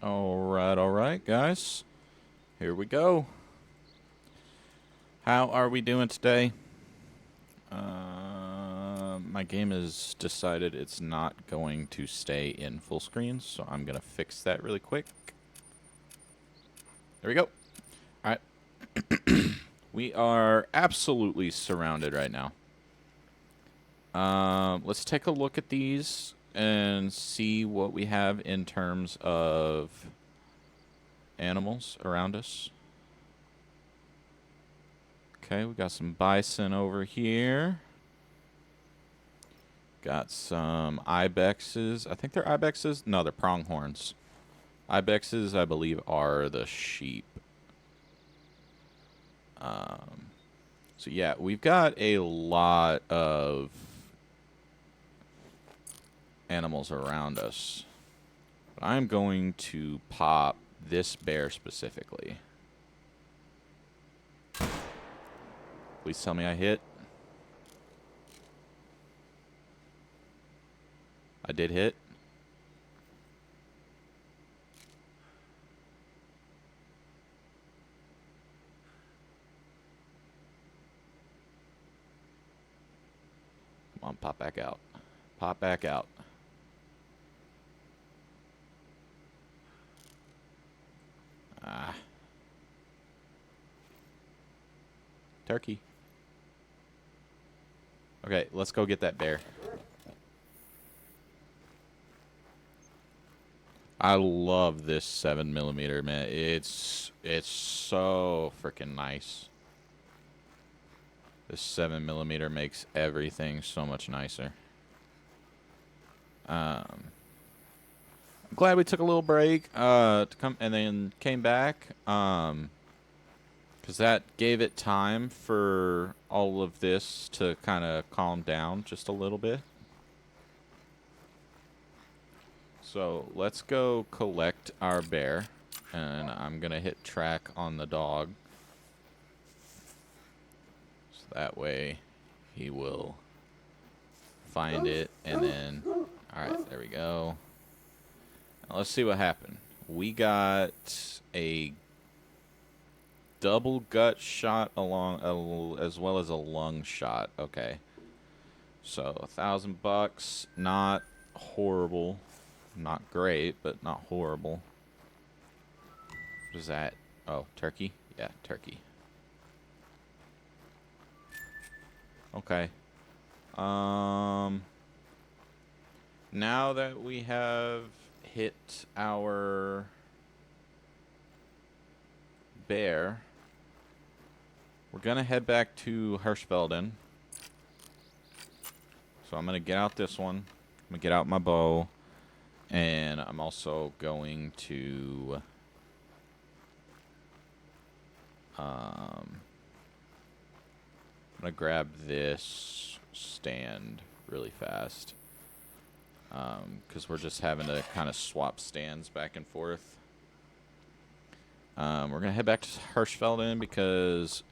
All right, guys. Here we go. How are we doing today? My game has decided it's not going to stay in full screen, so I'm going to fix that really quick. There we go. All right. We are absolutely surrounded right now. Let's take a look at these and see what we have in terms of animals around us. Okay, we got some bison over here. Got some ibexes. I think they're ibexes. No, they're pronghorns. Ibexes, I believe, are the sheep. So yeah, we've got a lot of animals around us. But I'm going to pop this bear specifically. Please tell me I hit. I did hit. Come on, pop back out. Pop back out. Ah. Turkey. Okay, let's go get that bear. I love this 7mm, man. It's so freaking nice. This 7mm makes everything so much nicer. I'm glad we took a little break to come and then came back. Because that gave it time for all of this to kind of calm down just a little bit. So let's go collect our bear. And I'm going to hit track on the dog. So that way he will find it. And then, alright, there we go. Now let's see what happened. We got a double gut shot along as well as a lung shot. Okay. So $1,000. Not horrible. Not great, but not horrible. What is that? Oh, turkey? Yeah, turkey. Okay. Now that we have hit our bear, we're gonna head back to Hirschfelden. So I'm gonna get out this one. I'm gonna get out my bow. And I'm also going to I'm gonna grab this stand really fast. Because we're just having to kind of swap stands back and forth. We're gonna head back to Hirschfelden because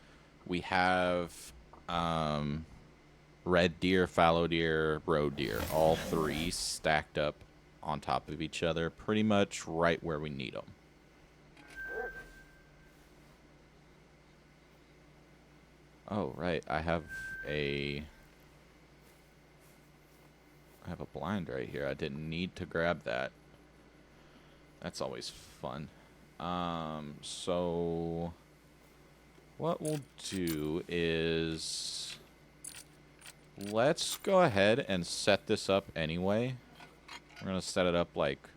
we have red deer, fallow deer, roe deer, all three stacked up on top of each other, pretty much right where we need them. Oh, right. I have a blind right here. I didn't need to grab that. That's always fun. So what we'll do is let's go ahead and set this up anyway. We're going to set it up like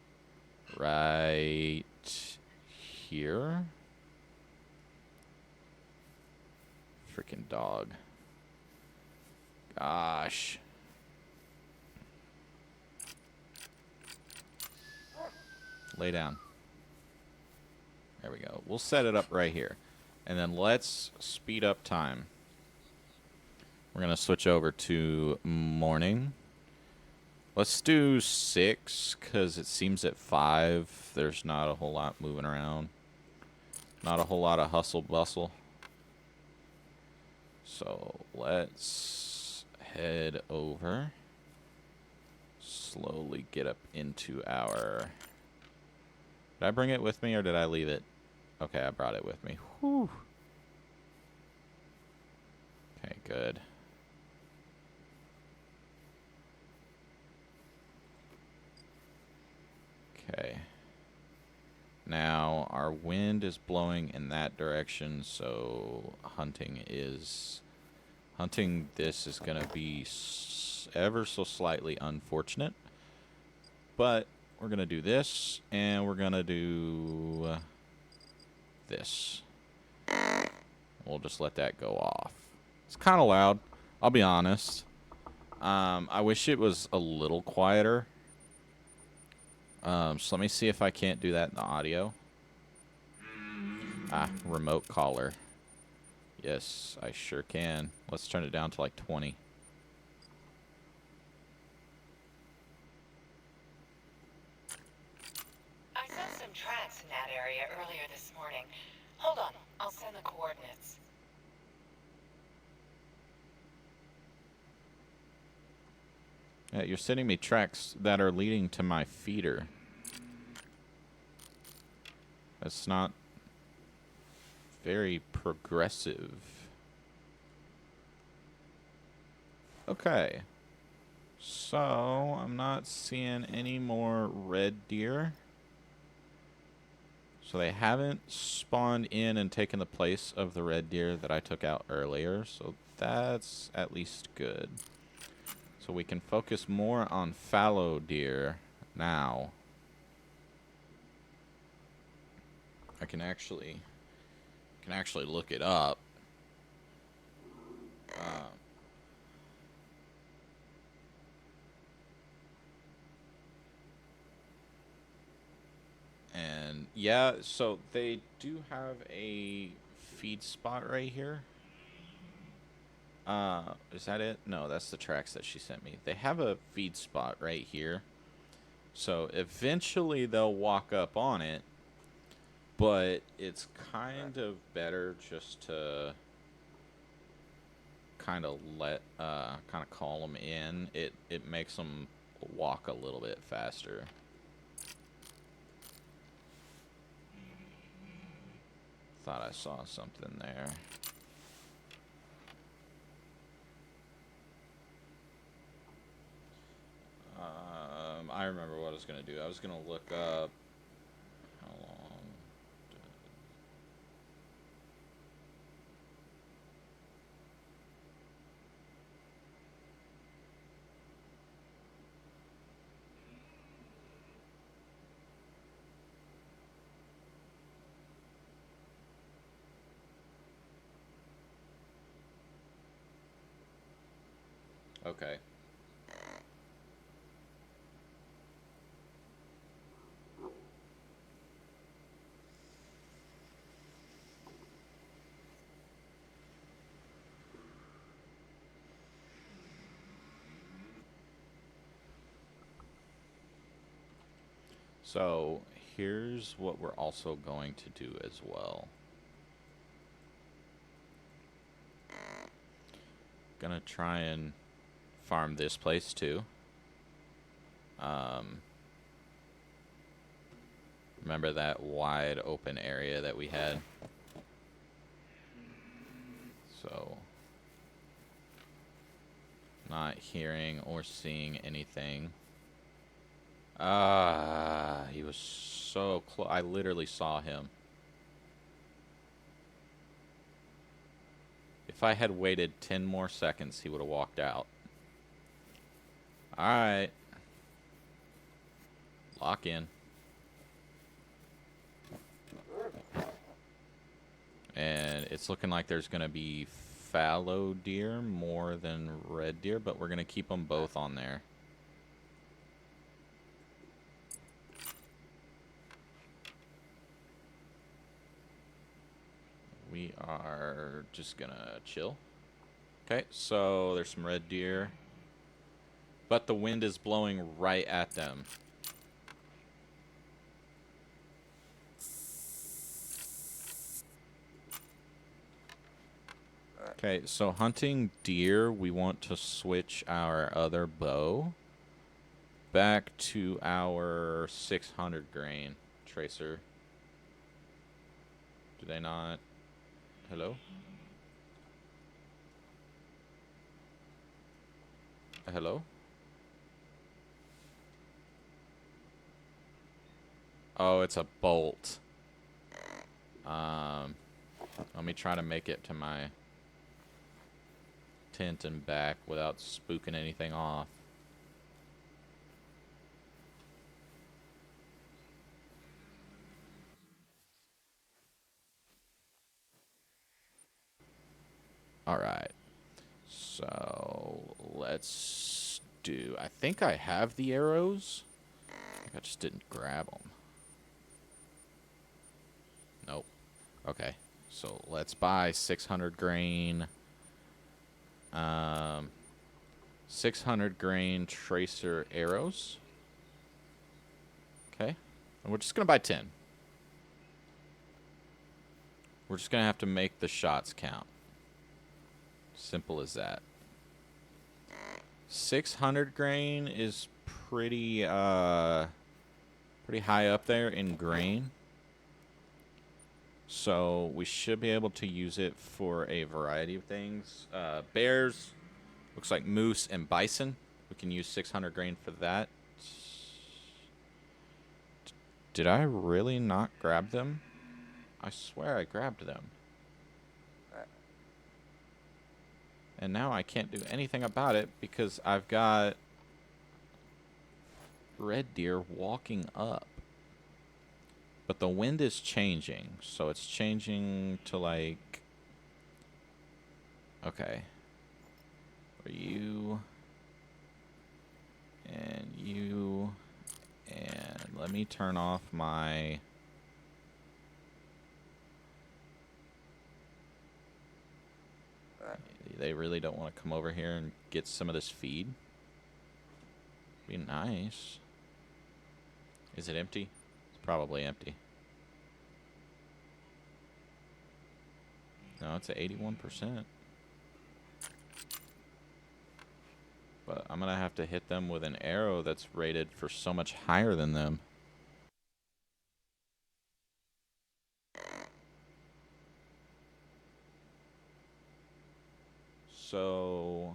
right here. Freaking dog. Gosh. Lay down. There we go. We'll set it up right here. And then let's speed up time. We're going to switch over to morning. Let's do 6, because it seems at 5 there's not a whole lot moving around. Not a whole lot of hustle bustle. So let's head over. Slowly get up into our Did I bring it with me or did I leave it? Okay, I brought it with me. Whew. Okay, good. Okay. Now, our wind is blowing in that direction, so hunting this is going to be ever so slightly unfortunate. But we're going to do this, and we're going to do this. We'll just let that go off. It's kind of loud, I'll be honest. I wish it was a little quieter. So let me see if I can't do that in the audio. Ah, remote caller. Yes, I sure can. Let's turn it down to like 20. I saw some tracks in that area earlier this morning. Hold on, I'll send the coordinates. Yeah, you're sending me tracks that are leading to my feeder. That's not very progressive. Okay. So, I'm not seeing any more red deer. So they haven't spawned in and taken the place of the red deer that I took out earlier. So that's at least good. So we can focus more on fallow deer now. I can actually look it up. And yeah, so they do have a feed spot right here. Is that it? No, that's the tracks that she sent me. They have a feed spot right here. So eventually they'll walk up on it, but it's kind of better just to kind of call them in. It makes them walk a little bit faster. Thought I saw something there. I remember what I was going to do. I was going to look up how long. Okay. So here's what we're also going to do as well. Gonna try and farm this place too. Remember that wide open area that we had? So, not hearing or seeing anything. He was so close. I literally saw him. If I had waited 10 more seconds, he would have walked out. Alright. Lock in. And it's looking like there's going to be fallow deer more than red deer, but we're going to keep them both on there. We are just going to chill. Okay, so there's some red deer. But the wind is blowing right at them. Okay, so hunting deer, we want to switch our other bow back to our 600 grain. tracer. Do they not? Hello? Hello? Oh, it's a bolt. Let me try to make it to my tent and back without spooking anything off. Alright. So, let's do... I think I have the arrows. I just didn't grab them. Nope. Okay. So, let's buy 600 grain. 600 grain tracer arrows. Okay. And we're just going to buy 10. We're just going to have to make the shots count. Simple as that. 600 grain is pretty pretty high up there in grain. So we should be able to use it for a variety of things. Bears, looks like moose and bison. We can use 600 grain for that. Did I really not grab them? I swear I grabbed them. And now I can't do anything about it because I've got red deer walking up. But the wind is changing, so it's changing to like... Okay. For you... And you... And let me turn off my... They really don't want to come over here and get some of this feed. Be nice. Is it empty? It's probably empty. No, it's at 81%. But I'm going to have to hit them with an arrow that's rated for so much higher than them. So,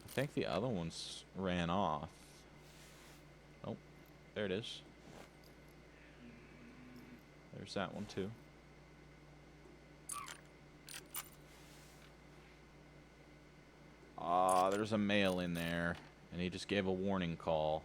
I think the other ones ran off. Oh, there it is. There's that one too. Ah, there's a male in there, and he just gave a warning call.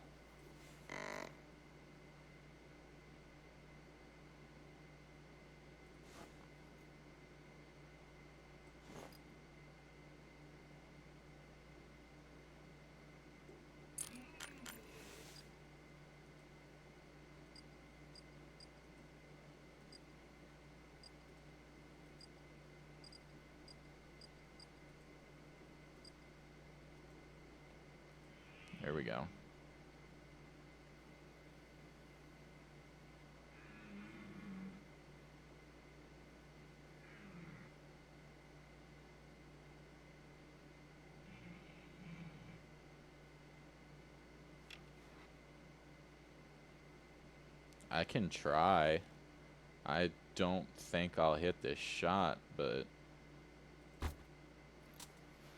There we go. I can try. I don't think I'll hit this shot, but...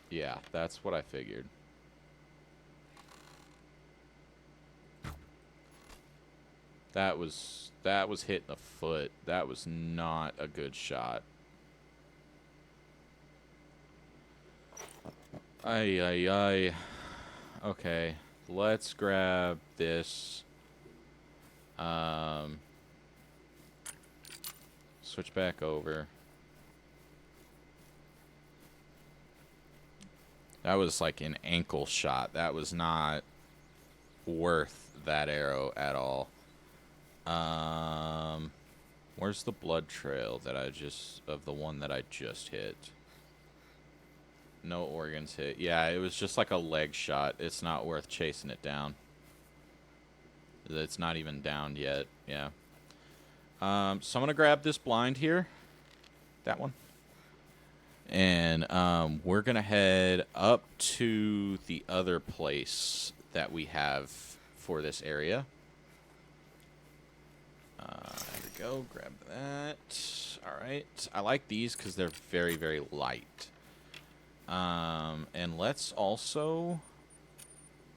Yeah, that's what I figured. That was hitting the foot. That was not a good shot. Ay, ay, ay. Okay, let's grab this. Switch back over. That was like an ankle shot. That was not worth that arrow at all. Where's the blood trail that of the one that I just hit? No organs hit. Yeah, it was just like a leg shot. It's not worth chasing it down. It's not even down yet. Yeah. So I'm going to grab this blind here. That one. And we're going to head up to the other place that we have for this area. There we go. Grab that. All right. I like these because they're very, very light. And let's also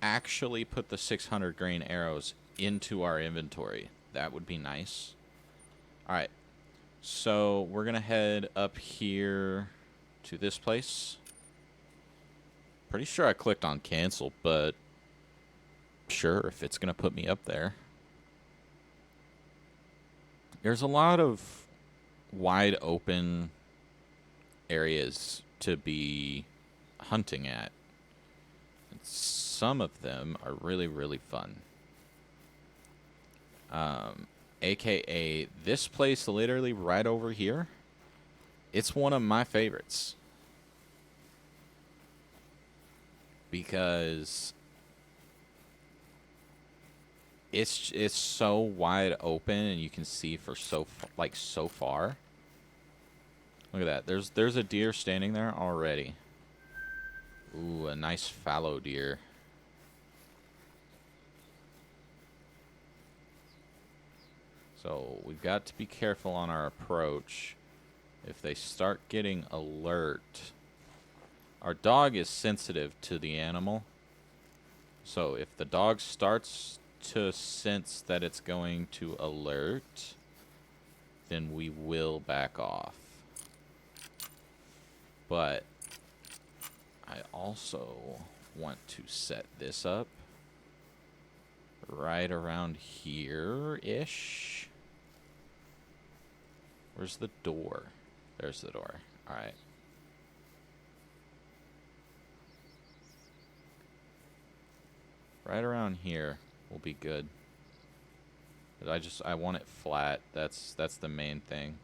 actually put the 600 grain arrows into our inventory. That would be nice. All right. So we're going to head up here to this place. Pretty sure I clicked on cancel, but sure, if it's going to put me up there. There's a lot of wide open areas to be hunting at. Some of them are really, really fun. AKA this place literally right over here. It's one of my favorites. Because it's so wide open and you can see for so far. Look at that. There's a deer standing there already. Ooh, a nice fallow deer. So we've got to be careful on our approach. If they start getting alert, our dog is sensitive to the animal. So if the dog starts to sense that it's going to alert, then we will back off. But I also want to set this up right around here-ish. Where's the door? There's the door. All right. Right around here will be good. But I want it flat. That's the main thing.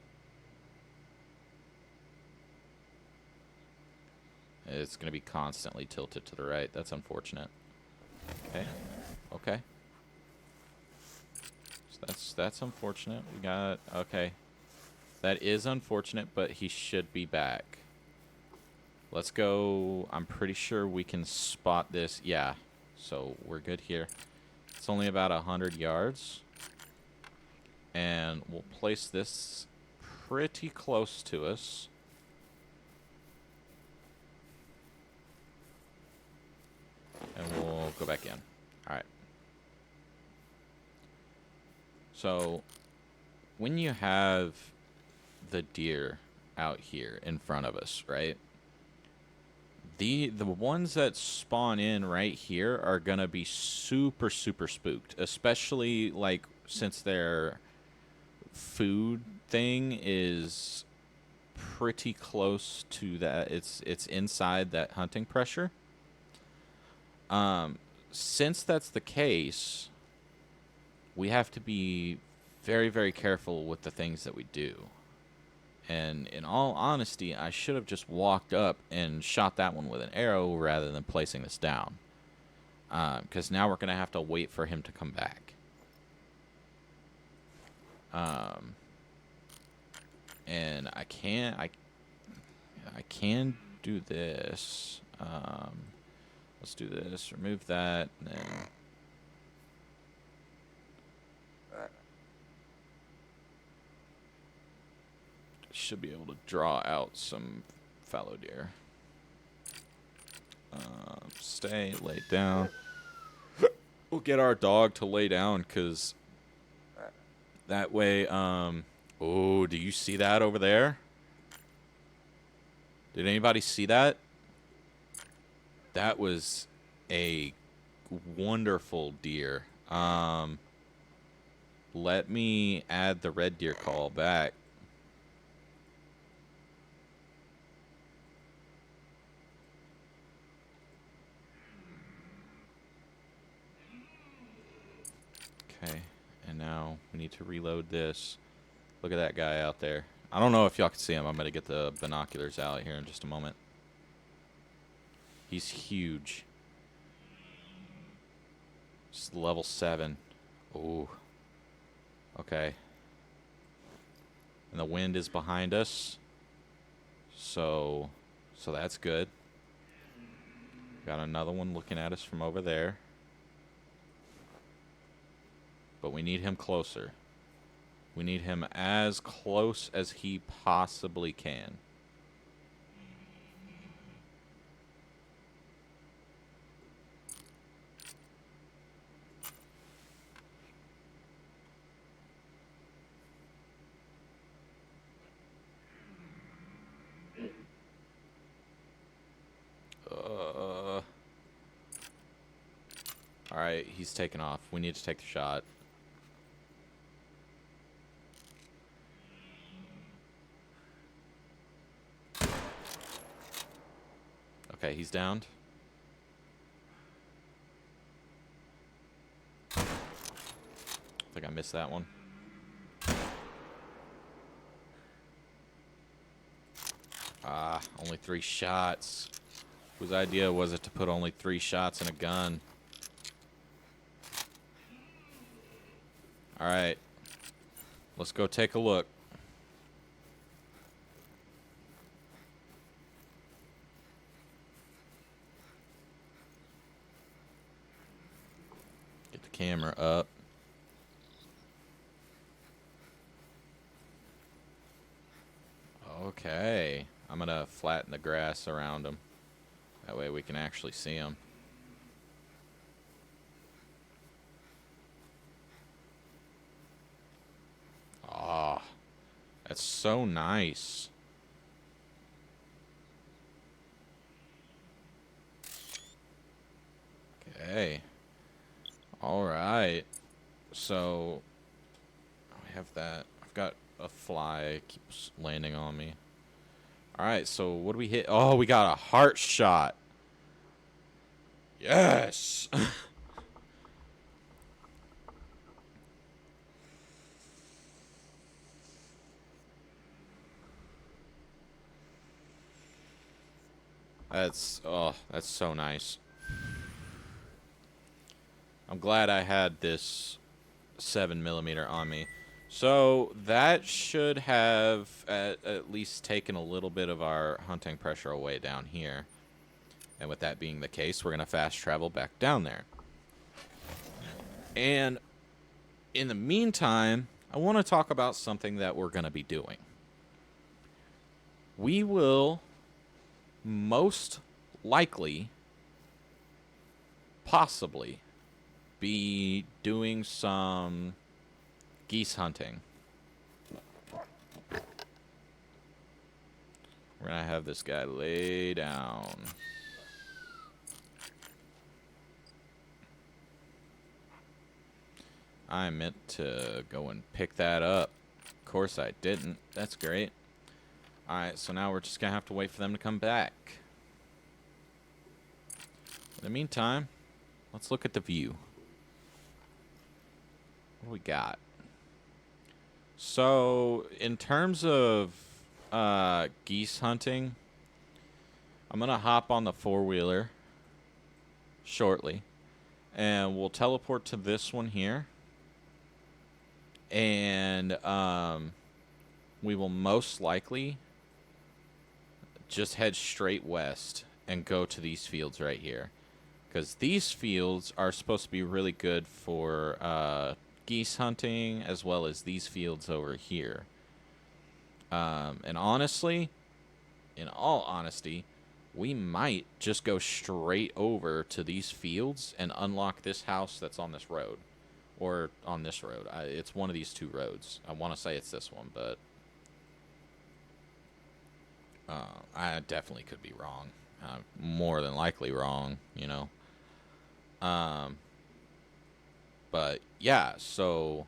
It's going to be constantly tilted to the right. That's unfortunate. Okay. Okay. So that's unfortunate. We got... Okay. That is unfortunate, but he should be back. Let's go... I'm pretty sure we can spot this. Yeah. So we're good here. It's only about 100 yards. And we'll place this pretty close to us. And we'll go back in. Alright. So, when you have the deer out here in front of us, right? The ones that spawn in right here are going to be super, super spooked. Especially, like, since their food thing is pretty close to that. It's inside that hunting pressure. Since that's the case, we have to be very, very careful with the things that we do. And in all honesty, I should have just walked up and shot that one with an arrow rather than placing this down. Because now we're going to have to wait for him to come back. And I can do this. Let's do this. Remove that. And then should be able to draw out some fallow deer. Stay, lay down. We'll get our dog to lay down, because that way, oh, do you see that over there? Did anybody see that? That was a wonderful deer. Let me add the red deer call back. Okay, and now we need to reload this. Look at that guy out there. I don't know if y'all can see him. I'm going to get the binoculars out here in just a moment. He's huge. Just level 7. Ooh. Okay. And the wind is behind us. So that's good. Got another one looking at us from over there. But we need him closer. We need him as close as he possibly can. Alright, he's taking off. We need to take the shot. Okay, he's downed. I think I missed that one. Ah, only 3 shots. Whose idea was it to put only 3 shots in a gun? Alright. Let's go take a look. Get the camera up. Okay. I'm going to flatten the grass around him. That way we can actually see him. Ah, that's so nice. Okay. All right. So I have that. I've got a fly. It keeps landing on me. All right. So what do we hit? Oh, we got a heart shot. Yes. That's so nice. I'm glad I had this 7mm on me. So that should have at least taken a little bit of our hunting pressure away down here. And with that being the case, we're going to fast travel back down there. And in the meantime, I want to talk about something that we're going to be doing. We will most likely, possibly, be doing some geese hunting. We're going to have this guy lay down. I meant to go and pick that up. Of course I didn't. That's great. Alright, so now we're just going to have to wait for them to come back. In the meantime, let's look at the view. What do we got? So, in terms of geese hunting, I'm going to hop on the 4-wheeler shortly. And we'll teleport to this one here. And we will most likely just head straight west and go to these fields right here. Because these fields are supposed to be really good for geese hunting, as well as these fields over here. And honestly, in all honesty, we might just go straight over to these fields and unlock this house that's on this road. Or on this road. It's one of these 2 roads. I want to say it's this one, but I definitely could be wrong. More than likely wrong, you know. But yeah, so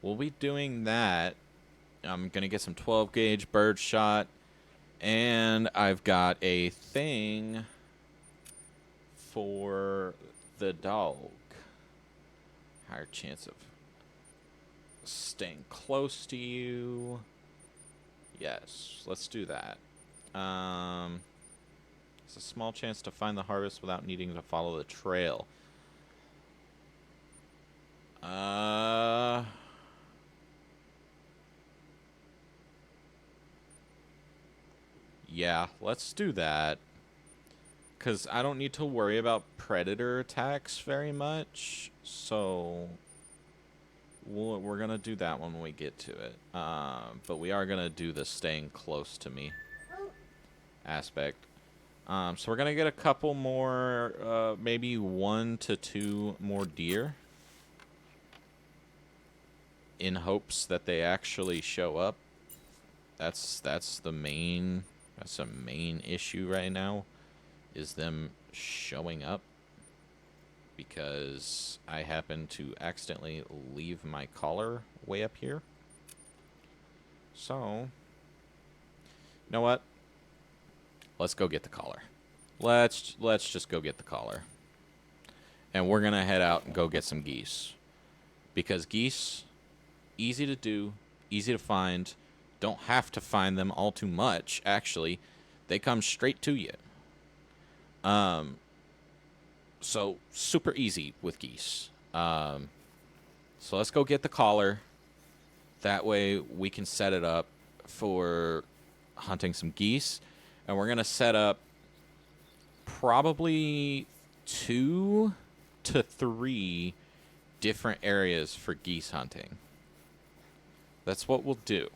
we'll be doing that. I'm going to get some 12 gauge bird shot. And I've got a thing for the dog. Higher chance of staying close to you. Yes, let's do that. It's a small chance to find the harvest without needing to follow the trail. Yeah, let's do that. Because I don't need to worry about predator attacks very much. So we're gonna do that one when we get to it. But we are gonna do the staying close to me aspect. So we're gonna get a couple more, maybe 1 to 2 more deer, in hopes that they actually show up. That's a main issue right now, is them showing up, because I happen to accidentally leave my collar way up here. So, you know what? Let's go get the collar. Let's just go get the collar. And we're going to head out and go get some geese. Because geese, easy to do, easy to find. Don't have to find them all too much, actually. They come straight to you. So, super easy with geese. So let's go get the collar. That way we can set it up for hunting some geese. And we're going to set up probably 2 to 3 different areas for geese hunting. That's what we'll do.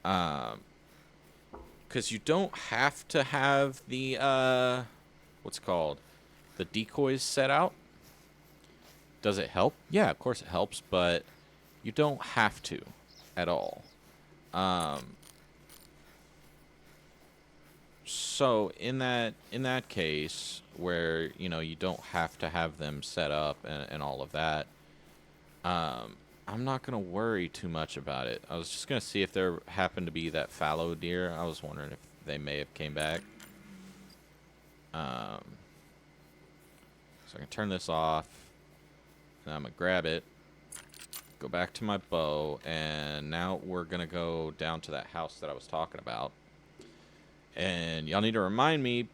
Because you don't have to have the, what's it called? The decoys set out. Does it help? Yeah, of course it helps, but you don't have to at all. So in that case, where you don't have to have them set up and all of that, I'm not gonna worry too much about it. I was just gonna see if there happened to be that fallow deer. I was wondering if they may have came back. So I can turn this off, and I'm gonna grab it, go back to my bow, and now we're gonna go down to that house that I was talking about. And y'all need to remind me,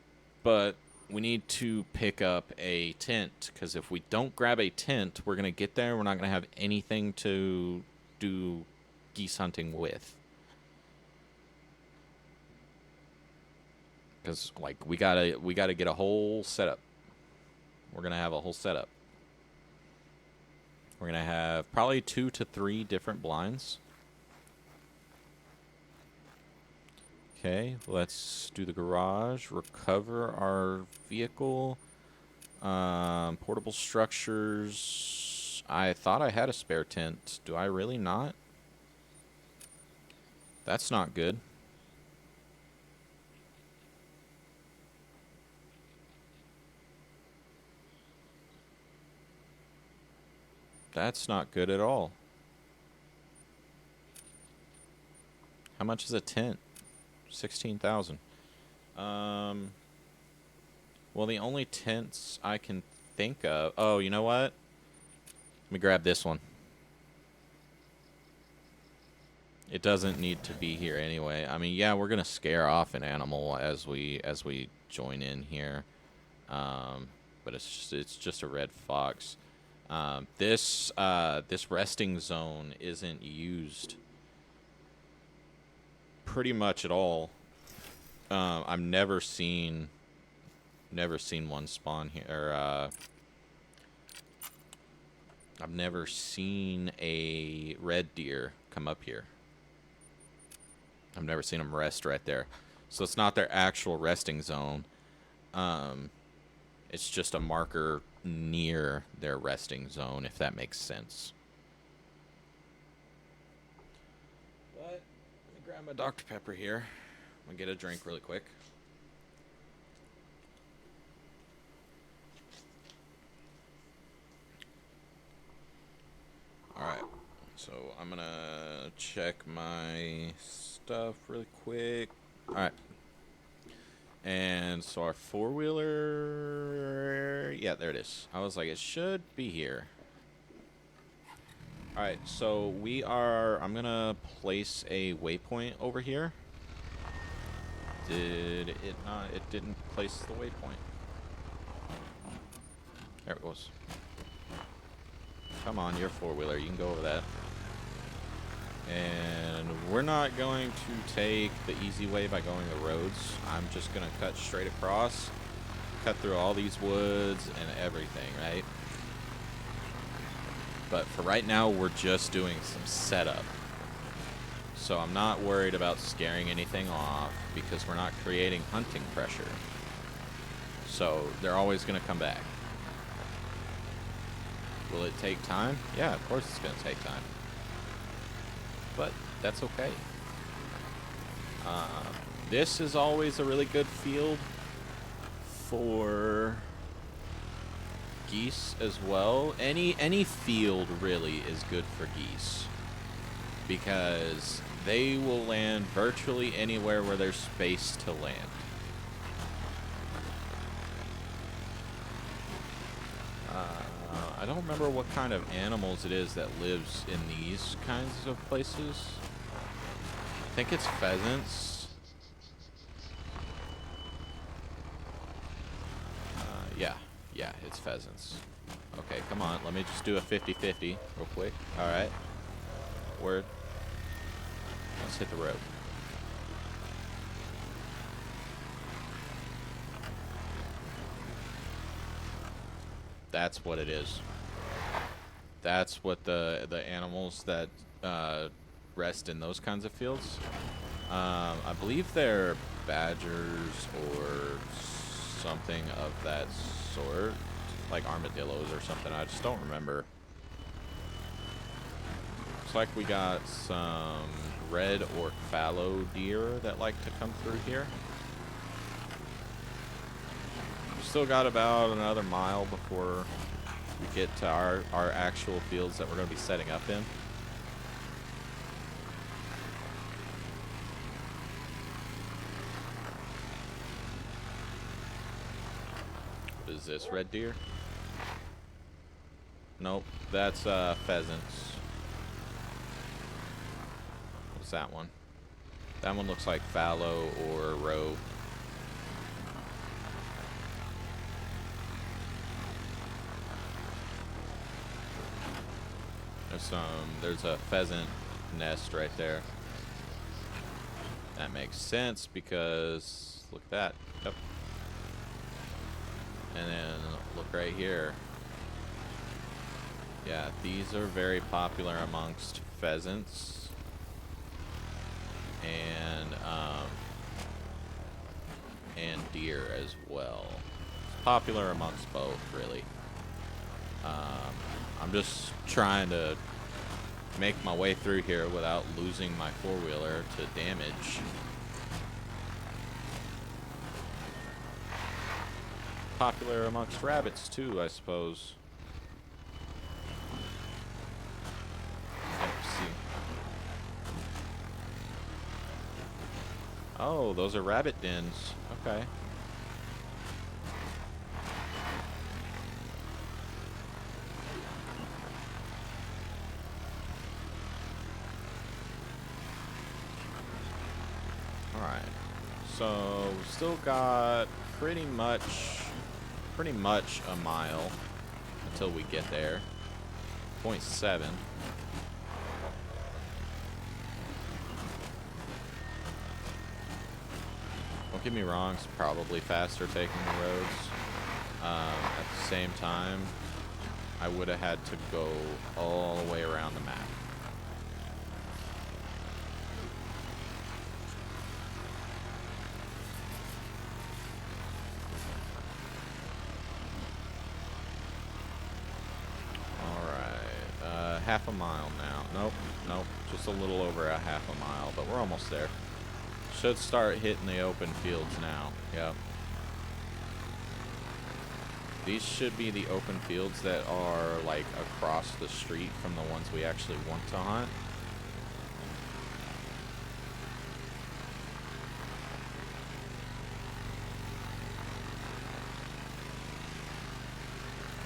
but we need to pick up a tent, because if we don't grab a tent, we're going to get there, we're not going to have anything to do geese hunting with. Because, like, we gotta get a whole setup. We're going to have a whole setup. We're going to have probably 2 to 3 different blinds. Okay, let's do the garage, recover our vehicle, portable structures. I thought I had a spare tent. Do I really not? That's not good. That's not good at all. How much is a tent? 16,000. Well, the only tents I can think of... Oh, you know what? Let me grab this one. It doesn't need to be here anyway. I mean, yeah, we're gonna scare off an animal as we join in here. But it's just a red fox. This resting zone isn't used pretty much at all. I've never seen one spawn here. Or, I've never seen a red deer come up here. I've never seen them rest right there. So it's not their actual resting zone. It's just a marker near their resting zone, if that makes sense. But let me grab my Dr. Pepper here. I'm gonna get a drink really quick. Alright, so I'm gonna check my stuff really quick. Alright. And so our four-wheeler... Yeah, there it is. I was like, it should be here. Alright, so we are... I'm gonna place a waypoint over here. Did it not? It didn't place the waypoint. There it goes. Come on, you're a four-wheeler. You can go over that. And we're not going to take the easy way by going the roads. I'm just going to cut straight across, cut through all these woods and everything, right? But for right now, we're just doing some setup. So I'm not worried about scaring anything off because we're not creating hunting pressure. So they're always going to come back. Will it take time? Yeah, of course it's going to take time. But that's okay. This is always a really good field for geese as well. Any field really is good for geese because they will land virtually anywhere where there's space to land. I don't remember what kind of animals it is that lives in these kinds of places. I think it's pheasants. Yeah, it's pheasants. Okay, come on. Let me just do a 50-50 real quick. All right. Word. Let's hit the road. That's what it is. That's what the animals that rest in those kinds of fields. I believe they're badgers or something of that sort, like armadillos or something. I just don't remember. Looks like we got some red or fallow deer that like to come through here. Still got about another mile before we get to our actual fields that we're going to be setting up in. What is this, red deer? Nope, that's pheasants. What's that one? That one looks like fallow or roe. There's a pheasant nest right there. That makes sense because look at that. Yep. And then look right here. Yeah, these are very popular amongst pheasants and deer as well. It's popular amongst both, really. I'm just trying to make my way through here without losing my four-wheeler to damage. Popular amongst rabbits too, I suppose. Let's see. Oh, those are rabbit dens. Okay. Alright. So, we still got pretty much a mile until we get there. 0.7. Don't get me wrong, it's probably faster taking the roads. At the same time, I would have had to go all the way around the map. Half a mile now. Nope. Just a little over a half a mile, but we're almost there. Should start hitting the open fields now. Yep. These should be the open fields that are like across the street from the ones we actually want to hunt.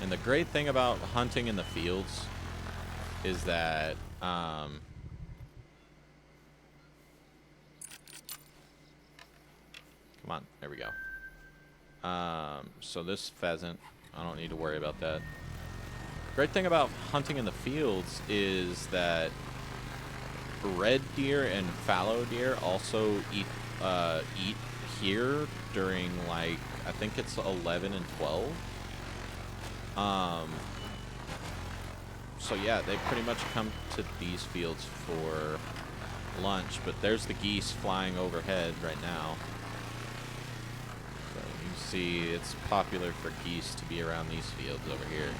And the great thing about hunting in the fields is that come on, there we go. So this pheasant, I don't need to worry about that. Great thing about hunting in the fields is that red deer and fallow deer also eat here during, like, I think it's 11 and 12. So yeah, they pretty much come to these fields for lunch, but there's the geese flying overhead right now. So you see it's popular for geese to be around these fields over here.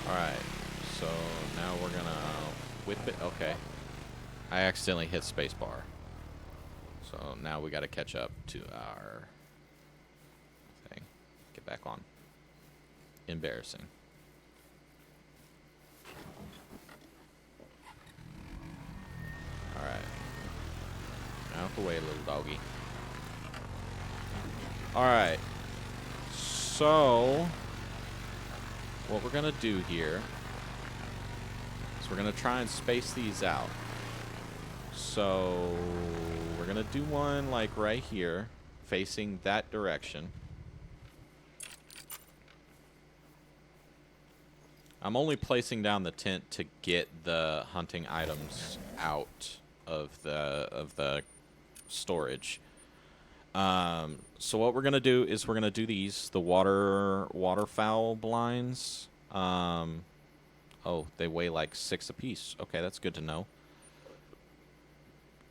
Alright, so now we're gonna whip it. Okay. I accidentally hit spacebar. So now we gotta catch up to our thing. Get back on. Embarrassing. Alright. Out the way, little doggy. Alright. So, what we're gonna do here is we're gonna try and space these out. So, we're gonna do one like right here, facing that direction. I'm only placing down the tent to get the hunting items out of the storage. So what we're gonna do is we're gonna do these, the waterfowl blinds. Oh, they weigh like 6 apiece. Okay, that's good to know.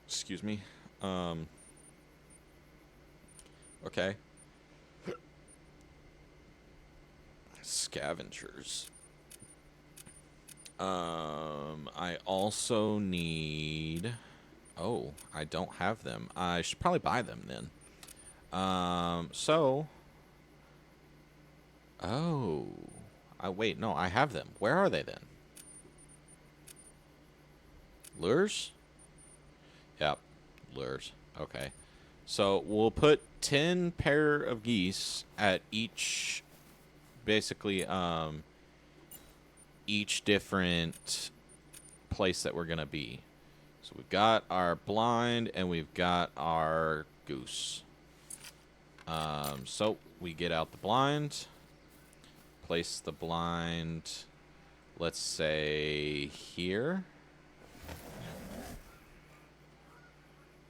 Excuse me. Okay. Scavengers. I also need... Oh, I don't have them. I should probably buy them then. So... Oh. Wait, no, I have them. Where are they then? Lures? Yep, lures. Okay. So we'll put 10 pair of geese at each, basically, each different place that we're going to be. So we've got our blind and we've got our goose. So we get out the blind, place the blind, let's say here.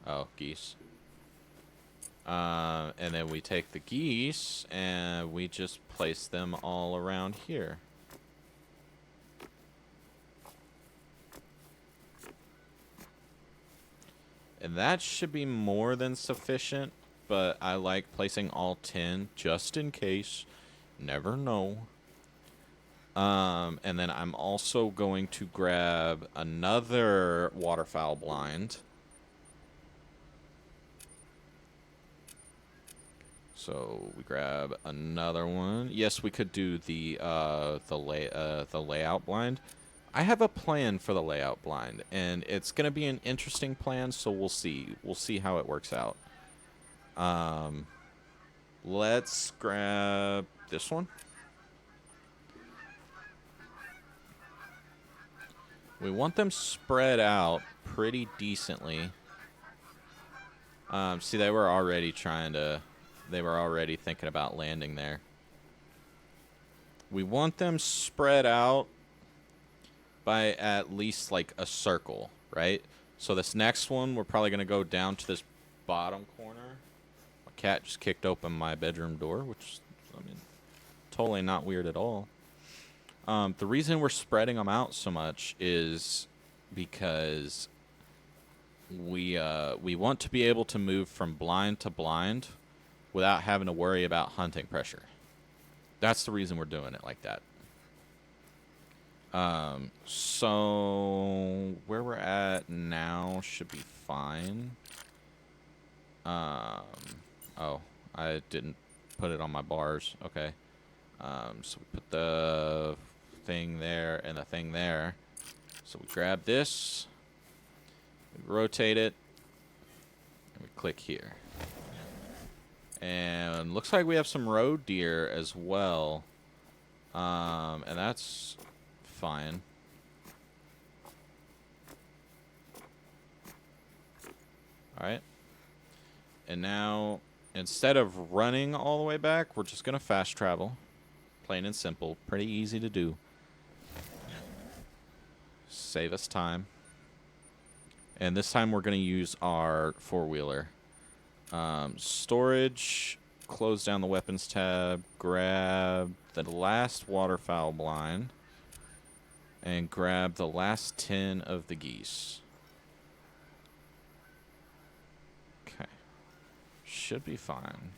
Oh, geese. And then we take the geese and we just place them all around here. And that should be more than sufficient, but I like placing all 10 just in case. Never know. And then I'm also going to grab another waterfowl blind. So we grab another one. Yes, we could do the layout blind. I have a plan for the layout blind, and it's gonna be an interesting plan. So we'll see. We'll see how it works out. Let's grab this one. We want them spread out pretty decently. See, they were already thinking about landing there. We want them spread out by at least like a circle, right? So this next one, we're probably going to go down to this bottom corner. My cat just kicked open my bedroom door, which, I mean, totally not weird at all. The reason we're spreading them out so much is because we want to be able to move from blind to blind without having to worry about hunting pressure. That's the reason we're doing it like that. So where we're at now should be fine. Oh, I didn't put it on my bars. Okay. So we put the thing there and the thing there. So we grab this, we rotate it, and we click here. And looks like we have some road deer as well. And that's fine. Alright. And now, instead of running all the way back, we're just going to fast travel. Plain and simple. Pretty easy to do. Save us time. And this time we're going to use our four-wheeler. Storage, close down the weapons tab, grab the last waterfowl blind, and grab the last 10 of the geese. Okay. Should be fine.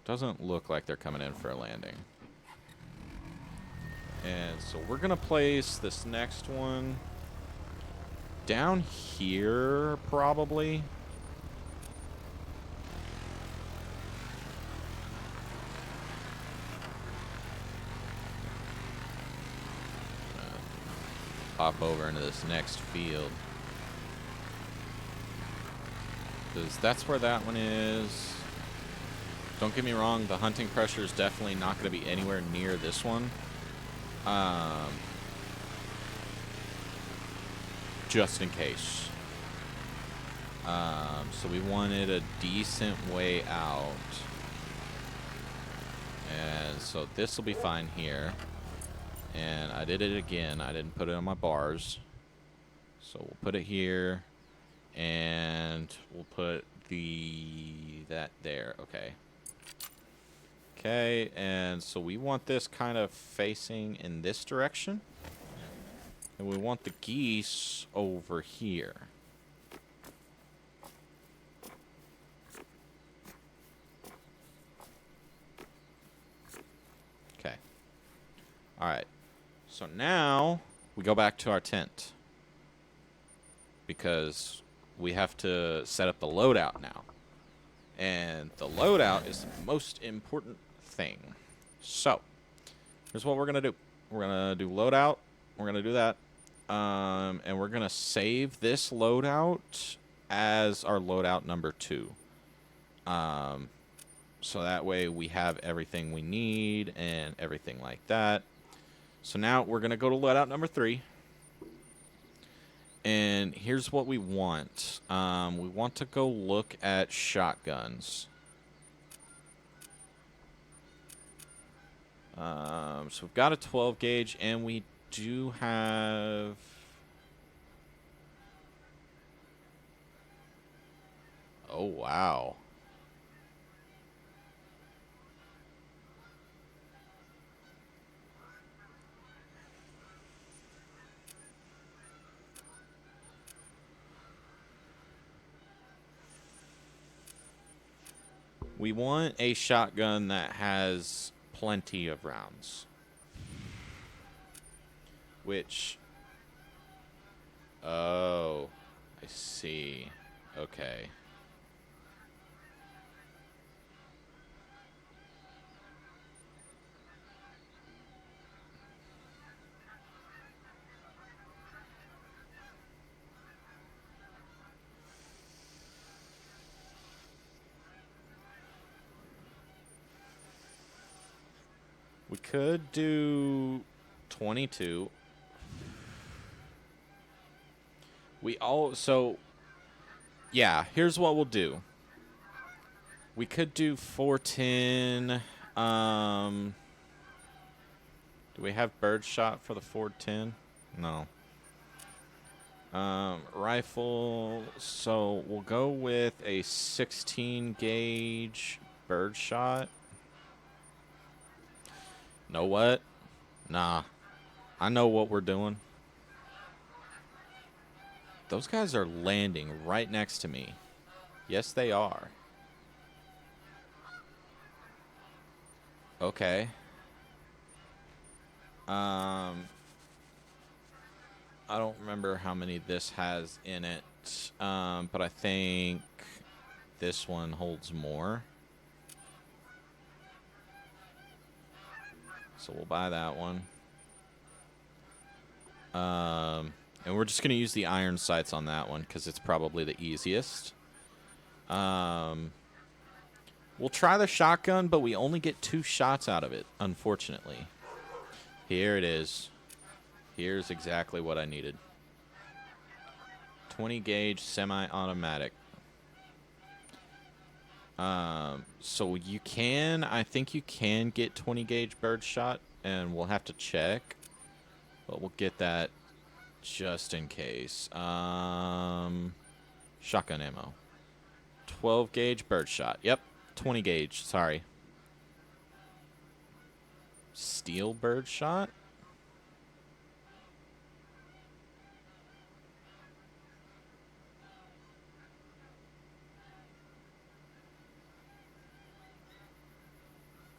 Doesn't look like they're coming in for a landing. And so we're going to place this next one down here, probably. Pop over into this next field. Because that's where that one is. Don't get me wrong, the hunting pressure is definitely not going to be anywhere near this one. Just in case. So we wanted a decent way out. And so this will be fine here. And I did it again. I didn't put it on my bars. So we'll put it here. And we'll put that there. Okay. Okay, and so we want this kind of facing in this direction. And we want the geese over here. Okay. Alright. So now we go back to our tent. Because we have to set up the loadout now. And the loadout is the most important thing. So, here's what we're going to do. We're going to do loadout. We're going to do that. And we're going to save this loadout as our loadout number 2. So that way we have everything we need and everything like that. So now we're going to go to loadout number 3. And here's what we want. We want to go look at shotguns. So we've got a 12 gauge, and we do have... Oh, wow. We want a shotgun that has plenty of rounds. Which... Oh, I see. Okay. We could do 22. So, yeah, here's what we'll do. We could do 410. Do we have birdshot for the 410? No. Rifle. So we'll go with a 16 gauge birdshot. Know what? Nah. I know what we're doing. Those guys are landing right next to me. Yes, they are. Okay. I don't remember how many this has in it, but I think this one holds more. So we'll buy that one. And we're just going to use the iron sights on that one because it's probably the easiest. We'll try the shotgun, but we only get 2 shots out of it, unfortunately. Here it is. Here's exactly what I needed. 20 gauge semi-automatic. So I think you can get 20 gauge birdshot, and we'll have to check. But we'll get that just in case. Shotgun ammo. 12 gauge birdshot. Yep, 20 gauge. Sorry. Steel birdshot?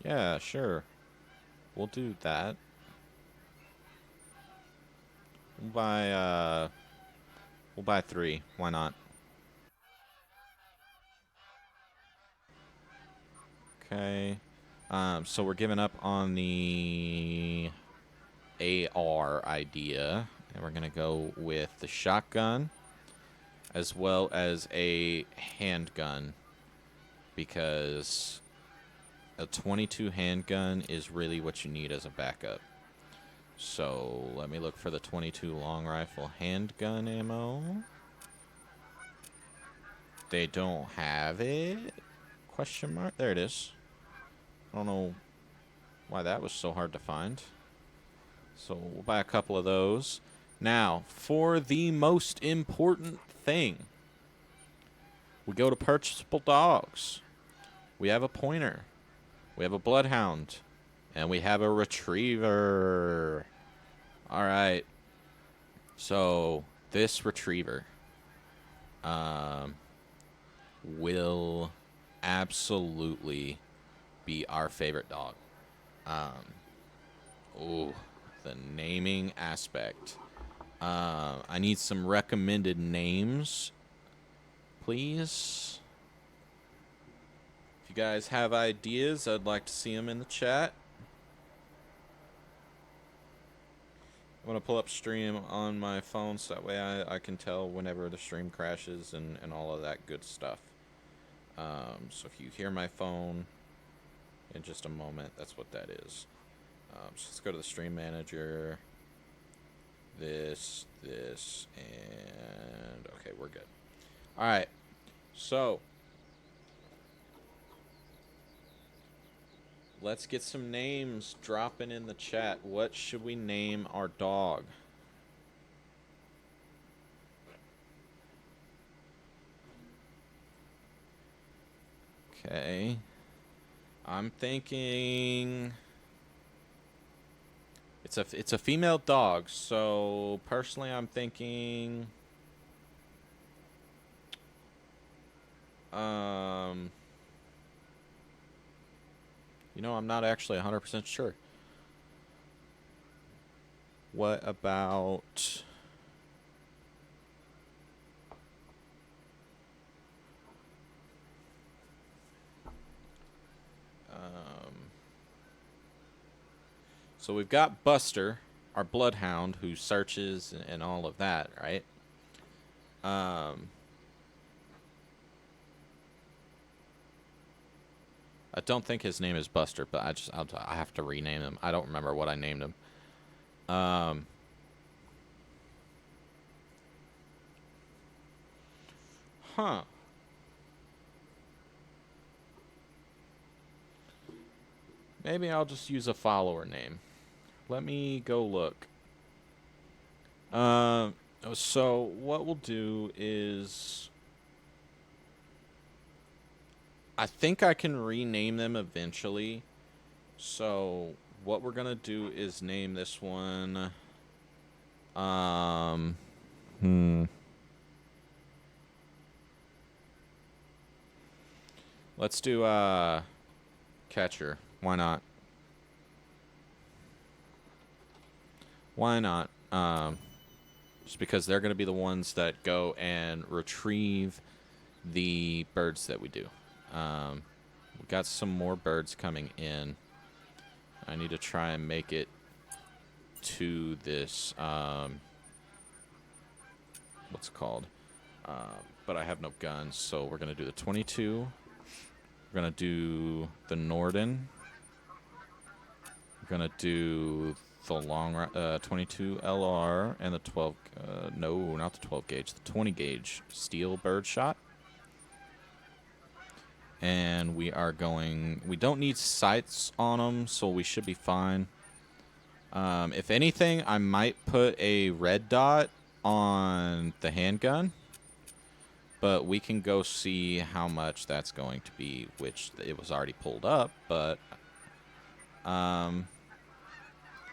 Yeah, sure. We'll do that. We'll buy 3. Why not? Okay. So we're giving up on the AR idea, and we're gonna go with the shotgun as well as a handgun, because a 22 handgun is really what you need as a backup. So let me look for the 22 long rifle handgun ammo. They don't have it? Question mark? There it is. I don't know why that was so hard to find. So we'll buy a couple of those. Now, for the most important thing, we go to purchasable dogs. We have a pointer. We have a bloodhound. And we have a retriever. All right. So this retriever will absolutely be our favorite dog. Oh, the naming aspect. I need some recommended names, please. If you guys have ideas, I'd like to see them in the chat. I'm going to pull up stream on my phone so that way I can tell whenever the stream crashes and all of that good stuff. So if you hear my phone in just a moment, that's what that is. So let's go to the stream manager. This, and okay, we're good. All right, so let's get some names dropping in the chat. What should we name our dog? Okay, I'm thinking it's a female dog, so personally I'm thinking you know, I'm not actually 100% sure. What about so we've got Buster, our bloodhound, who searches and all of that, right? I don't think his name is Buster, but I have to rename him. I don't remember what I named him. Huh. Maybe I'll just use a follower name. Let me go look. So what we'll do is, I think I can rename them eventually. So what we're gonna do is name this one. Let's do catcher. Why not? Why not? Just because they're gonna be the ones that go and retrieve the birds that we do. We got some more birds coming in. I need to try and make it to this, what's it called? But I have no guns, so we're going to do the 22. We're going to do the Norden. We're going to do the long 22 LR and the 12, no, not the 12 gauge, the 20 gauge steel birdshot. And we are going, we don't need sights on them, so we should be fine. If anything, I might put a red dot on the handgun, but we can go see how much that's going to be, which it was already pulled up, but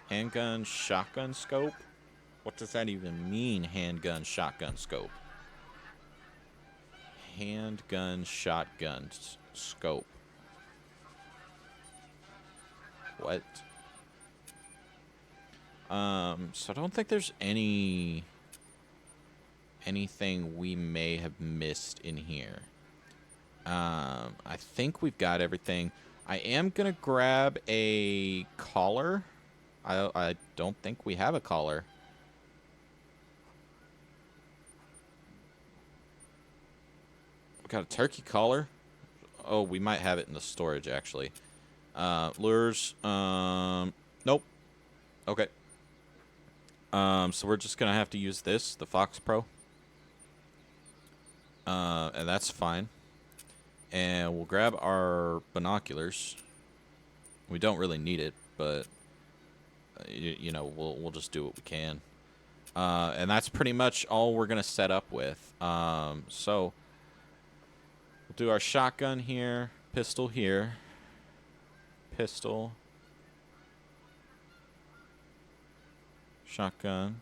handgun shotgun scope? What does that even mean, handgun shotgun scope? Handgun shotgun scope. What? So I don't think there's anything we may have missed in here. I think we've got everything. I am gonna grab a collar. I don't think we have a collar. We got a turkey collar. Oh, we might have it in the storage actually. Lures. Nope. Okay. So we're just gonna have to use this, the Fox Pro. And that's fine. And we'll grab our binoculars. We don't really need it, but you know, we'll just do what we can. And that's pretty much all we're gonna set up with. So we'll do our shotgun here, pistol here, pistol, shotgun.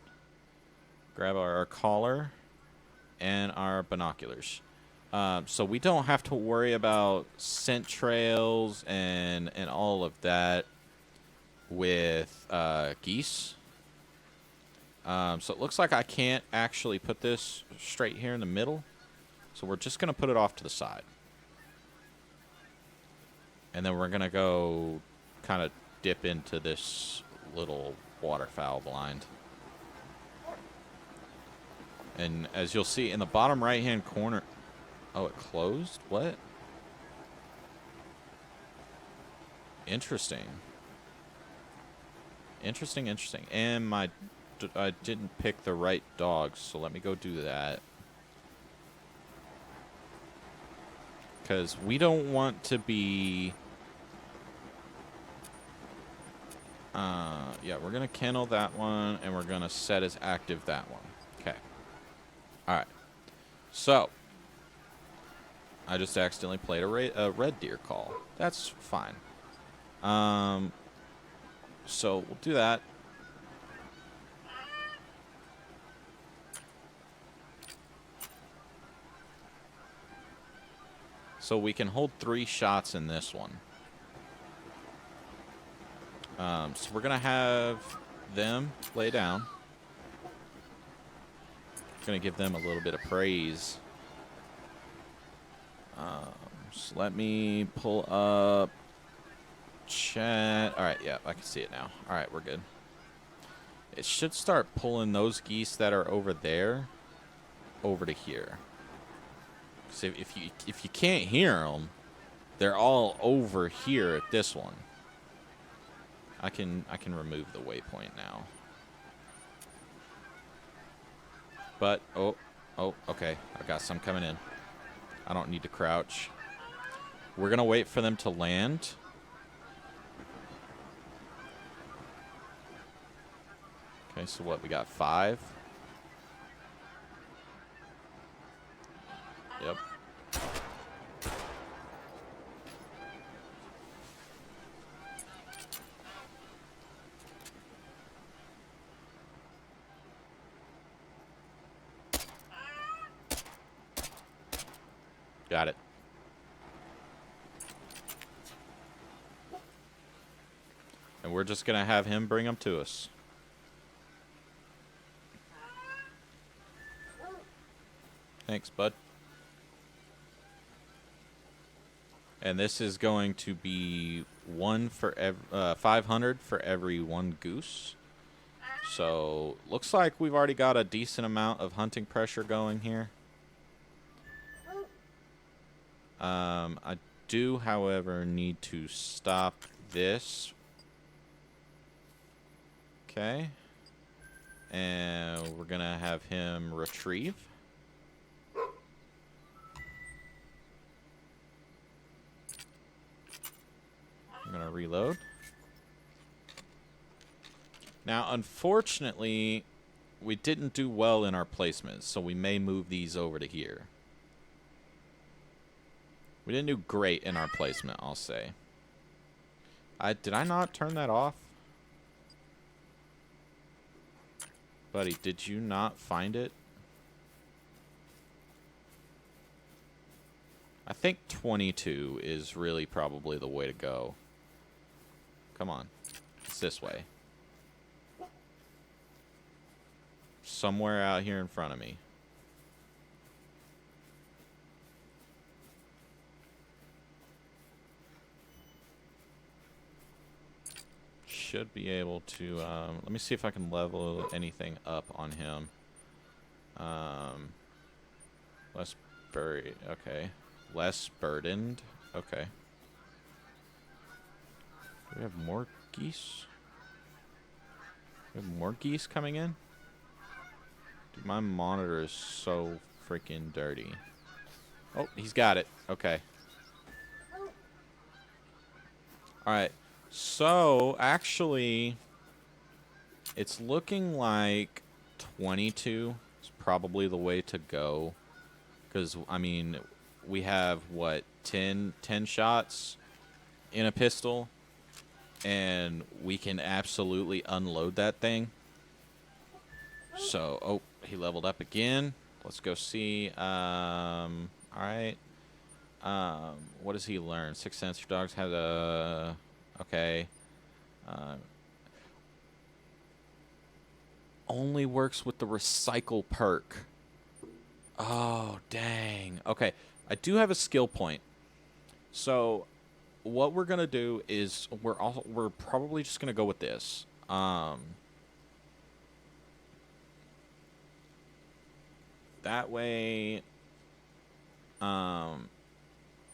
Grab our collar and our binoculars. So we don't have to worry about scent trails and all of that with geese. So it looks like I can't actually put this straight here in the middle. So we're just going to put it off to the side. And then we're going to go kind of dip into this little waterfowl blind. And as you'll see in the bottom right-hand corner... Oh, it closed? What? Interesting. Interesting. And I didn't pick the right dogs, so let me go do that. Because we don't want to be... yeah, we're going to kennel that one, and we're going to set as active that one. Okay. Alright. So... I just accidentally played a red deer call. That's fine. So we'll do that. So we can hold 3 shots in this one. So we're going to have them lay down. Going to give them a little bit of praise. So let me pull up chat. All right, yeah, I can see it now. All right, we're good. It should start pulling those geese that are over there over to here. So if you can't hear them, they're all over here at this one. I can remove the waypoint now. But oh, okay. I got some coming in. I don't need to crouch. We're going to wait for them to land. Okay, so what? We got 5. Yep. Got it. And we're just going to have him bring them to us. Thanks, bud. And this is going to be 500 for every 1 goose. So, looks like we've already got a decent amount of hunting pressure going here. I do, however, need to stop this. Okay. And we're going to have him retrieve. I'm going to reload. Now, unfortunately, we didn't do well in our placements, so we may move these over to here. We didn't do great in our placement, I'll say. Did I not turn that off? Buddy, did you not find it? I think 22 is really probably the way to go. Come on. It's this way. Somewhere out here in front of me. Should be able to, let me see if I can level anything up on him. Less buried, okay. Less burdened, okay. Do we have more geese? We have more geese coming in? Dude, my monitor is so freaking dirty. Oh, he's got it, okay. Alright. So, actually, it's looking like 22 is probably the way to go. Because, I mean, we have, what, 10 shots in a pistol? And we can absolutely unload that thing. So, oh, he leveled up again. Let's go see. Alright. What does he learn? 6 sensor dogs have a... Okay. Only works with the recycle perk. Oh, dang. Okay. I do have a skill point. So, what we're going to do is we're probably just going to go with this. That way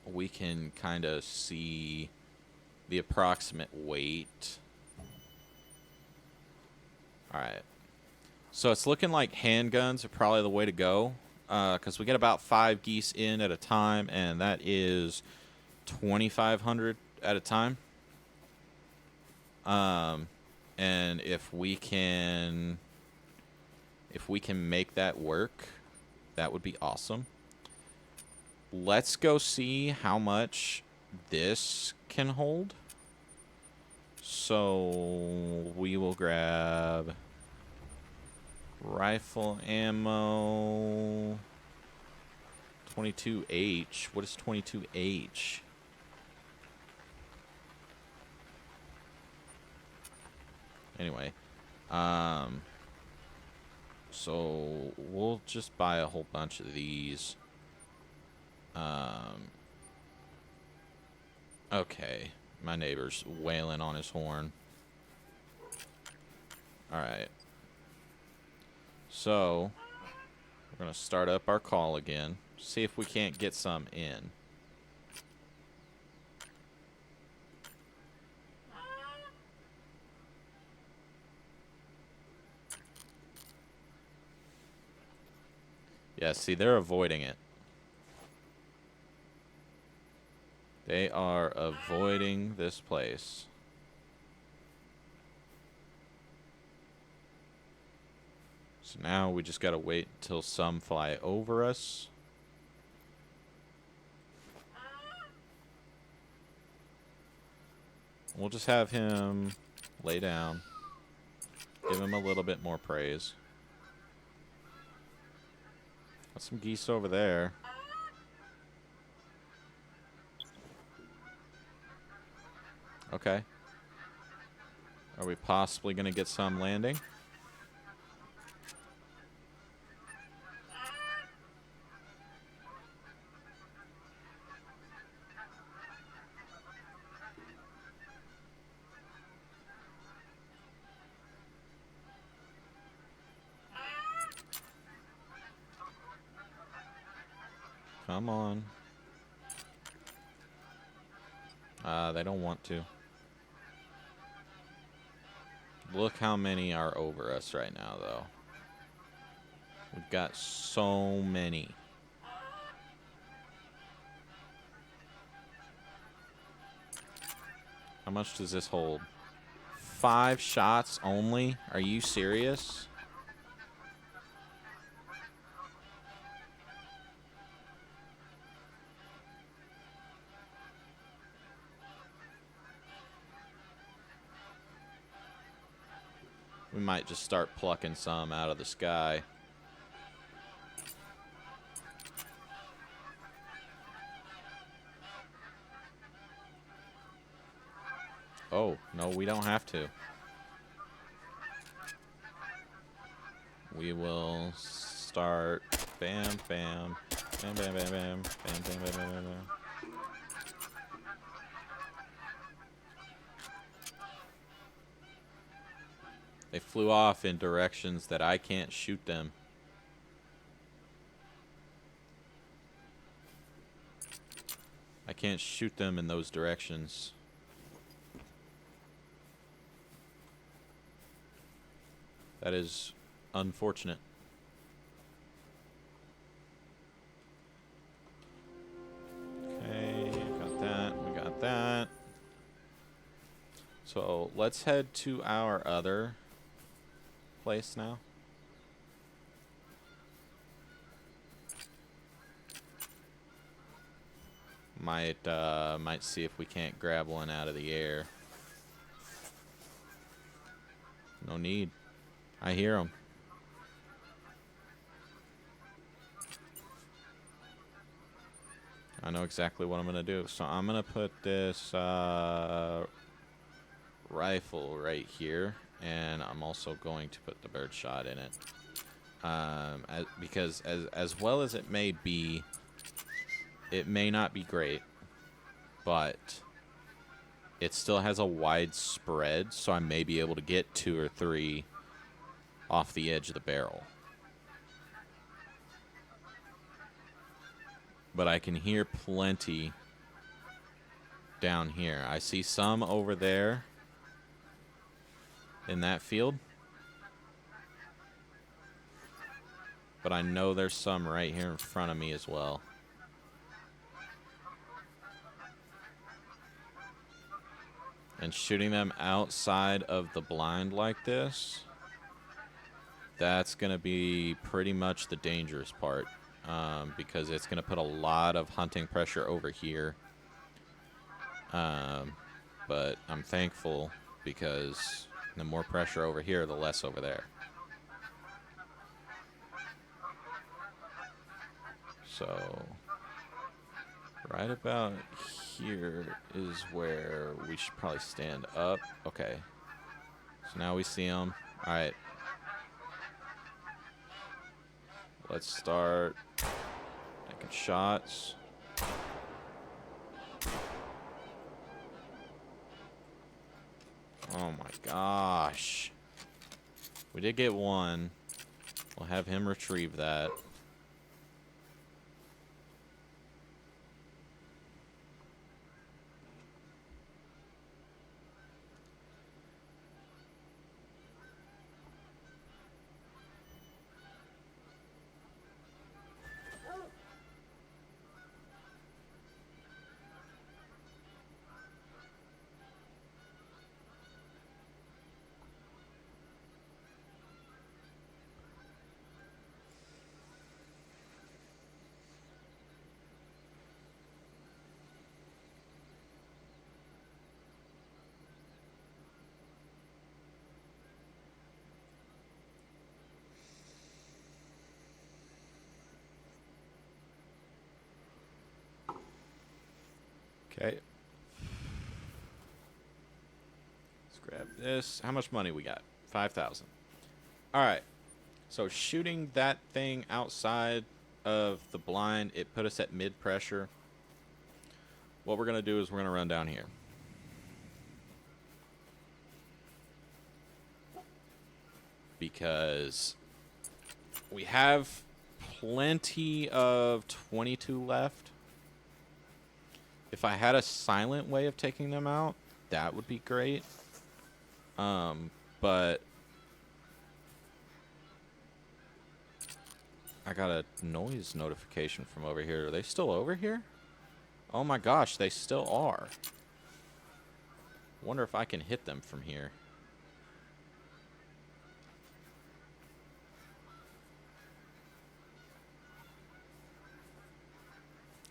we can kind of see the approximate weight. Alright. So it's looking like handguns are probably the way to go. Because we get about 5 geese in at a time, and that is 2,500 at a time. And if we can make that work, that would be awesome. Let's go see how much this can hold. So we will grab rifle ammo. 22H. What is 22H? Anyway, so we'll just buy a whole bunch of these. Okay, my neighbor's wailing on his horn. Alright. So, we're going to start up our call again. See if we can't get some in. Yeah, see, they're avoiding it. They are avoiding this place. So now we just gotta wait until some fly over us. We'll just have him lay down. Give him a little bit more praise. Got some geese over there. Okay. Are we possibly going to get some landing? Come on. They don't want to. Look how many are over us right now, though. We've got so many. How much does this hold? 5 shots only? Are you serious? We might just start plucking some out of the sky. Oh, no, we don't have to. We will start bam, bam, bam, bam, bam, bam, bam, bam, bam, bam, bam, bam. They flew off in directions that I can't shoot them. I can't shoot them in those directions. That is unfortunate. Okay, got that. We got that. So let's head to our other place now. Might see if we can't grab one out of the air. No need. I hear them. I know exactly what I'm gonna do. So I'm gonna put this rifle right here, and I'm also going to put the birdshot in it. Because as well as it may be, it may not be great, but it still has a wide spread, so I may be able to get 2 or 3 off the edge of the barrel. But I can hear plenty down here. I see some over there in that field. But I know there's some right here in front of me as well. And shooting them outside of the blind like this, that's going to be pretty much the dangerous part. Because it's going to put a lot of hunting pressure over here. But I'm thankful because the more pressure over here, the less over there. So right about here is where we should probably stand up. Okay. So now we see them. All right. Let's start taking shots. Oh my gosh. We did get one. We'll have him retrieve that. Okay. Let's grab this. How much money we got? 5,000. All right. So shooting that thing outside of the blind, it put us at mid pressure. What we're going to do is we're going to run down here. Because we have plenty of 22 left. If I had a silent way of taking them out, that would be great. But I got a noise notification from over here. Are they still over here? Oh my gosh, they still are. Wonder if I can hit them from here.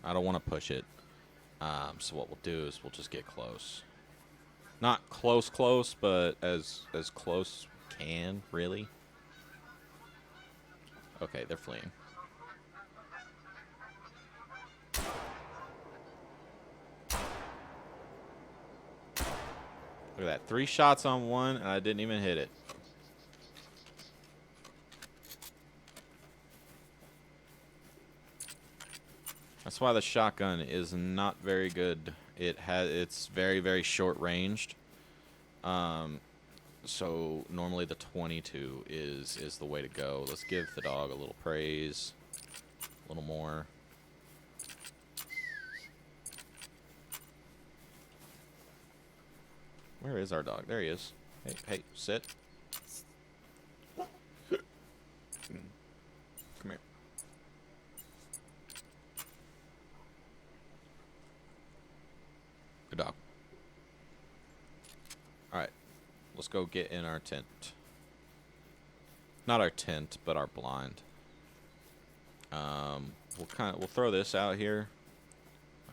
I don't want to push it. So what we'll do is we'll just get close. Not close, but as close as we can, really. Okay, they're fleeing. Look at that. 3 shots on one, and I didn't even hit it. That's why the shotgun is not very good. It's very, very short ranged. So normally the 22 is the way to go. Let's give the dog a little praise. A little more. Where is our dog? There he is. Hey, sit. Come here. Good dog. Alright. Let's go get in our tent. Not our tent, but our blind. We'll throw this out here.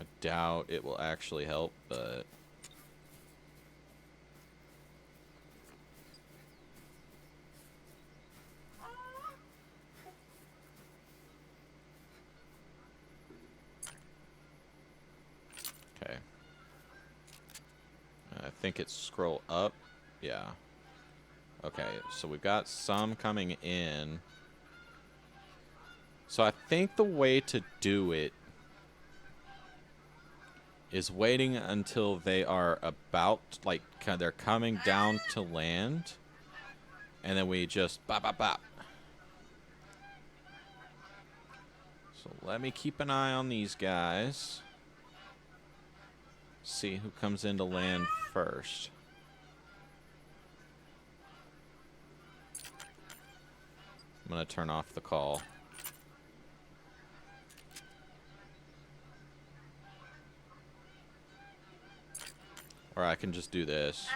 I doubt it will actually help, but okay. I think it's scroll up. Yeah. Okay, so we've got some coming in. So I think the way to do it is waiting until they are about, like, they're coming down to land. And then we just bop, bop, bop. So let me keep an eye on these guys. See who comes into land first. I'm going to turn off the call. Or I can just do this.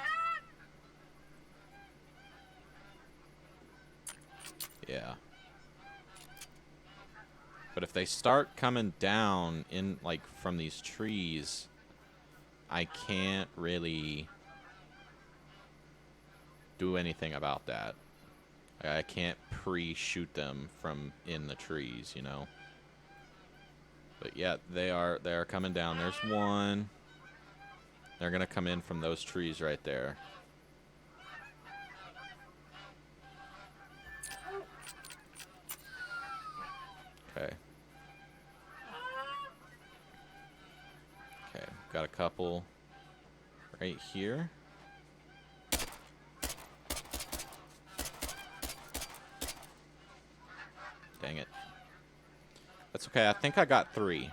Yeah. But if they start coming down in, like, from these trees, I can't really do anything about that. I can't pre-shoot them from in the trees, you know. But yeah, they are coming down. There's one. They're gonna come in from those trees right there. Okay. Okay, got a couple right here. Dang it. That's okay. I think I got 3.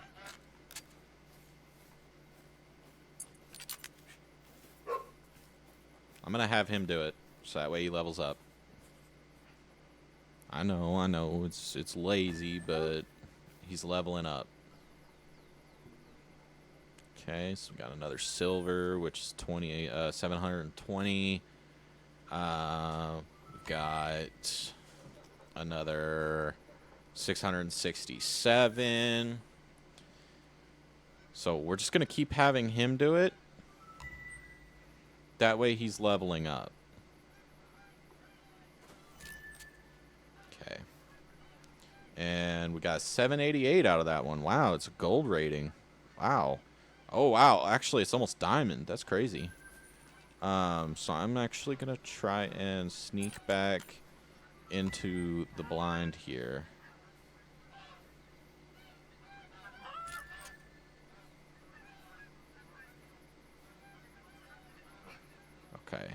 I'm going to have him do it, so that way he levels up. I know. It's lazy, but he's leveling up. Okay, so we got another silver, which is 720. We got another 667. So we're just going to keep having him do it. That way he's leveling up. Okay. And we got 788 out of that one. Wow, it's a gold rating. Wow. Oh, wow. Actually, it's almost diamond. That's crazy. So I'm actually going to try and sneak back into the blind here. Okay.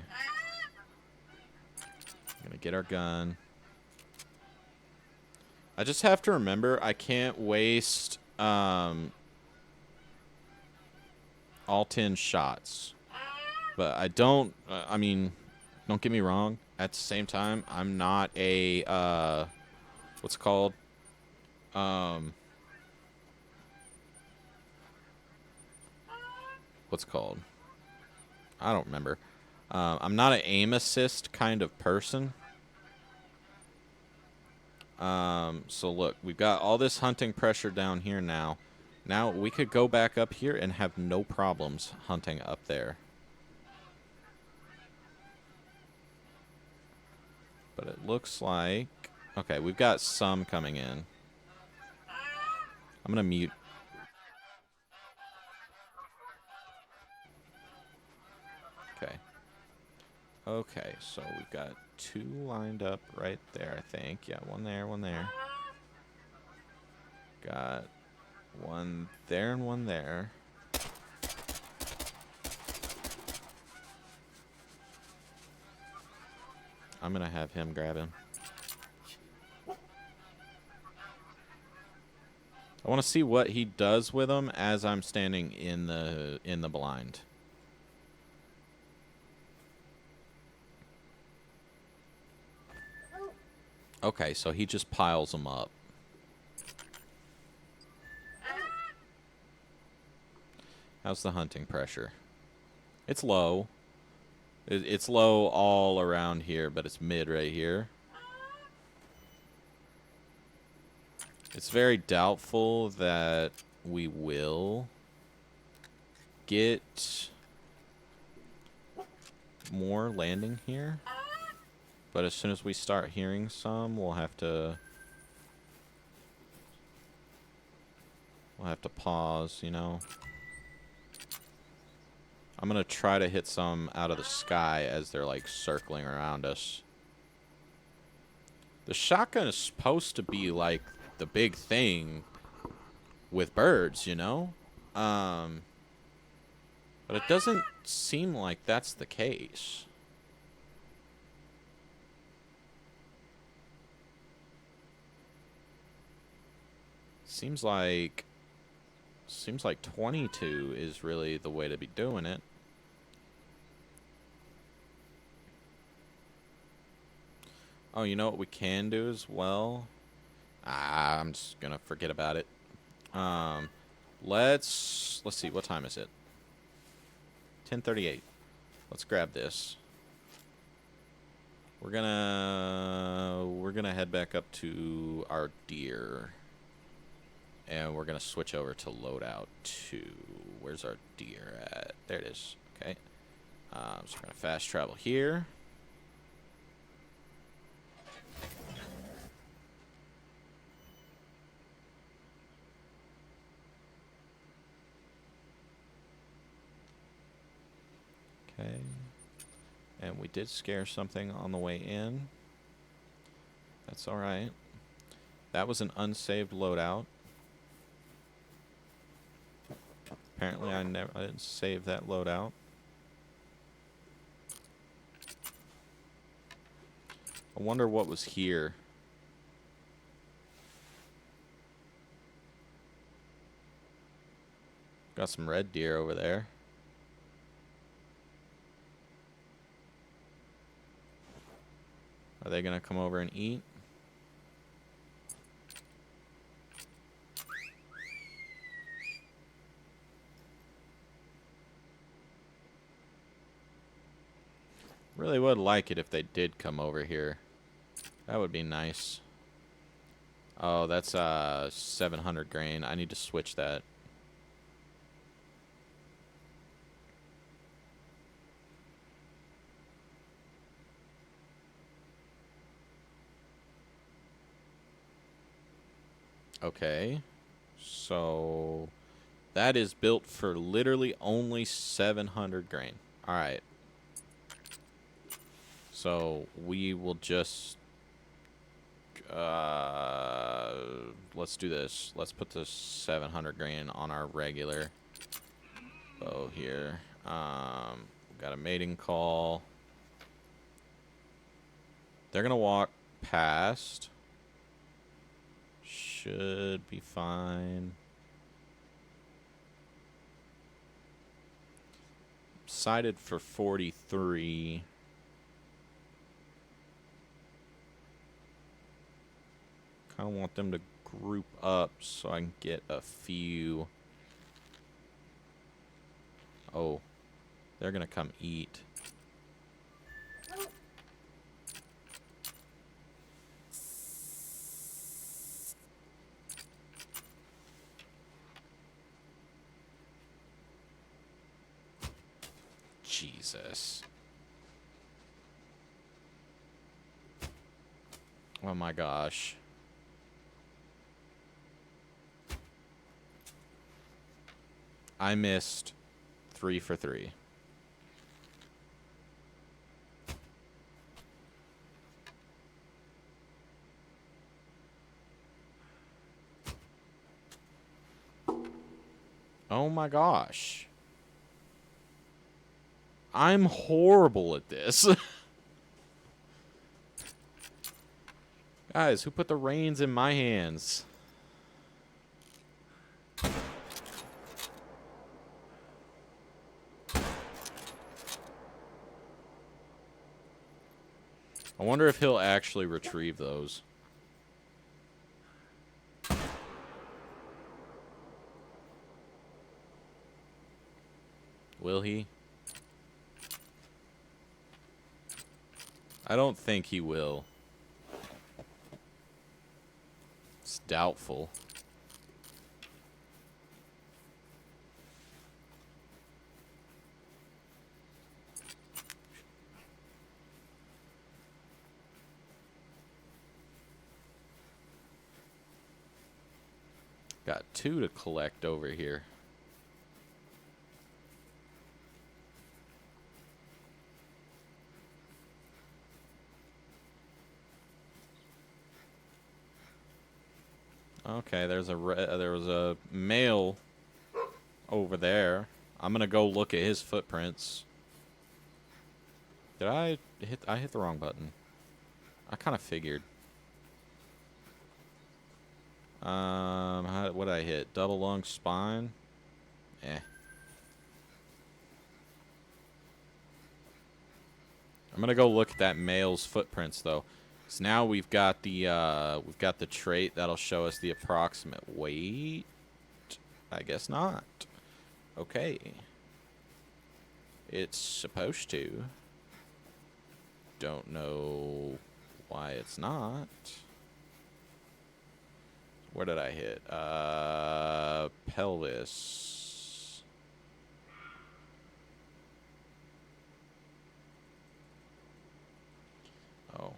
I'm going to get our gun. I just have to remember I can't waste all 10 shots. But I don't, I mean, don't get me wrong. At the same time, I'm not a, what's it called? What's it called? I don't remember. I'm not an aim assist kind of person. So look, we've got all this hunting pressure down here now. Now we could go back up here and have no problems hunting up there. But it looks like... Okay, we've got some coming in. I'm going to mute. Okay. Okay, so we've got 2 lined up right there, I think. Yeah, one there, one there. Got one there and one there. I'm going to have him grab him. I want to see what he does with them as I'm standing in the blind. Okay, so he just piles them up. How's the hunting pressure? It's low. It's low all around here, but it's mid right here. It's very doubtful that we will get more landing here. But as soon as we start hearing some, we'll have to pause, you know. I'm going to try to hit some out of the sky as they're like circling around us. The shotgun is supposed to be like the big thing with birds, you know? But it doesn't seem like that's the case. Seems like 22 is really the way to be doing it. Oh, you know what we can do as well? I'm just gonna forget about it. Let's see, what time is it? 10:38. Let's grab this. We're gonna head back up to our deer. And we're going to switch over to loadout 2. Where's our deer at? There it is. Okay. So we're going to fast travel here. Okay. And we did scare something on the way in. That's alright. That was an unsaved loadout. Apparently I didn't save that loadout. I wonder what was here. Got some red deer over there. Are they gonna come over and eat? Really would like it if they did come over here. That would be nice. Oh, that's 700 grain. I need to switch that. Okay. So that is built for literally only 700 grain. All right. So we will just let's do this. Let's put the 700 grain on our regular bow here. Got a mating call. They're gonna walk past. Should be fine. Sighted for 43. Kind of want them to group up so I can get a few. Oh, they're gonna come eat. access. Oh my gosh. I missed 3 for 3. Oh my gosh. I'm horrible at this. Guys, who put the reins in my hands? I wonder if he'll actually retrieve those. Will he? I don't think he will. It's doubtful. Got 2 to collect over here. Okay, there was a male over there. I'm gonna go look at his footprints. Did I hit the wrong button? I kind of figured. What did I hit? Double lung spine? Eh. I'm gonna go look at that male's footprints though. So now we've got the trait that'll show us the approximate weight. I guess not. Okay. It's supposed to. Don't know why it's not. Where did I hit? Pelvis. Oh.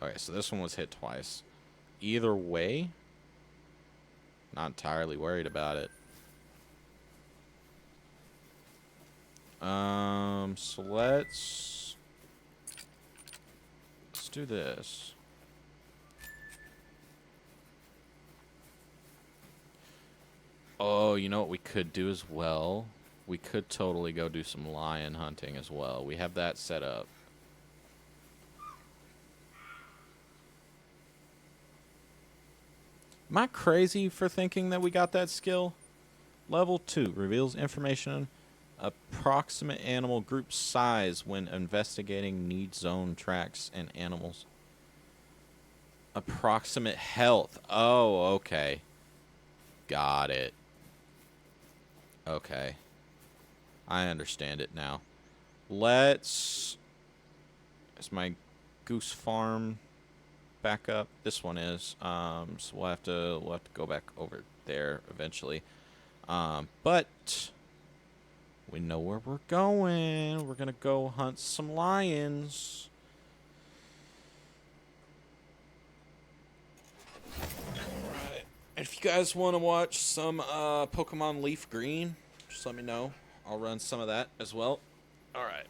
Okay, so this one was hit twice. Either way, not entirely worried about it. So let's do this. Oh, you know what we could do as well? We could totally go do some lion hunting as well. We have that set up. Am I crazy for thinking that we got that skill? Level 2 reveals information on approximate animal group size when investigating need zone tracks and animals. Approximate health. Oh, okay. Got it. Okay. I understand it now. Let's... Is my goose farm back up? This one is. So we'll have to go back over there eventually. But we know where we're going. We're gonna go hunt some lions. Alright. If you guys want to watch some Pokemon Leaf Green, just let me know. I'll run some of that as well. Alright.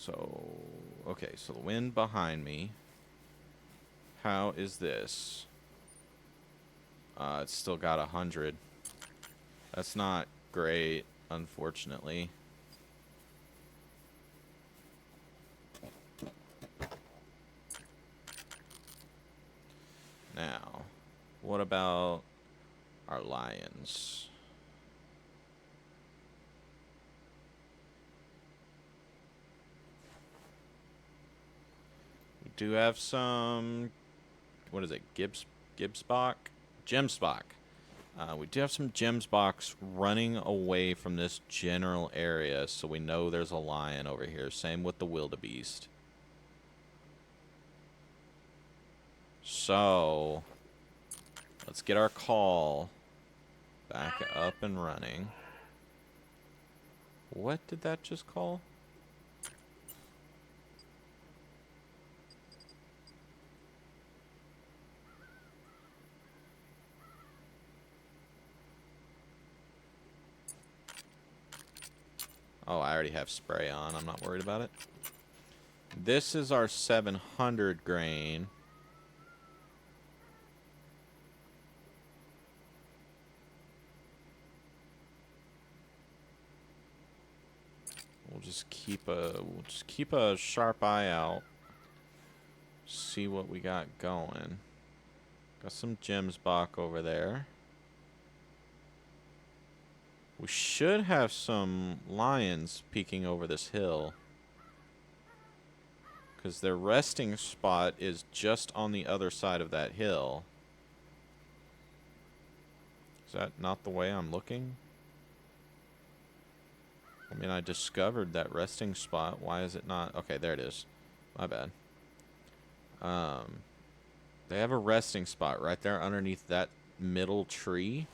So, okay, so the wind behind me. How is this? It's still got 100. That's not great, unfortunately. Now, what about our lions? We do have some, what is it, Gibbsbach? Gemsbach. We do have some Gemsbachs running away from this general area, so we know there's a lion over here. Same with the wildebeest. So, Let's get our call back up and running. What did that just call? Oh, I already have spray on. I'm not worried about it. This is our 700 grain. We'll just keep a sharp eye out. See what we got going. Got some gems Bach over there. We should have some lions peeking over this hill, because their resting spot is just on the other side of that hill. Is that not the way I'm looking? I mean, I discovered that resting spot. Why is it not? Okay, there it is. My bad. They have a resting spot right there underneath that middle tree.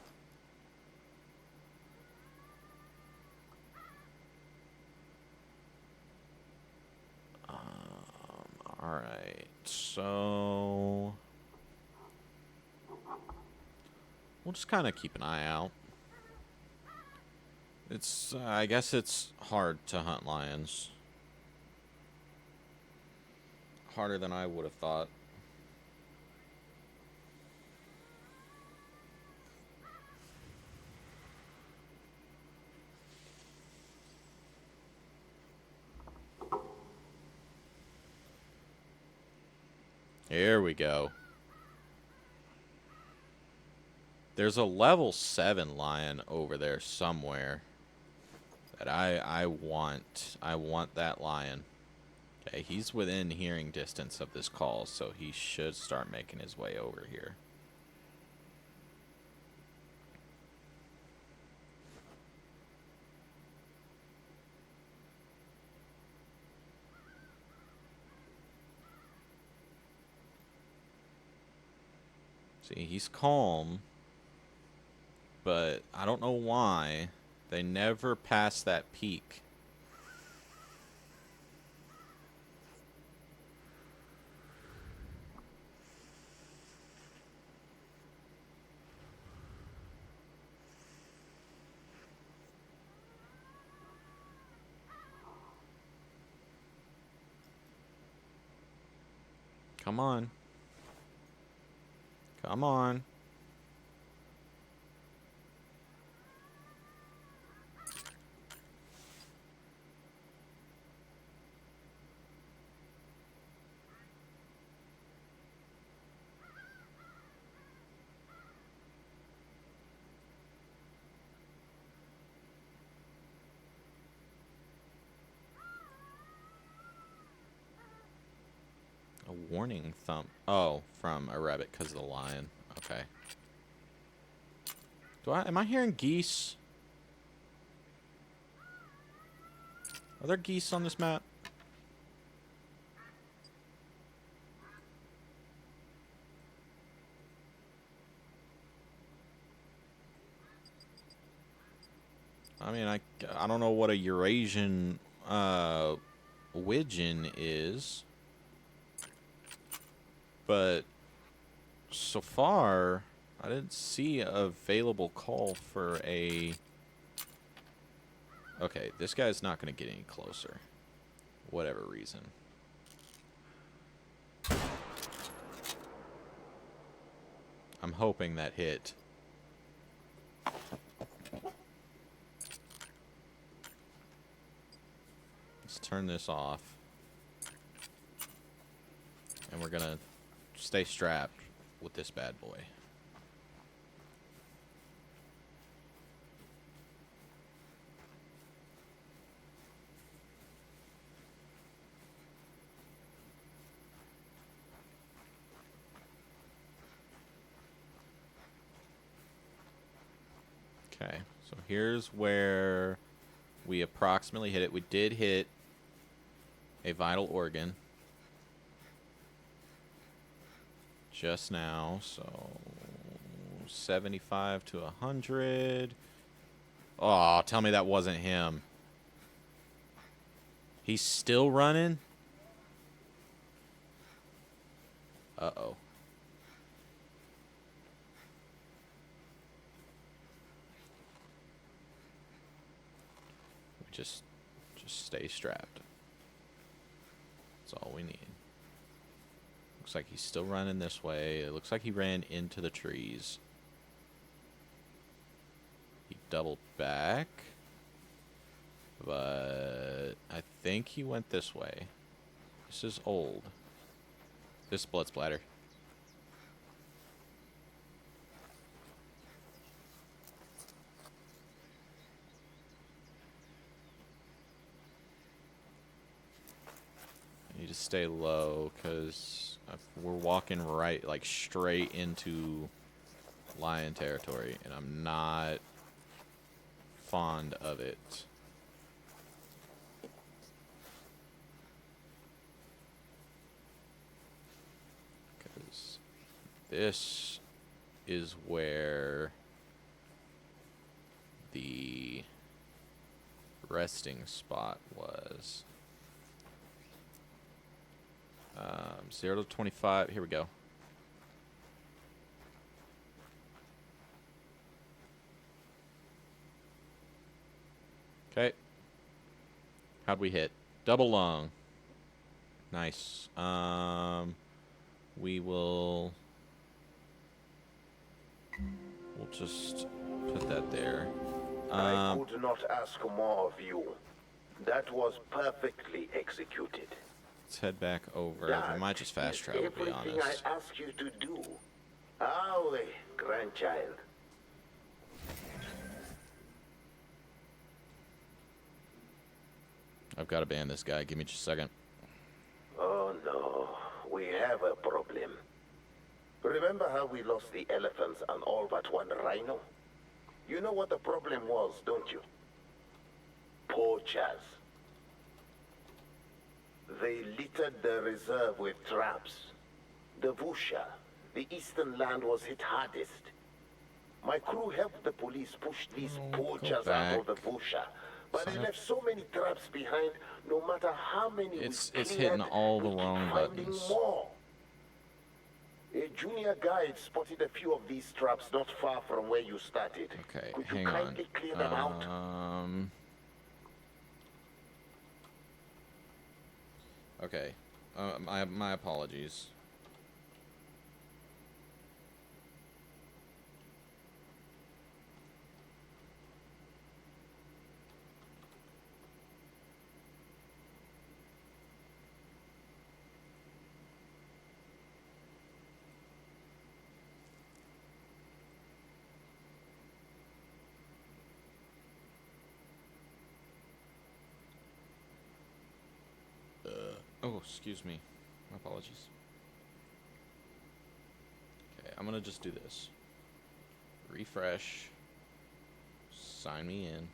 Alright, so we'll just kind of keep an eye out. It's, I guess it's hard to hunt lions. Harder than I would have thought. Here we go. There's a level 7 lion over there somewhere that I want. I want that lion. Okay, he's within hearing distance of this call, so he should start making his way over here. See, he's calm, but I don't know why they never pass that peak. Come on. Come on. A warning thump. Oh, from a rabbit because of the lion. Okay. Am I hearing geese? Are there geese on this map? I mean, I don't know what a Eurasian widgeon is, but so far I didn't see a available call for a... Okay, this guy's not going to get any closer. Whatever reason. I'm hoping that hit. Let's turn this off. And we're going to stay strapped with this bad boy. Okay, so here's where we approximately hit it. We did hit a vital organ just now, so 75 to 100. Oh, tell me that wasn't him. He's still running? Uh-oh. Just stay strapped. That's all we need. Looks like he's still running this way. It looks like he ran into the trees. He doubled back. But I think he went this way. This is old. This is blood splatter. I need to stay low because we're walking right, like straight into lion territory, and I'm not fond of it. Because this is where the resting spot was. 0 to 25. Here we go. Okay. How'd we hit? Double lung. Nice. We'll just put that there. I could not ask more of you. That was perfectly executed. Let's head back over. That We might just fast is travel, to be everything honest. I asked you to do. Awe, grandchild. I've got to ban this guy. Give me just a second. Oh no, we have a problem. Remember how we lost the elephants and all but one rhino? You know what the problem was, don't you? Poachers. They littered the reserve with traps. The Vusha, the eastern land, was hit hardest. My crew helped the police push these poachers out of the Vusha, but they left so many traps behind. No matter how many It's we cleared, hitting all the we keep wrong finding buttons. more. A junior guide spotted a few of these traps not far from where you started. Okay, Could you hang on. kindly clear them out? Okay. My apologies. Oh, excuse me. My apologies. Okay, I'm gonna just do this. Refresh. Sign me in.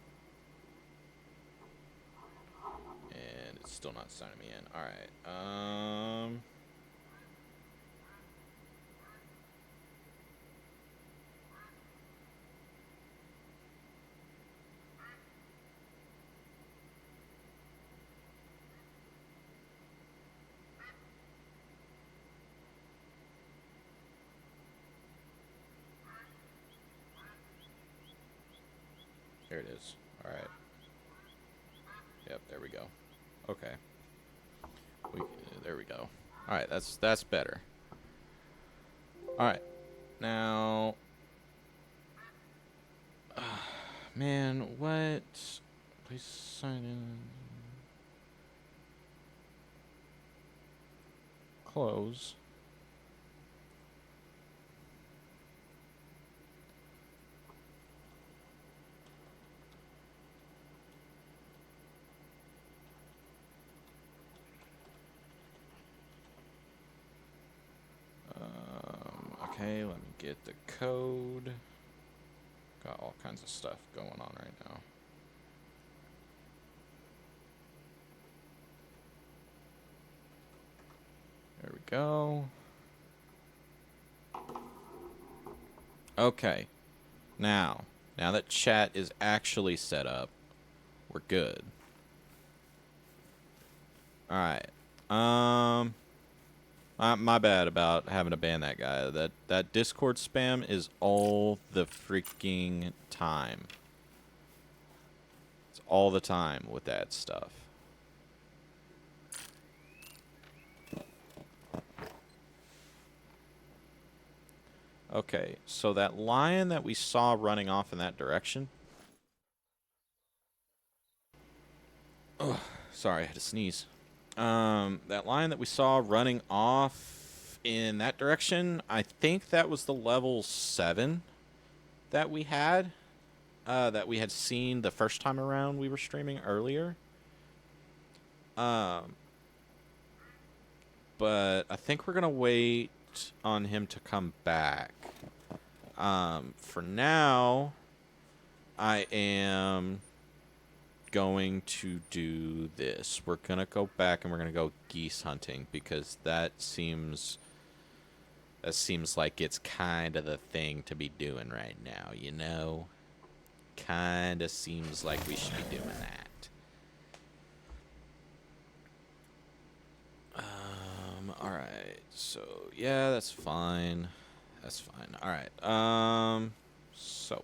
And it's still not signing me in. Alright. There it is. Alright. Yep, there we go. Okay. There we go. Alright, that's better. Alright. Now... man, what? Please sign in. Close. Okay, let me get the code. Got all kinds of stuff going on right now. There we go. Okay. Now that chat is actually set up, we're good. All right. My bad about having to ban that guy. That Discord spam is all the freaking time. It's all the time with that stuff. Okay, so that lion that we saw running off in that direction. Oh, sorry, I had to sneeze. That lion that we saw running off in that direction, I think that was the level 7 that we had. That we had seen the first time around we were streaming earlier. But I think we're going to wait on him to come back. For now, I am going to do this. We're going to go back and we're going to go geese hunting because that seems like it's kind of the thing to be doing right now, you know? Kind of seems like we should be doing that. Alright, so, yeah, that's fine. That's fine. Alright, so.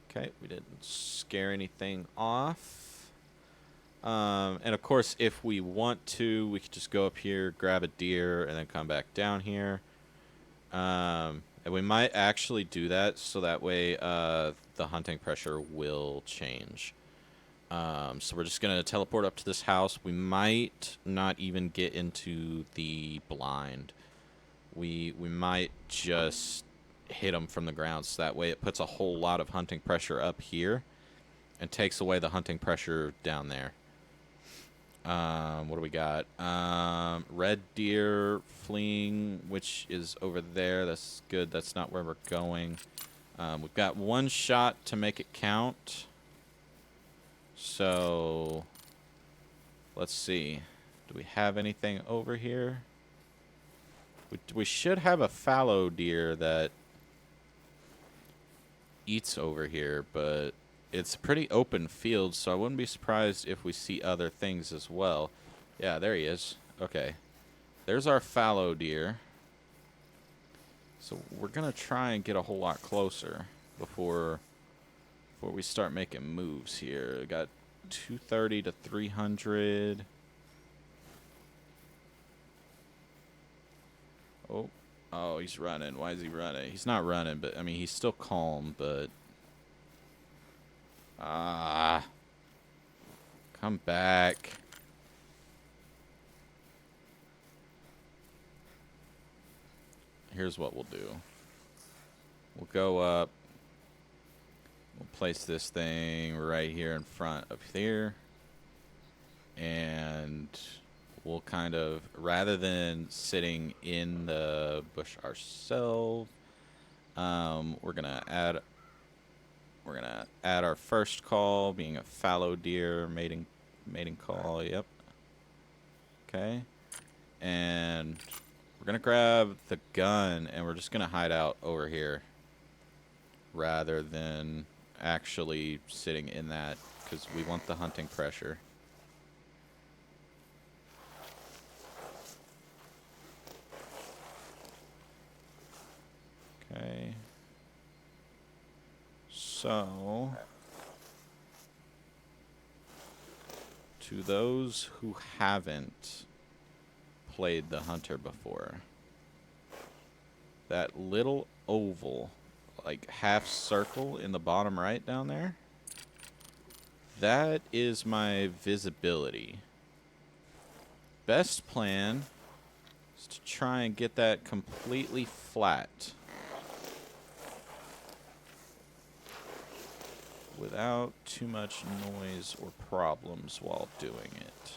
Okay, we didn't scare anything off. And of course, if we want to, we could just go up here, grab a deer, and then come back down here. And we might actually do that, so that way the hunting pressure will change. So we're just going to teleport up to this house. We might not even get into the blind. We might just hit them from the ground, so that way it puts a whole lot of hunting pressure up here and takes away the hunting pressure down there. What do we got? Red deer fleeing, which is over there. That's good. That's not where we're going. We've got one shot to make it count. So, let's see. Do we have anything over here? We should have a fallow deer that eats over here, but it's a pretty open field, so I wouldn't be surprised if we see other things as well. Yeah, there he is. Okay. There's our fallow deer. So we're going to try and get a whole lot closer before we start making moves here. We got 230 to 300. Oh, he's running. Why is he running? He's not running, but I mean, he's still calm, but come back. Here's what we'll do. We'll go up. We'll place this thing right here in front of here. And we'll kind of, rather than sitting in the bush ourselves, we're gonna add our first call, being a fallow deer mating call. Yep. Okay. And we're gonna grab the gun and we're just gonna hide out over here rather than actually sitting in that, because we want the hunting pressure. Okay. So, to those who haven't played the hunter before, that little oval, like half circle in the bottom right down there, that is my visibility. Best plan is to try and get that completely flat without too much noise or problems while doing it.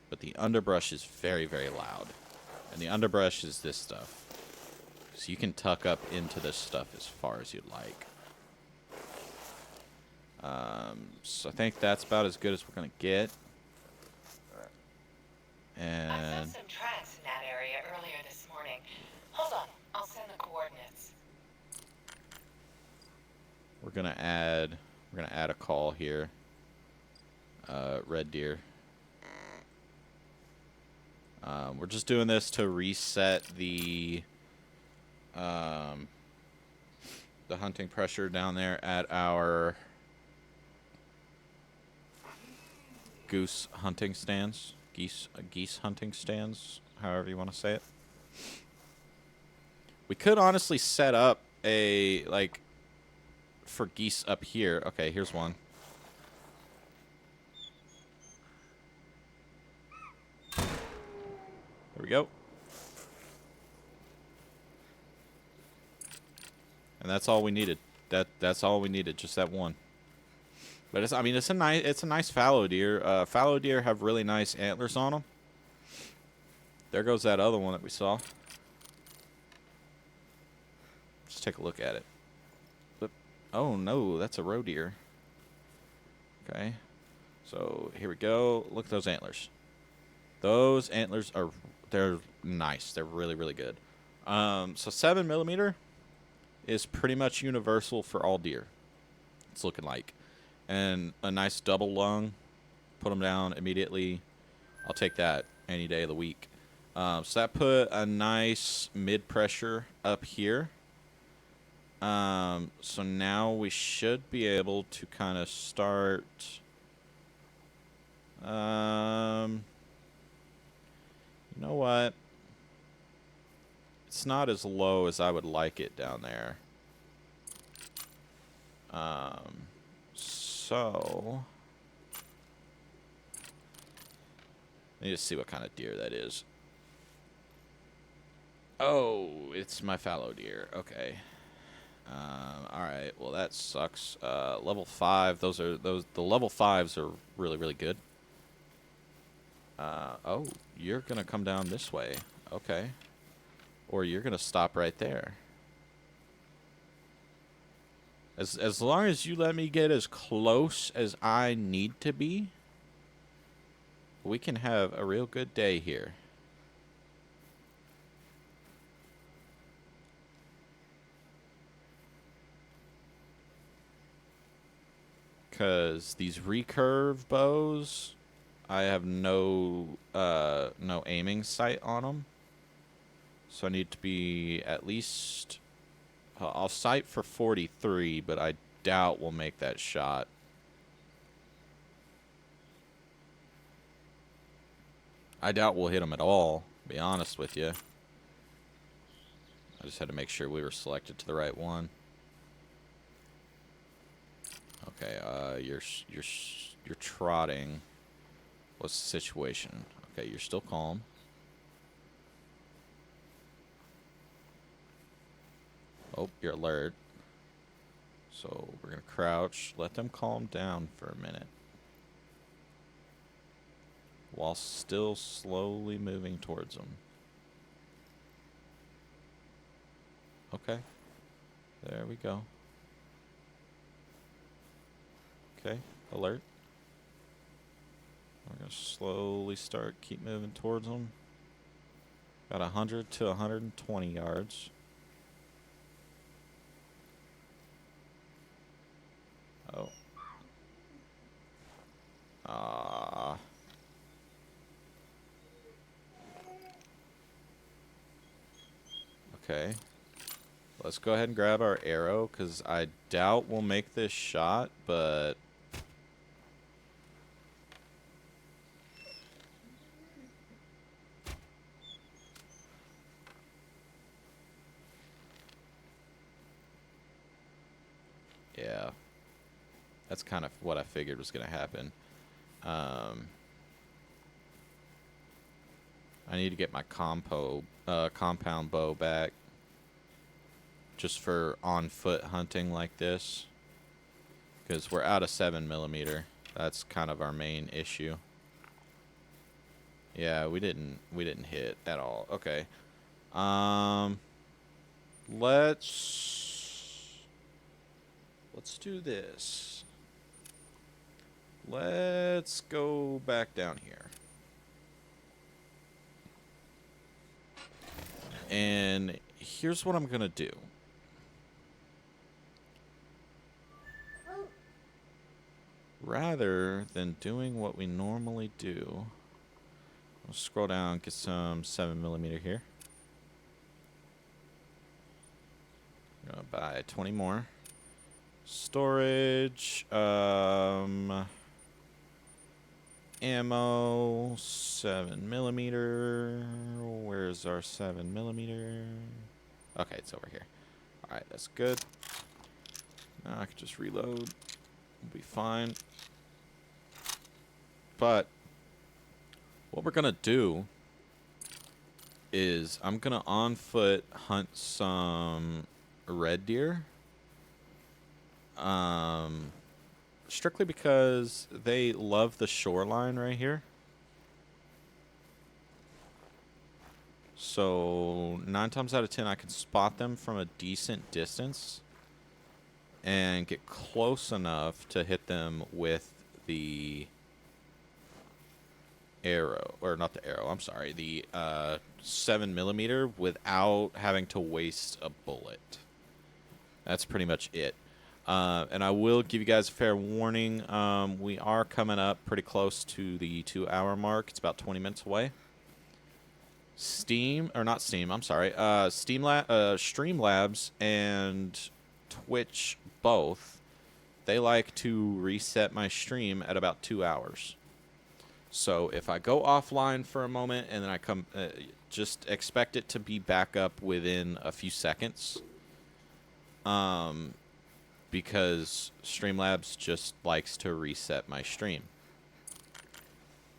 But the underbrush is very, very loud. And the underbrush is this stuff. So you can tuck up into this stuff as far as you'd like. So I think that's about as good as we're going to get. I And found some tracks in that area earlier this morning. gonna add a call here. Red deer. We're just doing this to reset the hunting pressure down there at our geese hunting stands, however you want to say it. We could honestly set up a, like, for geese up here. Okay, here's one. There we go. And that's all we needed. That's all we needed, just that one. But I mean, it's a nice fallow deer. Fallow deer have really nice antlers on them. There goes that other one that we saw. Let's take a look at it. Oh no, that's a roe deer. Okay. So here we go. Look at those antlers. Those antlers they're nice. They're really, really good. So 7mm is pretty much universal for all deer. It's looking like. And a nice double lung. Put them down immediately. I'll take that any day of the week. So that put a nice mid-pressure up here. So now we should be able to kind of start... you know what? It's not as low as I would like it down there. So let me just see what kind of deer that is. Oh, it's my fallow deer. Okay. All right. Well, that sucks. Level 5. The level 5s are really, really good. Oh, you're gonna come down this way. Okay. Or you're gonna stop right there. As long as you let me get as close as I need to be, we can have a real good day here. Because these recurve bows, I have no aiming sight on them. So I need to be at least... I'll sight for 43, but I doubt we'll make that shot. I doubt we'll hit them at all, to be honest with you. I just had to make sure we were selected to the right one. Okay, you're trotting. What's the situation? Okay, you're still calm. Oh, you're alert. So we're going to crouch. Let them calm down for a minute. While still slowly moving towards them. Okay. There we go. Okay, alert. We're going to slowly keep moving towards them. About 100 to 120 yards. Oh. Okay. Let's go ahead and grab our arrow, because I doubt we'll make this shot, but... yeah. That's kind of what I figured was going to happen. I need to get my compound bow back. Just for on-foot hunting like this. Because we're out of 7mm. That's kind of our main issue. Yeah, we didn't hit at all. Okay. Let's do this. Let's go back down here. And here's what I'm going to do. rather than doing what we normally do, we'll scroll down, get some 7mm here. I'm gonna buy 20 more. Storage, ammo, 7mm. Where's our 7mm? Okay, it's over here. Alright, that's good. Now I can just reload. We'll be fine. But what we're gonna do is I'm gonna on foot hunt some red deer. Strictly because they love the shoreline right here. So 9 times out of 10 I can spot them from a decent distance and get close enough to hit them with the arrow, or not the arrow, I'm sorry, the 7mm without having to waste a bullet. That's pretty much it. And I will give you guys a fair warning. We are coming up pretty close to the 2-hour mark. It's about 20 minutes away. Streamlabs and Twitch both, they like to reset my stream at about 2 hours. So if I go offline for a moment and then I come, just expect it to be back up within a few seconds. Because Streamlabs just likes to reset my stream.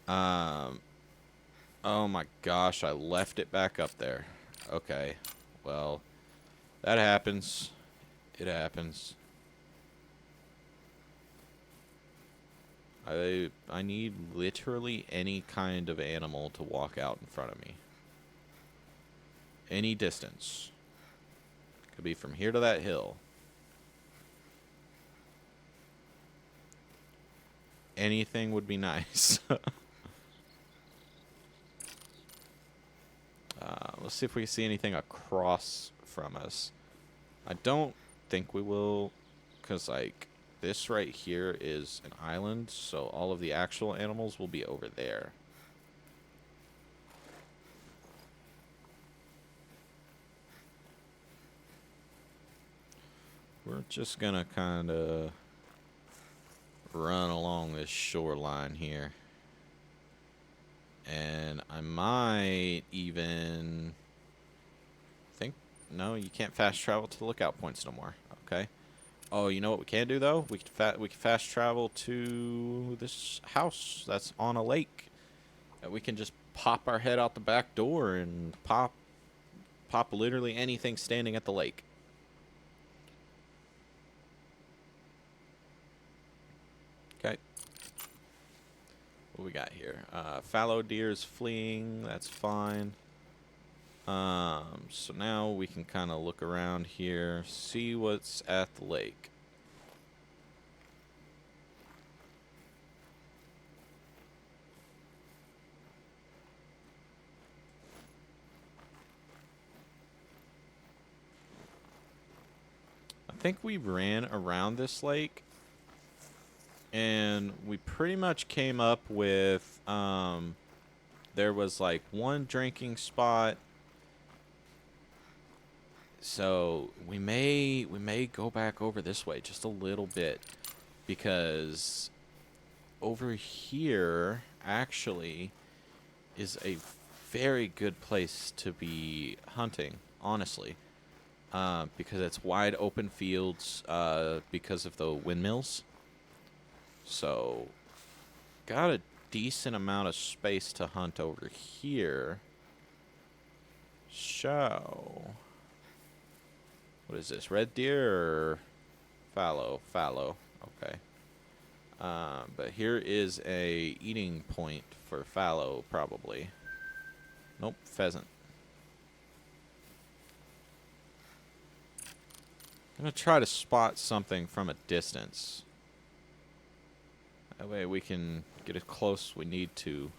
Oh my gosh, I left it back up there. Okay, well, that happens. It happens. I need literally any kind of animal to walk out in front of me. Any distance. Could be from here to that hill. Anything would be nice. Let's see if we can see anything across from us. I don't think we will, because, like, this right here is an island, so all of the actual animals will be over there. We're just gonna kind of run along this shoreline here. And I might even think, no, you can't fast travel to the lookout points no more. Okay. Oh, you know what we can do though? We can fast travel to this house that's on a lake. We can just pop our head out the back door and pop literally anything standing at the lake. Okay. What we got here? Fallow deer's fleeing. That's fine. So now we can kind of look around here, see what's at the lake. I think we ran around this lake. And we pretty much came up with, there was like one drinking spot. So we may go back over this way just a little bit, because over here actually is a very good place to be hunting, honestly, because it's wide open fields, because of the windmills. So, got a decent amount of space to hunt over here. So, what is this? Red deer or fallow? Fallow. Okay. But here is a eating point for fallow, probably. Nope, pheasant. I'm gonna try to spot something from a distance. That way we can get as close as we need to.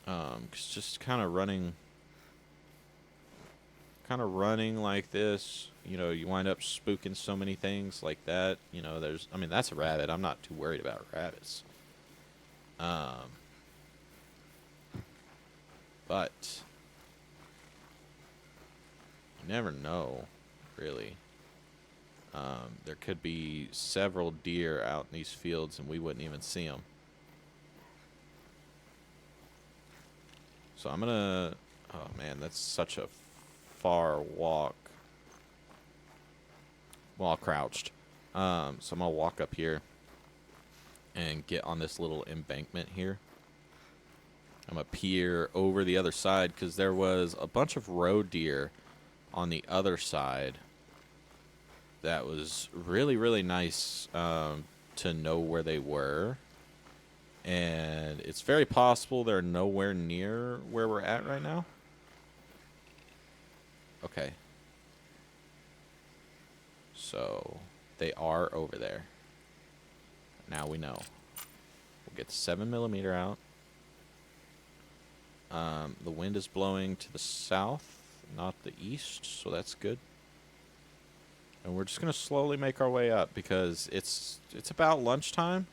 'Cause just kind of running kind of running like this, you know, you wind up spooking so many things like that. You know, I mean, that's a rabbit. I'm not too worried about rabbits. But you never know, really. There could be several deer out in these fields and we wouldn't even see them. So I'm gonna... Oh man, that's such a far walk. While crouched. So I'm gonna walk up here and get on this little embankment here. I'm gonna peer over the other side because there was a bunch of roe deer on the other side. That was really, really nice to know where they were. And it's very possible they're nowhere near where we're at right now. Okay. So they are over there. Now we know. We'll get the 7mm out. The wind is blowing to the south, not the east, so that's good. And we're just gonna slowly make our way up because it's about lunchtime.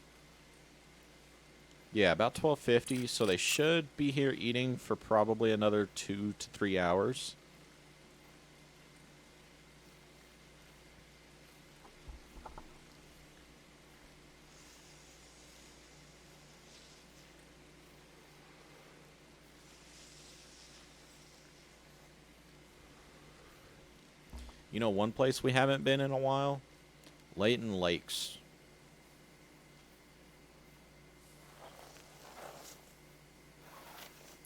Yeah, about 12:50. So they should be here eating for probably another 2 to 3 hours. You know, one place we haven't been in a while? Layton Lakes.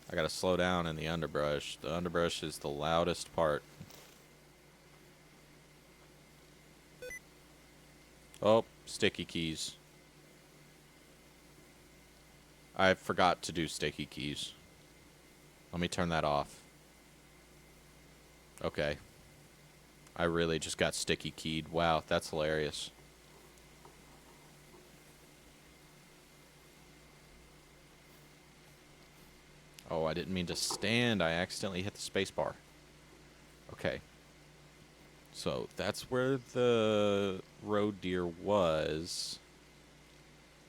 I gotta slow down in the underbrush. The underbrush is the loudest part. Oh, sticky keys. I forgot to do sticky keys. Let me turn that off. Okay. I really just got sticky keyed. Wow, that's hilarious. Oh, I didn't mean to stand. I accidentally hit the space bar. Okay. So that's where the roe deer was.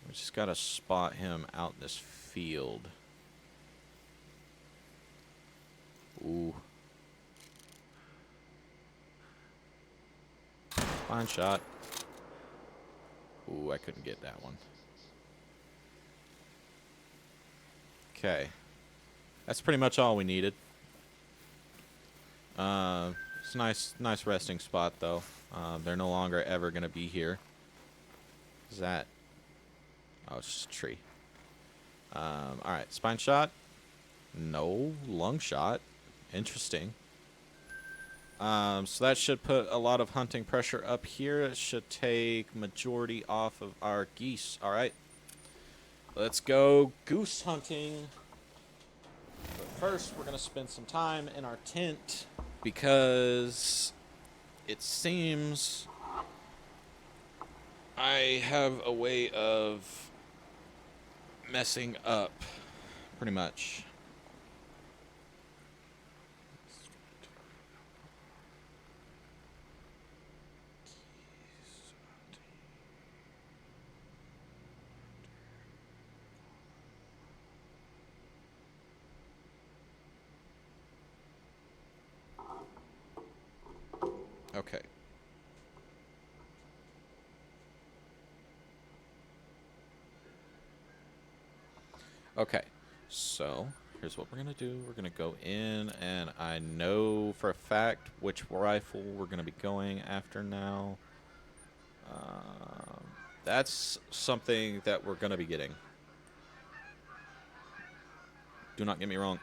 We just gotta spot him out in this field. Ooh. Fine shot. Ooh, I couldn't get that one. Okay. That's pretty much all we needed. It's a nice resting spot, though. They're no longer ever going to be here. What's that? Oh, it's just a tree. Alright, spine shot. No, lung shot. Interesting. So that should put a lot of hunting pressure up here. It should take majority off of our geese. Alright. Let's go goose hunting. But first, we're going to spend some time in our tent because it seems I have a way of messing up, pretty much. Okay. Okay. So, here's what we're going to do. We're going to go in, and I know for a fact which rifle we're going to be going after now. That's something that we're going to be getting. Do not get me wrong.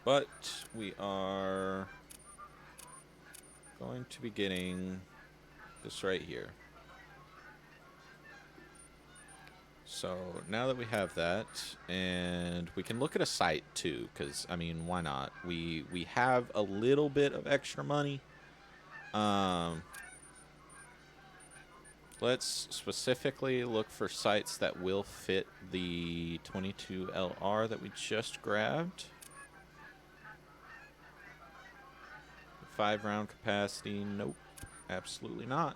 But we are going to be getting this right here. So now that we have that, and we can look at a site too, because I mean, why not? We have a little bit of extra money. Let's specifically look for sites that will fit the 22 LR that we just grabbed. 5-round capacity. Nope. Absolutely not.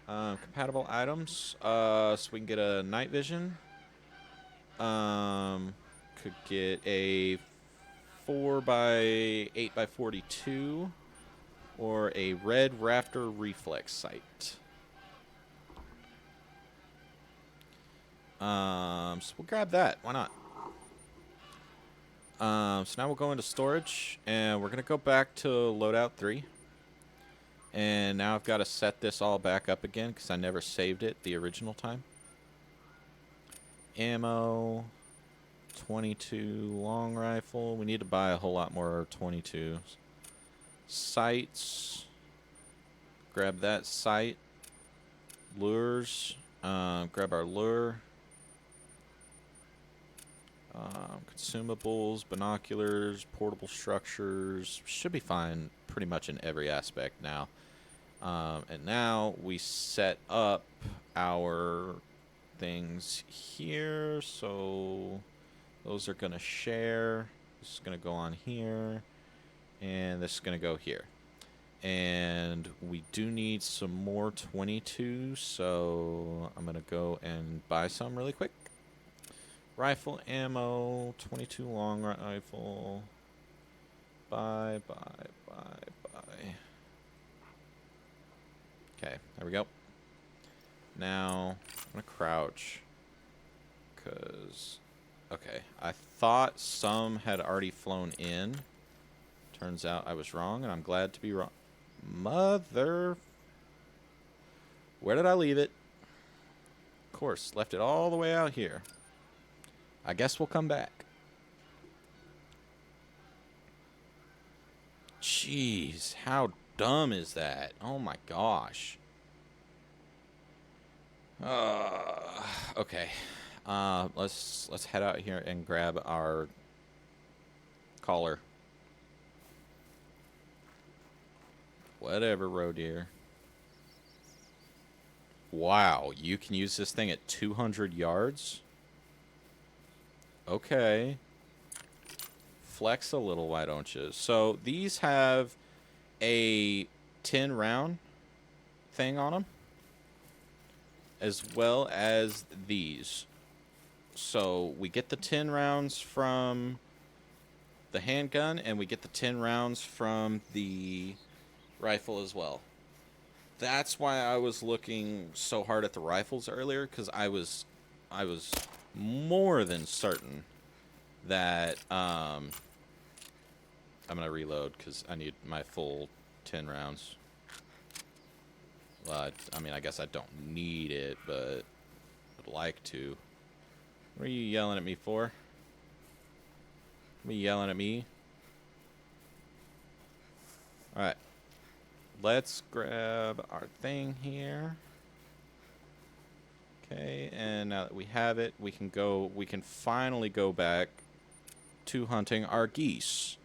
Compatible items. So we can get a night vision. Could get a 4x8x42 or a red raptor reflex sight. So we'll grab that. Why not? So now we'll go into storage, and we're gonna go back to loadout 3. And now I've got to set this all back up again because I never saved it the original time. Ammo, 22 long rifle. We need to buy a whole lot more 22. Sights. Grab that sight. Lures. Grab our lure. Consumables, binoculars, portable structures. Should be fine pretty much in every aspect now. And now we set up our things here. So those are going to share. This is going to go on here. And this is going to go here. And we do need some more 22. So I'm going to go and buy some really quick. Rifle ammo, 22 long rifle. Buy. Okay, there we go. Now, I'm going to crouch. Because, okay, I thought some had already flown in. Turns out I was wrong, and I'm glad to be wrong. Mother... Where did I leave it? Of course, left it all the way out here. I guess we'll come back. Jeez, how dumb is that? Oh my gosh. Okay. Let's head out here and grab our collar. Whatever, roe deer. Wow, you can use this thing at 200 yards? Okay. Flex a little, why don't you? So these have a 10 round thing on them, as well as these. So we get the 10 rounds from the handgun, and we get the 10 rounds from the rifle as well. That's why I was looking so hard at the rifles earlier, because I was more than certain that I'm gonna reload because I need my full 10 rounds. Well, I mean, I guess I don't need it, but would like to. What are you yelling at me for? What are you yelling at me? Alright. Let's grab our thing here. Okay, and now that we have it, we can finally go back to hunting our geese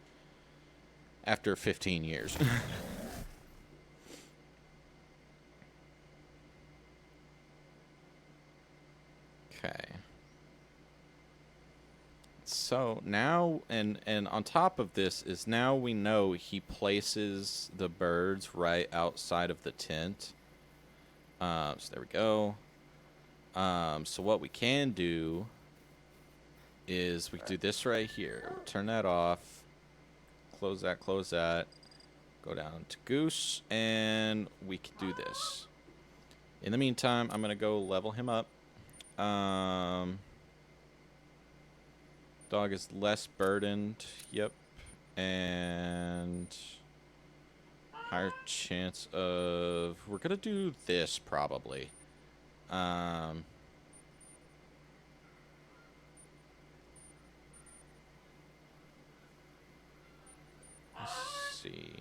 after 15 years. Okay. So now, and on top of this is now we know he places the birds right outside of the tent. So there we go. So what we can do is we can do this right here. We'll turn that off. Close that. Go down to goose, and we can do this. In the meantime, I'm going to go level him up. Dog is less burdened. Yep. And higher chance of... We're going to do this, probably. Let's see.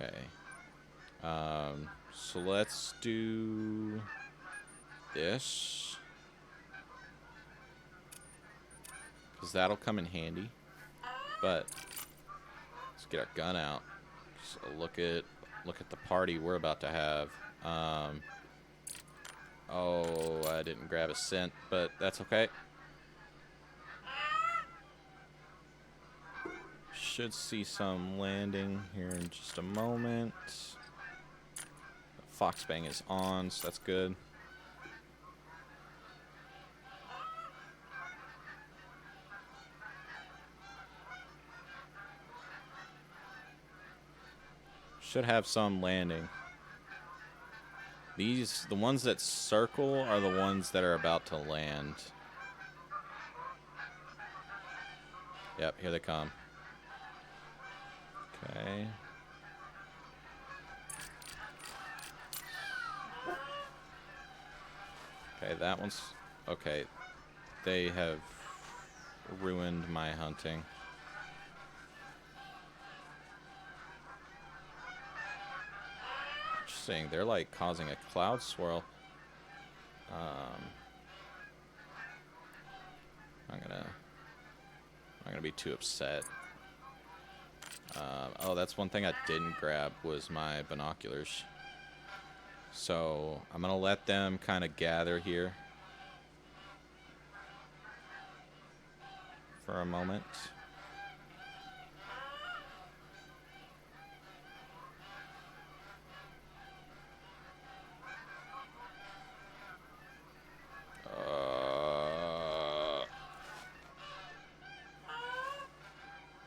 Okay. So let's do this. Because that'll come in handy. But let's get our gun out. So look at look at the party we're about to have. Oh, I didn't grab a scent, but that's okay. Should see some landing here in just a moment. Foxbang is on, so that's good. Should have some landing. The ones that circle are the ones that are about to land. Yep, here they come. Okay. Okay, that one's... Okay. They have ruined my hunting. Interesting. They're like causing a cloud swirl. I'm not gonna be too upset. Oh, that's one thing I didn't grab was my binoculars. So I'm gonna let them kind of gather here for a moment.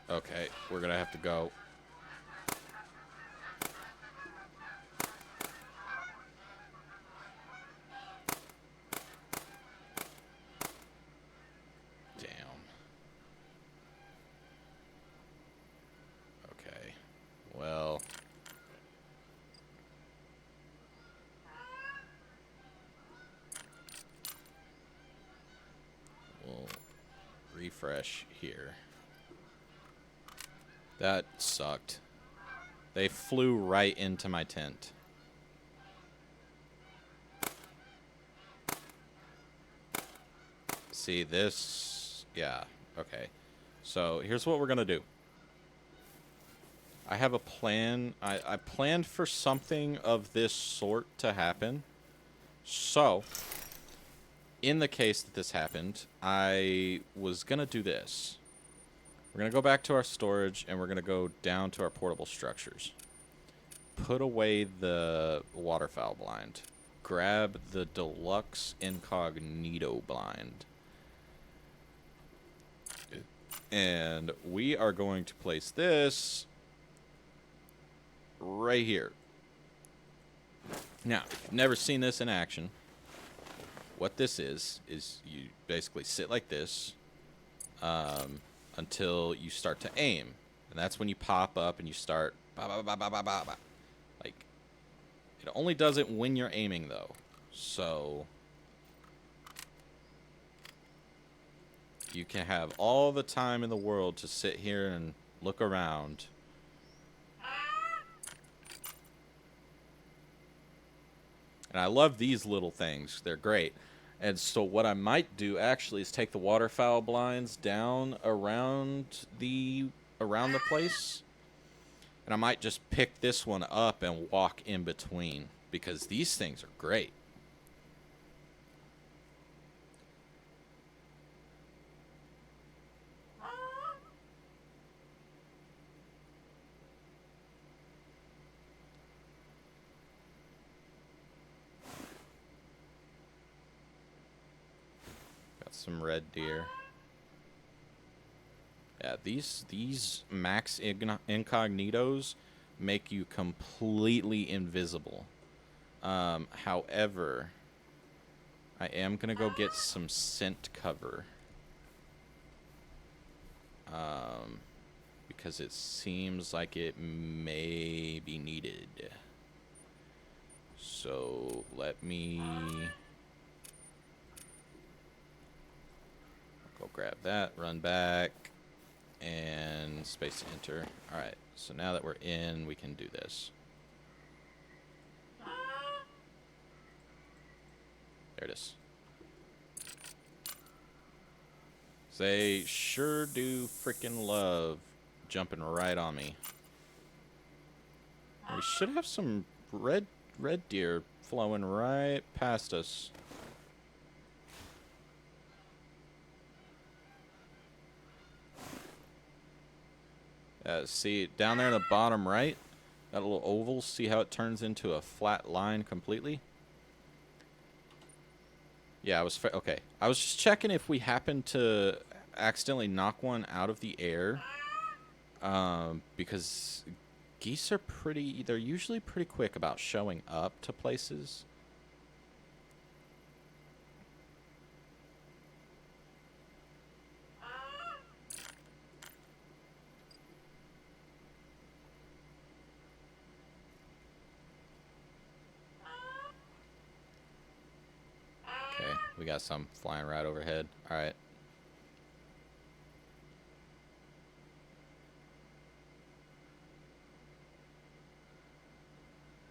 Okay, we're gonna have to go. Damn. Okay. Well. We'll refresh here. That sucked. They flew right into my tent. See this? Yeah. Okay. So here's what we're gonna do. I have a plan. I planned for something of this sort to happen. So, in the case that this happened, I was gonna do this. We're going to go back to our storage, and we're going to go down to our portable structures. Put away the waterfowl blind. Grab the deluxe incognito blind. And we are going to place this right here. Now, if you've never seen this in action, what this is you basically sit like this. Until you start to aim. And that's when you pop up and you start... Like, it only does it when you're aiming, though. So... you can have all the time in the world to sit here and look around. And I love these little things. They're great. And so what I might do actually is take the waterfowl blinds down around the place. And I might just pick this one up and walk in between, because these things are great. Some red deer. Yeah, these max incognitos make you completely invisible. However, I am gonna go get some scent cover. Because it seems like it may be needed. So let me go grab that, run back, and space to enter. Alright, so now that we're in, we can do this. There it is. They sure do freaking love jumping right on me. We should have some red deer flowing right past us. See, down there in the bottom right, that little oval, see how it turns into a flat line completely? Yeah, okay. I was just checking if we happened to accidentally knock one out of the air. Because geese are they're usually pretty quick about showing up to places. Okay, we got some flying right overhead. All right.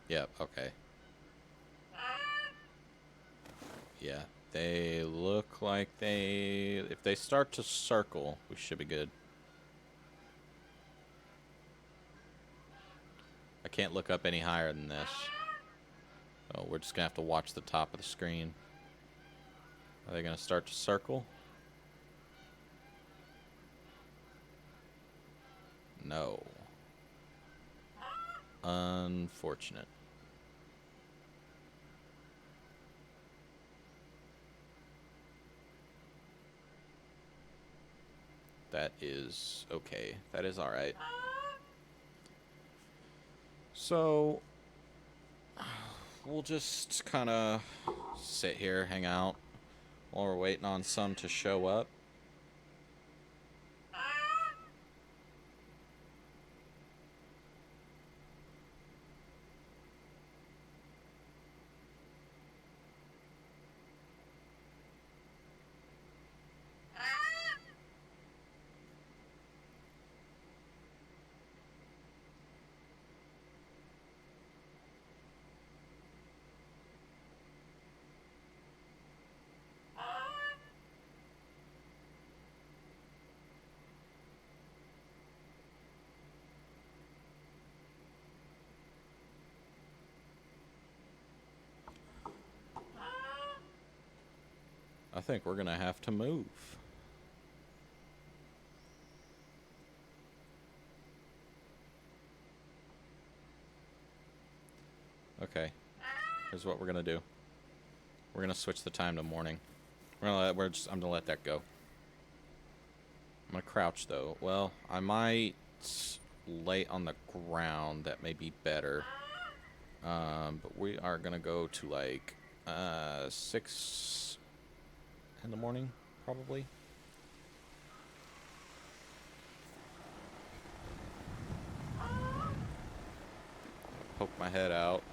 Yep, okay. Yeah, they look like if they start to circle, we should be good. I can't look up any higher than this. Oh, we're just gonna have to watch the top of the screen. Are they gonna start to circle? No. Unfortunate. That is okay. That is alright. So, we'll just kind of sit here, hang out, while we're waiting on some to show up. I think we're going to have to move. Okay. Here's what we're going to do. We're going to switch the time to morning. I'm going to let that go. I'm going to crouch, though. Well, I might lay on the ground. That may be better. But we are going to go to, like, 6 in the morning, probably. Poke my head out.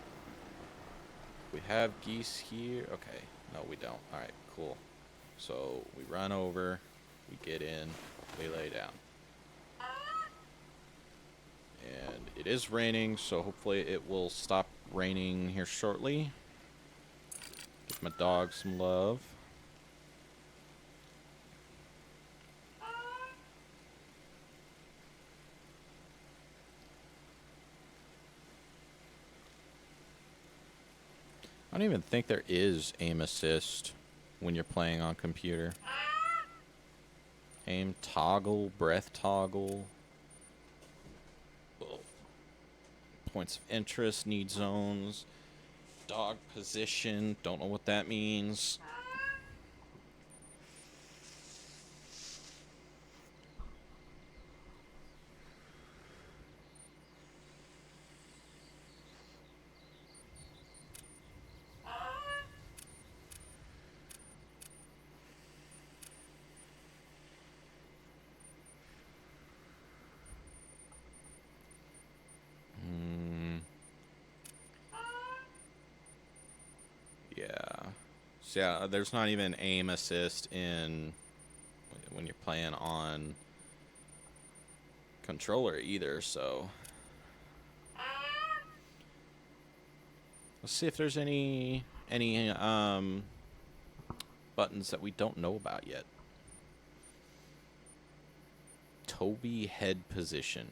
We have geese here. Okay. No, we don't. Alright, cool. So, we run over. We get in. We lay down. And it is raining, so hopefully it will stop raining here shortly. Give my dog some love. I don't even think there is aim assist when you're playing on computer. Aim toggle, breath toggle. Points of interest, need zones. Dog position, don't know what that means. So yeah, there's not even aim assist when you're playing on controller either, so let's see if there's any buttons that we don't know about yet. Toby head position.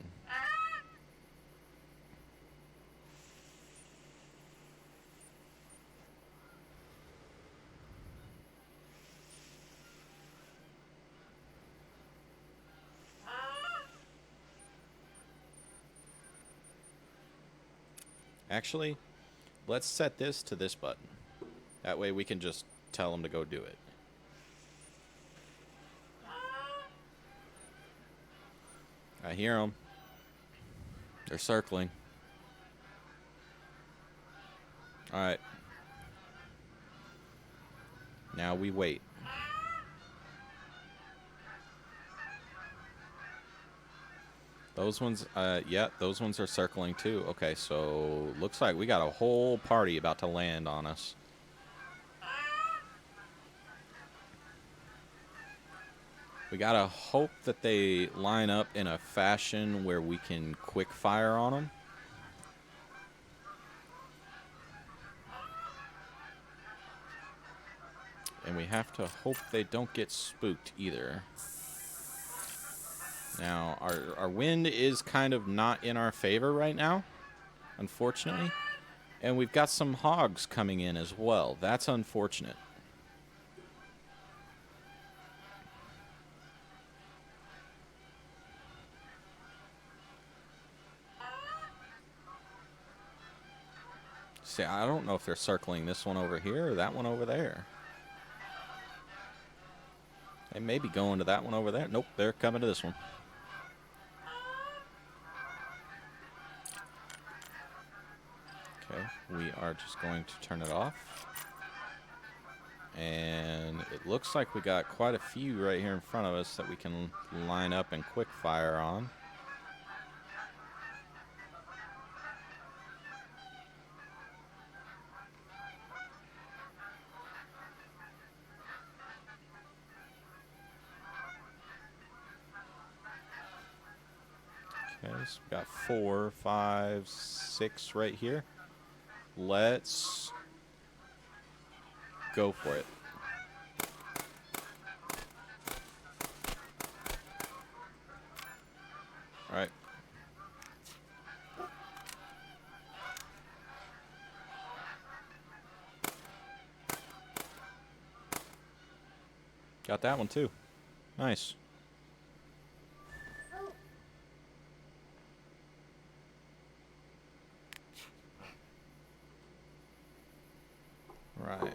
Actually, let's set this to this button. That way we can just tell them to go do it. I hear them. They're circling. Alright. Now we wait. Those ones, yeah, those ones are circling too. Okay, so looks like we got a whole party about to land on us. We gotta hope that they line up in a fashion where we can quick fire on them. And we have to hope they don't get spooked either. Now, our wind is kind of not in our favor right now, unfortunately. And we've got some hogs coming in as well. That's unfortunate. See, I don't know if they're circling this one over here or that one over there. They may be going to that one over there. Nope, they're coming to this one. Okay, we are just going to turn it off. And it looks like we got quite a few right here in front of us that we can line up and quick fire on. Okay, so we got 4, 5, 6 right here. Let's go for it. All right. Got that one too. Nice. Right.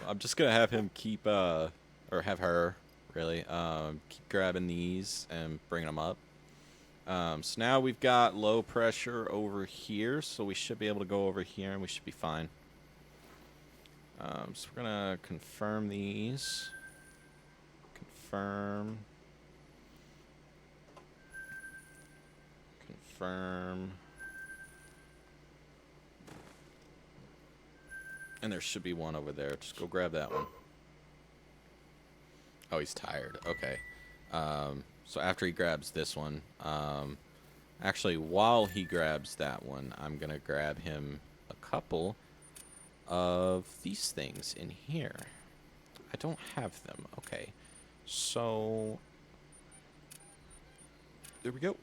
I'm just gonna have him keep, or have her, really, keep grabbing these and bringing them up. So now we've got low pressure over here, so we should be able to go over here and we should be fine. So we're gonna confirm these. Confirm. Confirm. And there should be one over there. Just go grab that one. Oh, he's tired. Okay. So after he grabs this one, actually, while he grabs that one, I'm going to grab him a couple of these things in here. I don't have them. Okay. So, there we go.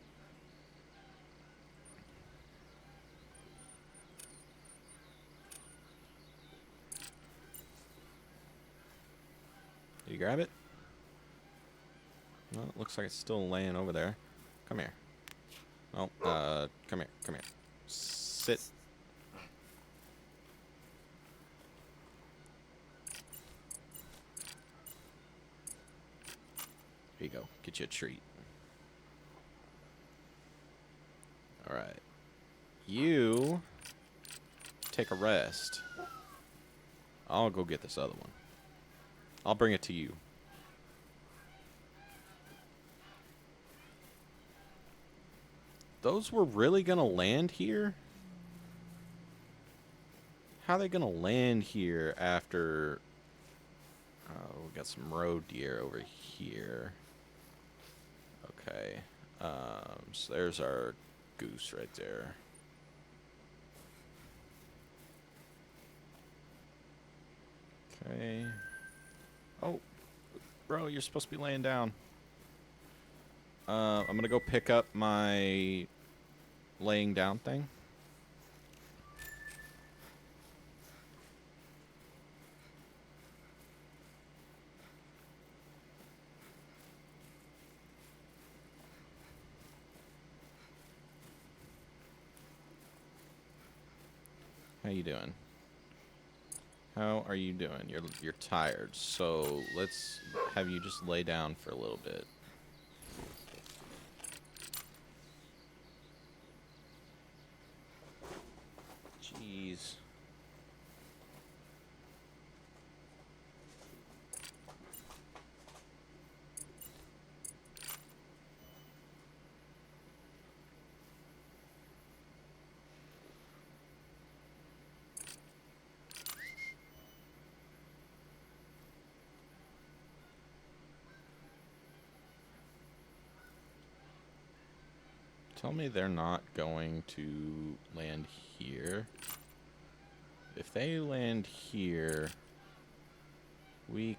Did you grab it? Well, it looks like it's still laying over there. Come here. Oh, come here. Come here. Sit. Here you go. Get you a treat. Alright. You take a rest. I'll go get this other one. I'll bring it to you. Those were really gonna land here? How are they gonna land here after... Oh, we got some road deer over here. Okay. So there's our goose right there. Okay. Oh, bro, you're supposed to be laying down. I'm gonna go pick up my laying down thing. How you doing? How are you doing? You're tired, so let's have you just lay down for a little bit. Jeez. Tell me they're not going to land here. If they land here, we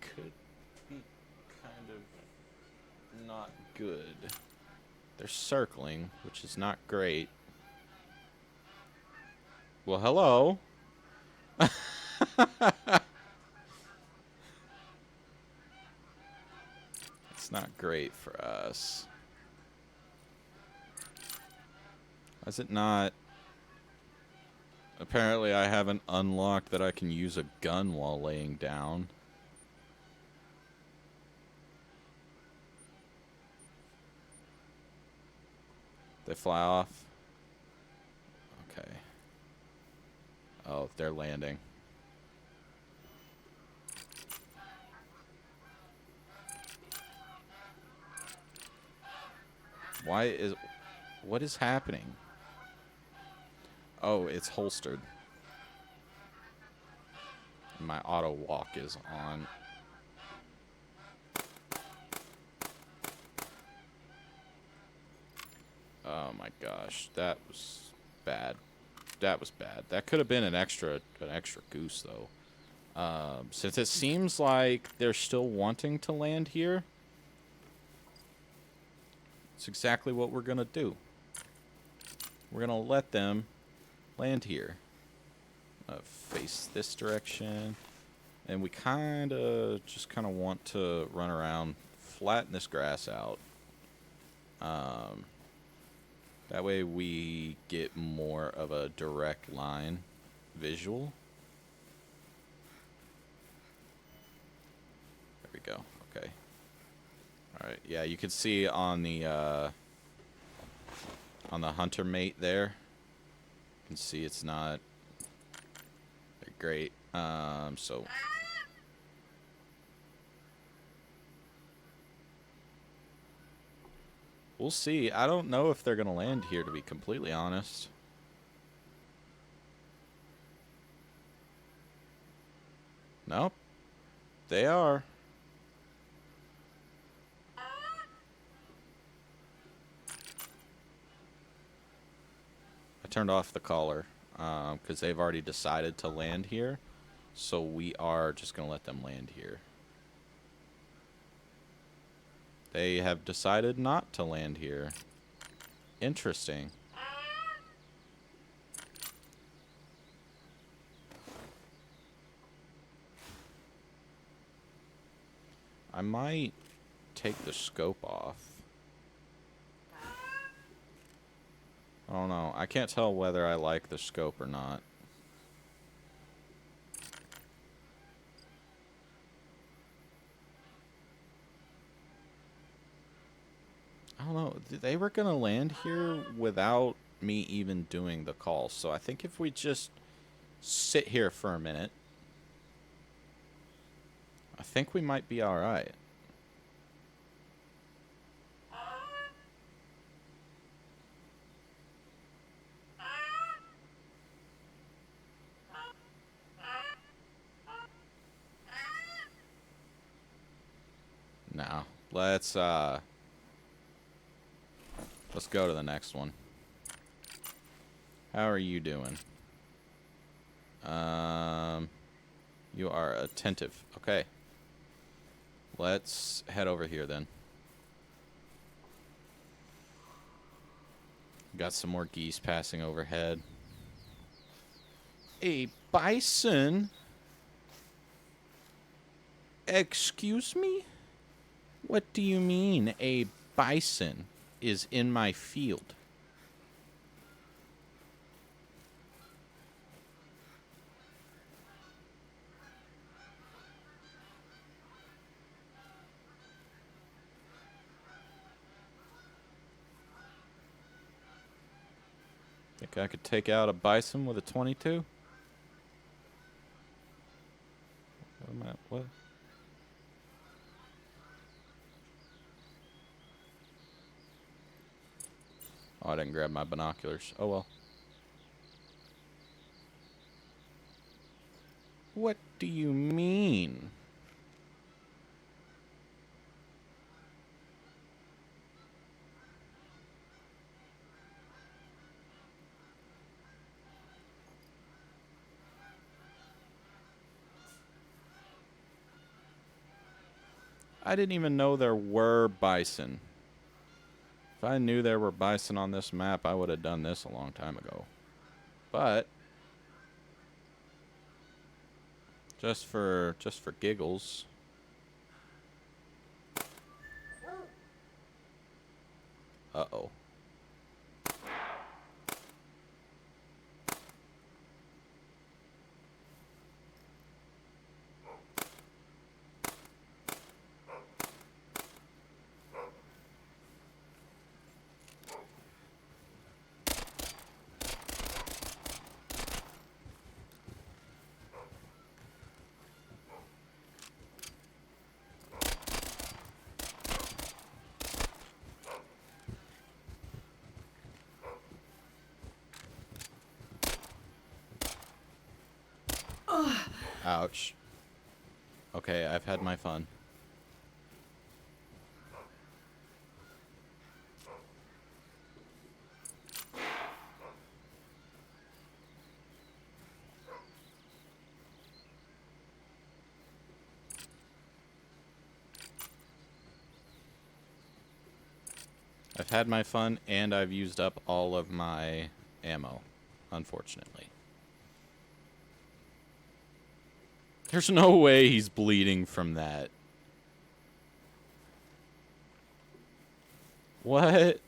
could be kind of not good. They're circling, which is not great. Well, hello. It's not great for us. Is it not? Apparently I haven't unlocked that I can use a gun while laying down. They fly off. Okay. Oh, they're landing. What is happening? Oh, it's holstered. My auto walk is on. Oh my gosh, that was bad. That was bad. That could have been an extra goose though. Since it seems like they're still wanting to land here, it's exactly what we're gonna do. We're gonna let them land here. Face this direction, and we just kind of want to run around, flatten this grass out. That way we get more of a direct line visual. There we go. Okay. All right. Yeah, you can see on the hunter mate there. You can see it's not great. So we'll see. I don't know if they're gonna land here, to be completely honest. Nope. They are. I turned off the caller because they've already decided to land here. So we are just going to let them land here. They have decided not to land here. Interesting. I might take the scope off. I don't know. I can't tell whether I like the scope or not. I don't know. They were going to land here without me even doing the call. So I think if we just sit here for a minute, I think we might be alright. No. Let's go to the next one. How are you doing? You are attentive. Okay. Let's head over here then. Got some more geese passing overhead. A bison? Excuse me? What do you mean a bison is in my field? Think I could take out a bison with a 22? What? Oh, I didn't grab my binoculars. Oh well. What do you mean? I didn't even know there were bison. If I knew there were bison on this map, I would have done this a long time ago. But just for giggles. Uh-oh. Ouch. Okay, I've had my fun. I've had my fun, and I've used up all of my ammo, unfortunately. There's no way he's bleeding from that. What?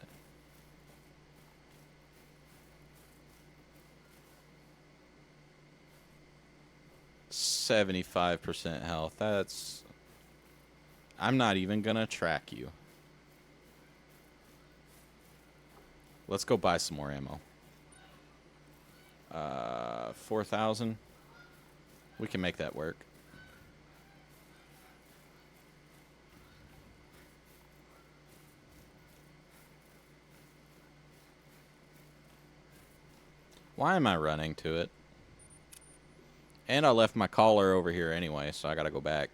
%75 health. That's... I'm not even gonna track you. Let's go buy some more ammo. 4,000. We can make that work. Why am I running to it? And I left my collar over here anyway, so I gotta go back.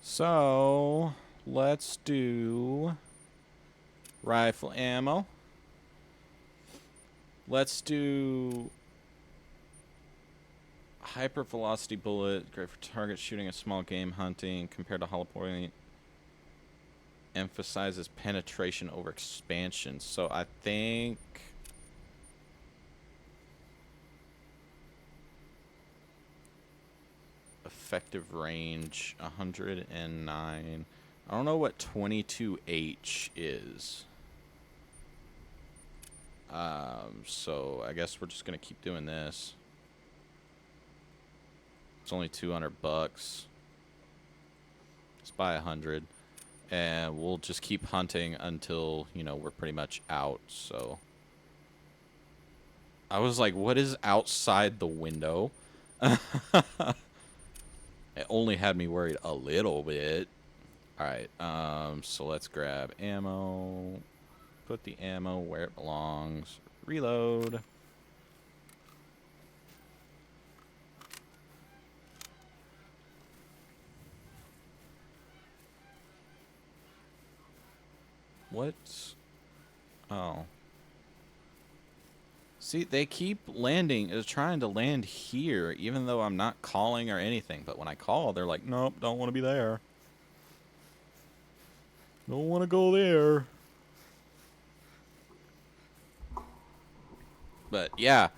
So, let's do rifle ammo. Let's do hyper velocity bullet, great for target shooting and small game hunting, compared to hollow point. Emphasizes penetration over expansion. So I think effective range 109. I don't know what 22H is. So I guess we're just gonna keep doing this. It's only $200. Let's buy 100, and we'll just keep hunting until, you know, we're pretty much out. So I was like, what is outside the window? It only had me worried a little bit. All right, so let's grab ammo. Put the ammo where it belongs. Reload. What? Oh. See, they keep landing, trying to land here, even though I'm not calling or anything. But when I call, they're like, nope, don't want to be there. Don't want to go there. But yeah,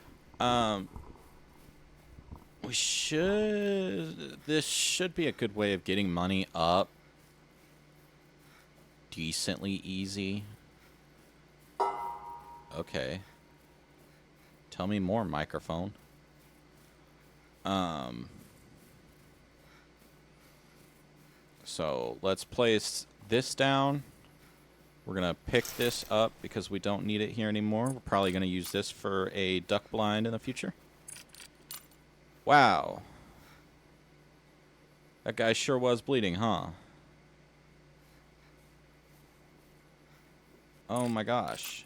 we should. This should be a good way of getting money up. Decently easy. Okay. Tell me more, microphone. So let's place this down. We're going to pick this up because we don't need it here anymore. We're probably going to use this for a duck blind in the future. Wow. That guy sure was bleeding, huh? Oh my gosh.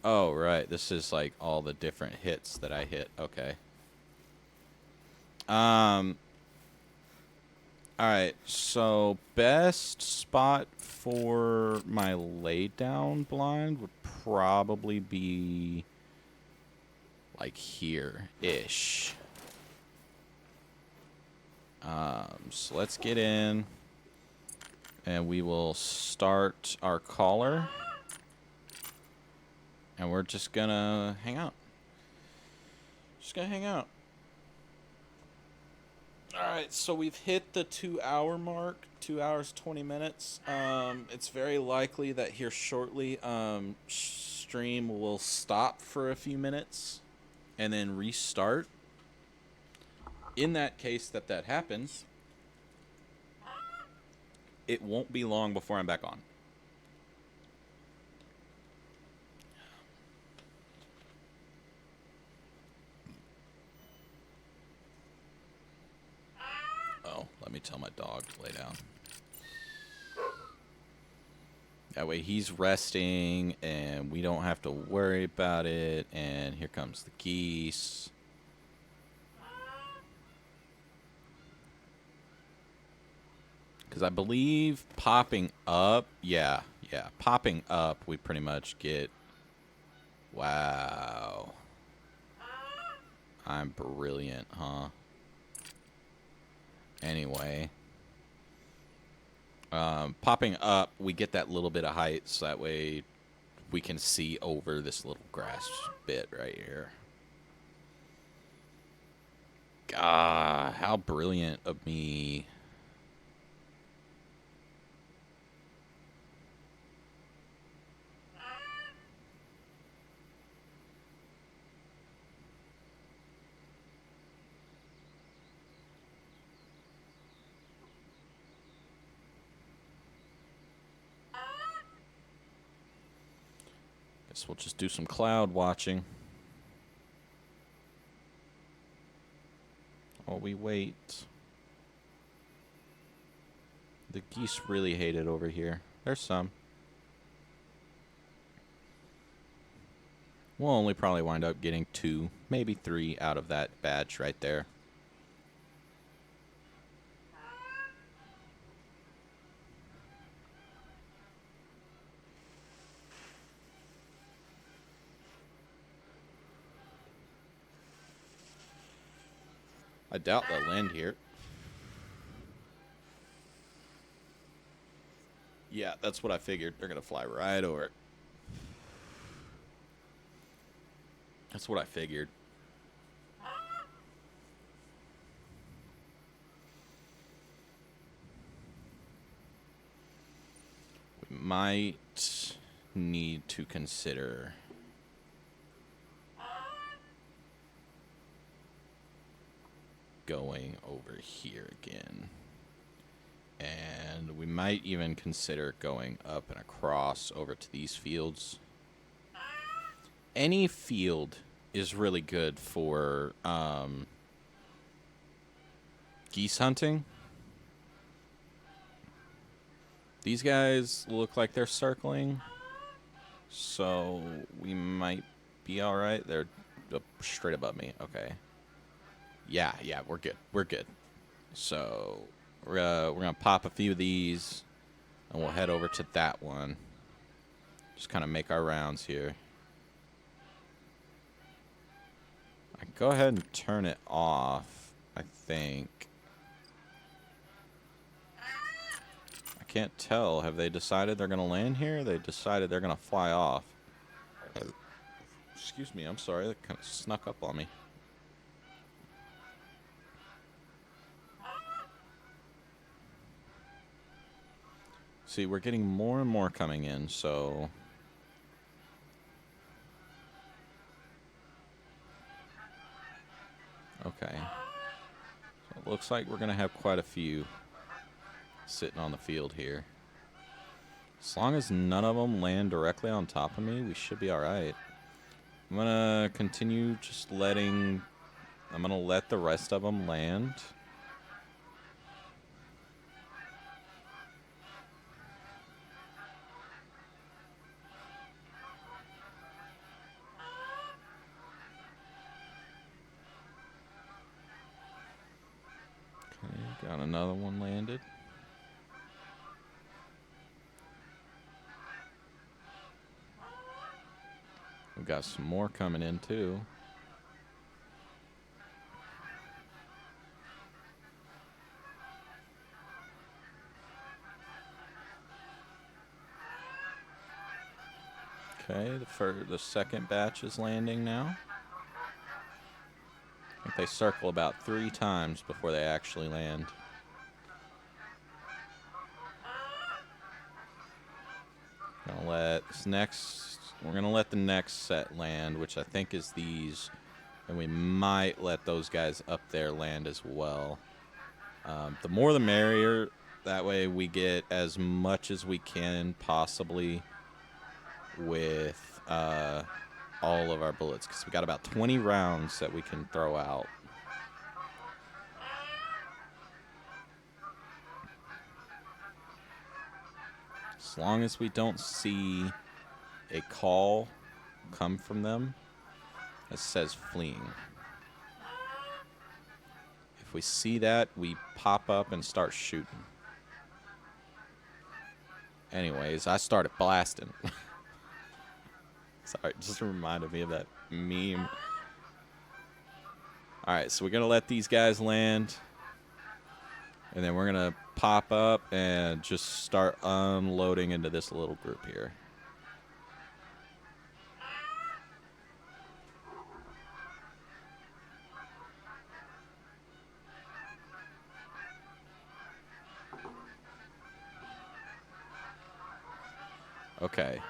Oh, right. This is like all the different hits that I hit. Okay. Alright, so best spot for my lay down blind would probably be like here-ish. So let's get in and we will start our caller. And we're just gonna hang out. Just gonna hang out. Alright, so we've hit the 2-hour mark, 2 hours, 20 minutes. It's very likely that here shortly, stream will stop for a few minutes and then restart. In that case that happens, it won't be long before I'm back on. Oh, let me tell my dog to lay down. That way he's resting and we don't have to worry about it. And here comes the geese. Because I believe popping up, yeah, popping up, we pretty much get, wow. I'm brilliant, huh? Anyway. Popping up, we get that little bit of height, so that way we can see over this little grass bit right here. God, how brilliant of me. Guess we'll just do some cloud watching. While we wait. The geese really hate it over here. There's some. We'll only probably wind up getting 2, maybe 3 out of that batch right there. I doubt they'll land here. Yeah, that's what I figured. They're going to fly right over it. That's what I figured. We might need to consider going over here again. And we might even consider going up and across over to these fields. Any field is really good for geese hunting. These guys look like they're circling, so we might be all right. They're straight above me. Okay. Yeah, we're good. We're good. So we're gonna pop a few of these, and we'll head over to that one. Just kind of make our rounds here. I can go ahead and turn it off, I think. can't tell. Have they decided they're going to land here? They decided they're going to fly off. Excuse me, I'm sorry. That kind of snuck up on me. See, we're getting more and more coming in, so... Okay. So it looks like we're going to have quite a few sitting on the field here. As long as none of them land directly on top of me, we should be alright. I'm going to continue just letting... I'm going to let the rest of them land. Okay, got another one landed. We've got some more coming in too. Okay, the second batch is landing now. I think they circle about 3 times before they actually land. We're gonna let the next set land, which I think is these, and we might let those guys up there land as well. The more the merrier. That way we get as much as we can possibly with all of our bullets, because we got about 20 rounds that we can throw out. As long as we don't see a call come from them that says fleeing. If we see that, we pop up and start shooting. Anyways, I started blasting. Sorry, it just reminded me of that meme. Alright, so we're going to let these guys land. And then we're going to pop up and just start unloading into this little group here. Okay.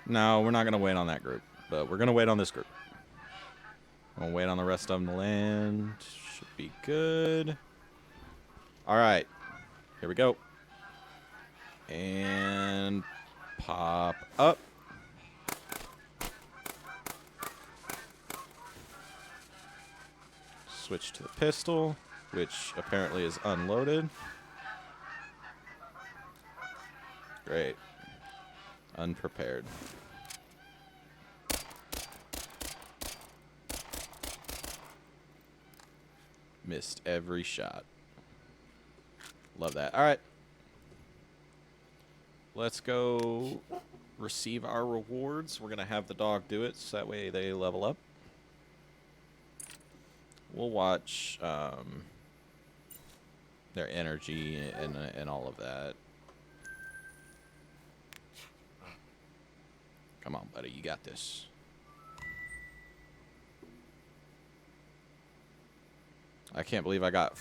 No, we're not going to wait on that group. But we're going to wait on this group. We'll wait on the rest of them to land. Should be good. Alright. Here we go. And pop up. Switch to the pistol, which apparently is unloaded. Great. Unprepared. Missed every shot. Love that. All right. Let's go receive our rewards. We're going to have the dog do it, so that way they level up. We'll watch their energy and all of that. Come on, buddy. You got this. I can't believe I got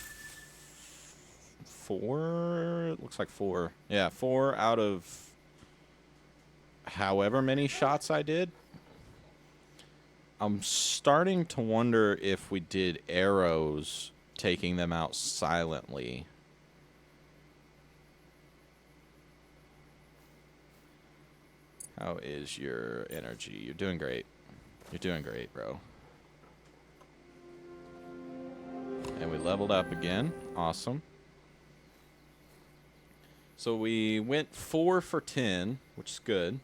4. It looks like 4. Yeah, 4 out of however many shots I did. I'm starting to wonder if we did arrows, taking them out silently. How is your energy? You're doing great. You're doing great, bro. And we leveled up again. Awesome. So we went 4 for 10, which is good.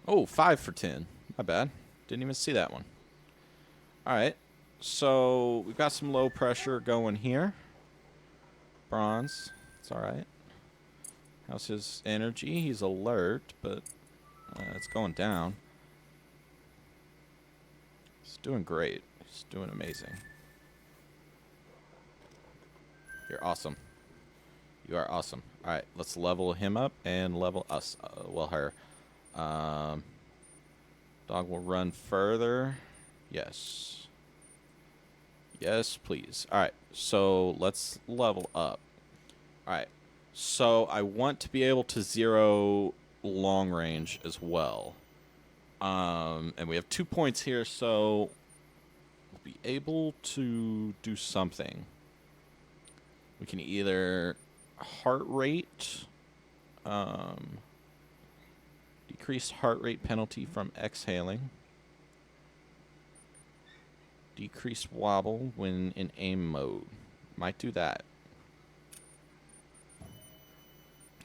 Oh, 5 for 10. My bad. Didn't even see that one. All right. So we've got some low pressure going here. Bronze. It's all right. How's his energy? He's alert, but it's going down. He's doing great. He's doing amazing. You're awesome. You are awesome. All right, let's level him up and level us. Well, her. Um, dog will run further. Yes. Yes, please. All right, so let's level up. All right, so I want to be able to zero long range as well. And we have 2 points here, so we'll be able to do something. We can either heart rate, decreased heart rate penalty from exhaling, decreased wobble when in aim mode. Might do that.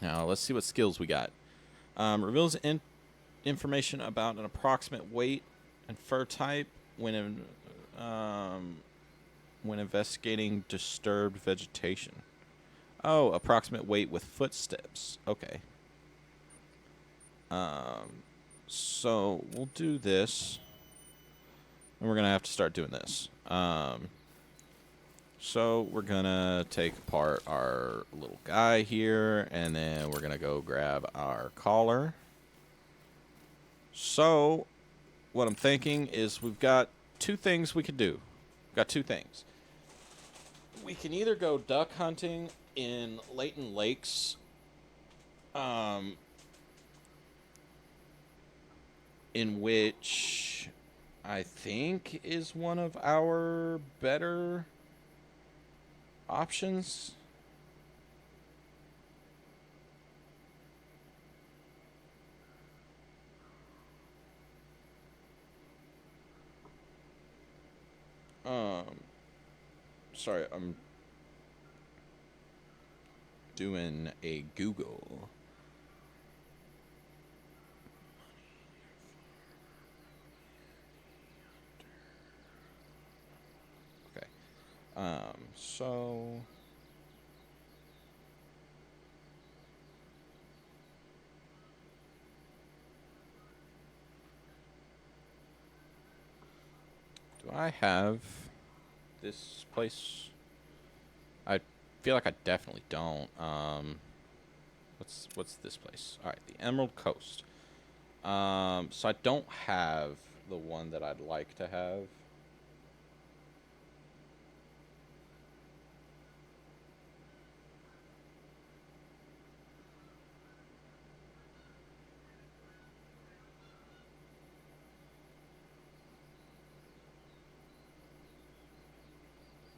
Now, let's see what skills we got. Reveals information about an approximate weight and fur type when investigating disturbed vegetation. Oh, approximate weight with footsteps. Okay. So we'll do this, and we're gonna have to start doing this. So we're gonna take apart our little guy here, and then we're gonna go grab our collar. So what I'm thinking is we've got 2 things we could do. We've got 2 things. We can either go duck hunting in Layton Lakes, in which I think is one of our better options. Sorry, I'm doing a Google. Okay. So do I have this place? I feel like I definitely don't. What's this place? All right, the Emerald Coast. So I don't have the one that I'd like to have.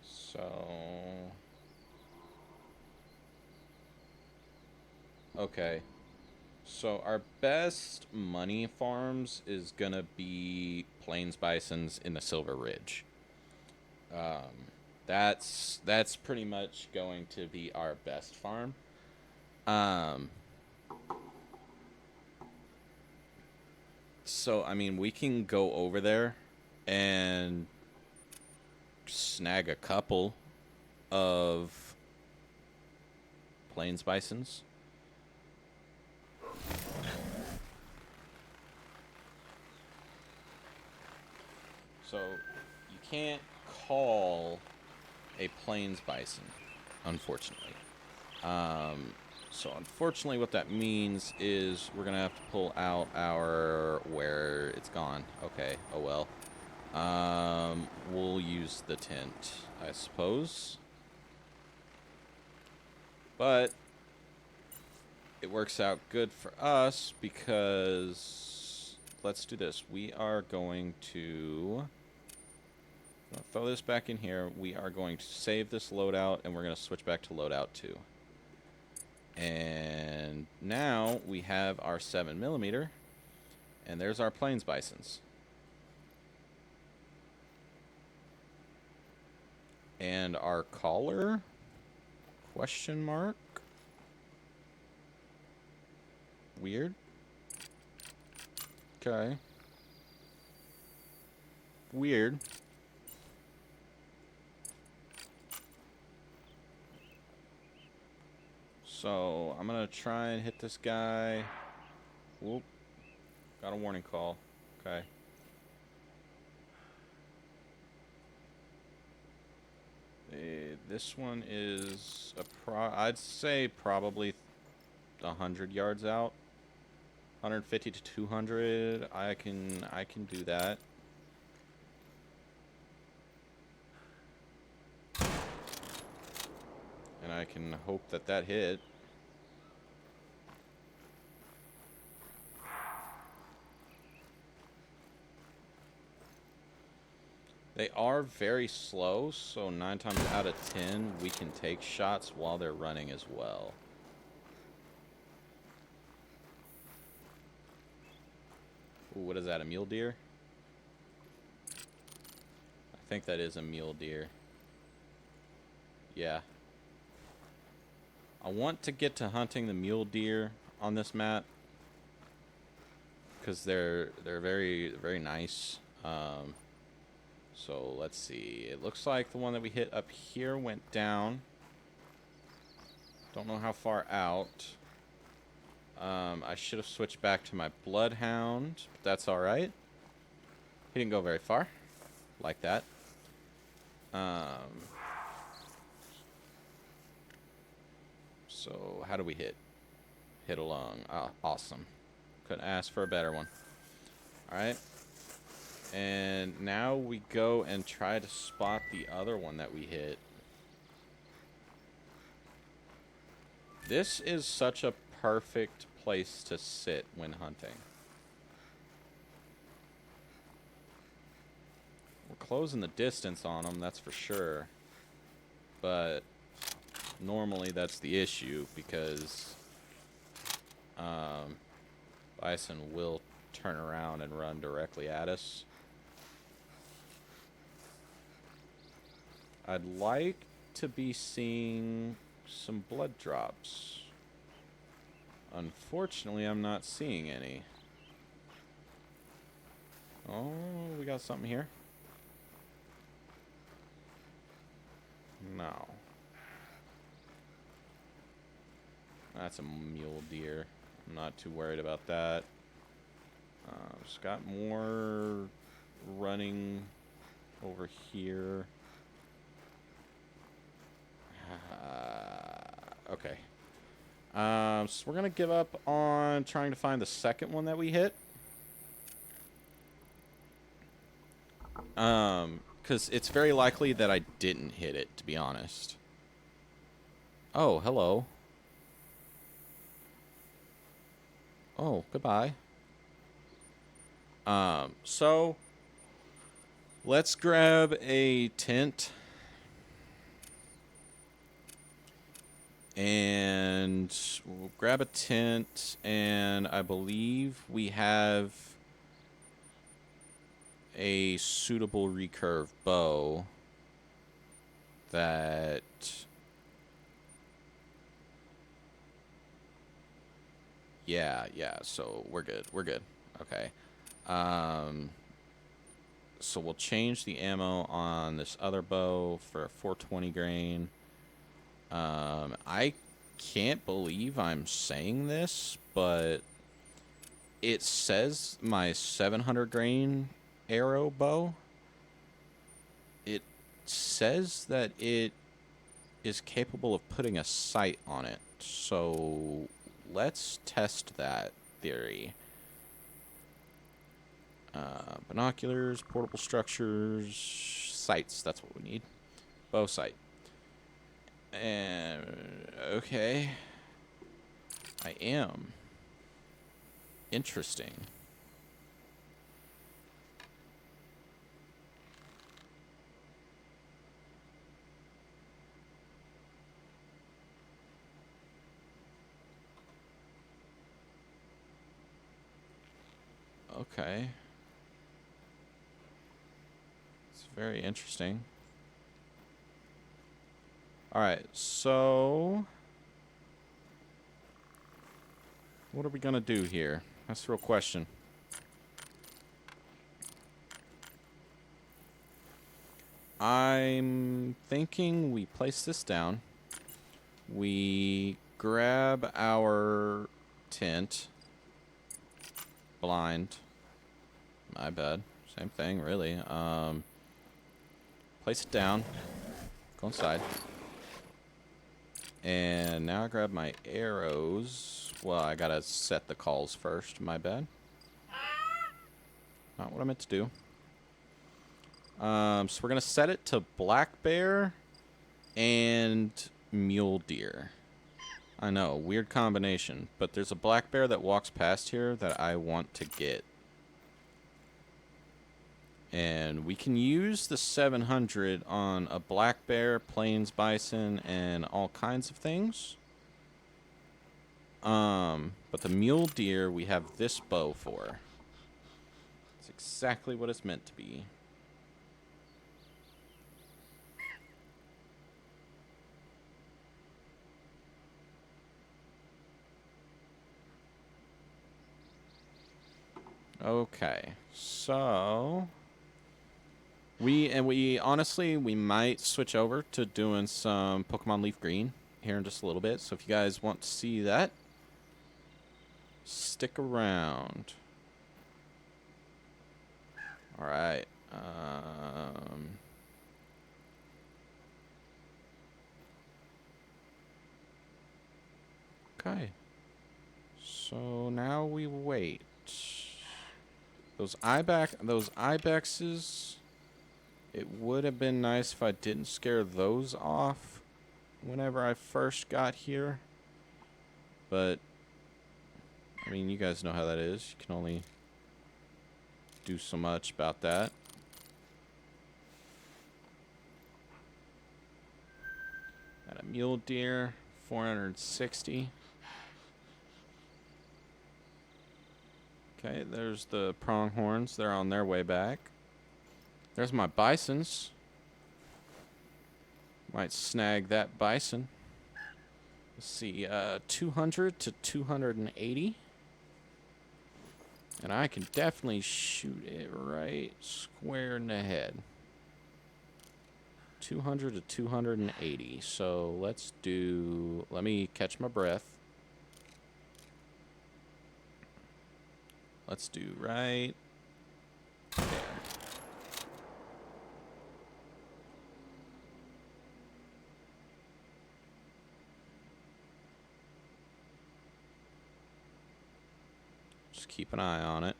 So okay. So our best money farms is gonna be Plains Bisons in the Silver Ridge. That's pretty much going to be our best farm. So I mean we can go over there and snag a couple of Plains Bisons. So you can't call a Plains Bison, unfortunately. So unfortunately what that means is we're going to have to pull out our... where it's gone. Okay, oh well. We'll use the tent, I suppose. But it works out good for us because... let's do this. We are going to... throw this back in here. We are going to save this loadout, and we're going to switch back to loadout 2. And now we have our 7mm, and there's our Plains Bisons. And our collar? Question mark? Weird. Okay. Weird. So, I'm gonna try and hit this guy. Whoop. Got a warning call. Okay. This one is I'd say probably 100 yards out. 150 to 200. I can do that. And I can hope that that hit. They are very slow, so 9 times out of 10, we can take shots while they're running as well. Ooh, what is that, a mule deer? I think that is a mule deer. Yeah. I want to get to hunting the mule deer on this map because they're very nice. So let's see. It looks like the one that we hit up here went down. Don't know how far out. I should have switched back to my bloodhound, but that's all right. He didn't go very far, like that. So how do we hit? Hit along. Awesome. Couldn't ask for a better one. All right. And now we go and try to spot the other one that we hit. This is such a perfect place to sit when hunting. We're closing the distance on them, that's for sure. But normally that's the issue because bison will turn around and run directly at us. I'd like to be seeing some blood drops. Unfortunately, I'm not seeing any. Oh, we got something here. No. That's a mule deer. I'm not too worried about that. Just got more running over here. Okay. So we're going to give up on trying to find the second one that we hit. Because it's very likely that I didn't hit it, to be honest. Oh, hello. Oh, goodbye. So let's grab a tent. And we'll grab a tent, and I believe we have a suitable recurve bow that yeah, so we're good. Okay. So we'll change the ammo on this other bow for a 420 grain. I can't believe I'm saying this, but it says my 700 grain arrow bow. It says that it is capable of putting a sight on it. So let's test that theory. Binoculars, portable structures, sights. That's what we need. Bow sight. And okay, I am. Interesting. Okay. It's very interesting. Alright, so what are we gonna do here? That's the real question. I'm thinking we place this down. We grab our tent. Blind. My bad. Same thing, really. Place it down. Go inside. And now I grab my arrows. Well, I gotta set the calls first. My bad. Not what I meant to do. So we're gonna set it to black bear and mule deer. I know, weird combination, but there's a black bear that walks past here that I want to get. And we can use the 700 on a black bear, plains bison, and all kinds of things. But the mule deer we have this bow for. It's exactly what it's meant to be. Okay, so we honestly we might switch over to doing some Pokemon Leaf Green here in just a little bit. So if you guys want to see that, stick around. All right. Okay. So now we wait. Those ibexes, it would have been nice if I didn't scare those off whenever I first got here. But, I mean, you guys know how that is. You can only do so much about that. Got a mule deer, 460. Okay, there's the pronghorns. They're on their way back. There's my bisons. Might snag that bison. Let's see, 200 to 280. And I can definitely shoot it right square in the head. 200 to 280. So let's do... Let me catch my breath. Let's do right there. Just keep an eye on it.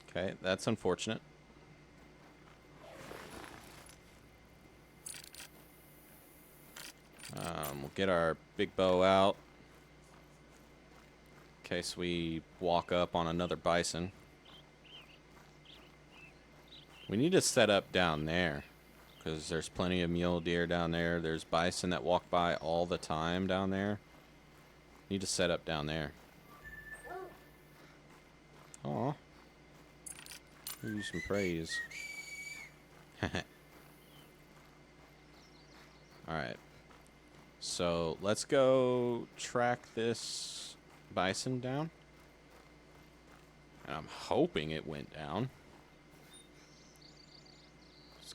Okay, that's unfortunate. We'll get our big bow out. In case we walk up on another bison. We need to set up down there, because there's plenty of mule deer down there. There's bison that walk by all the time down there. Need to set up down there. Aw. Give you some praise. Alright. So, let's go track this bison down. And I'm hoping it went down.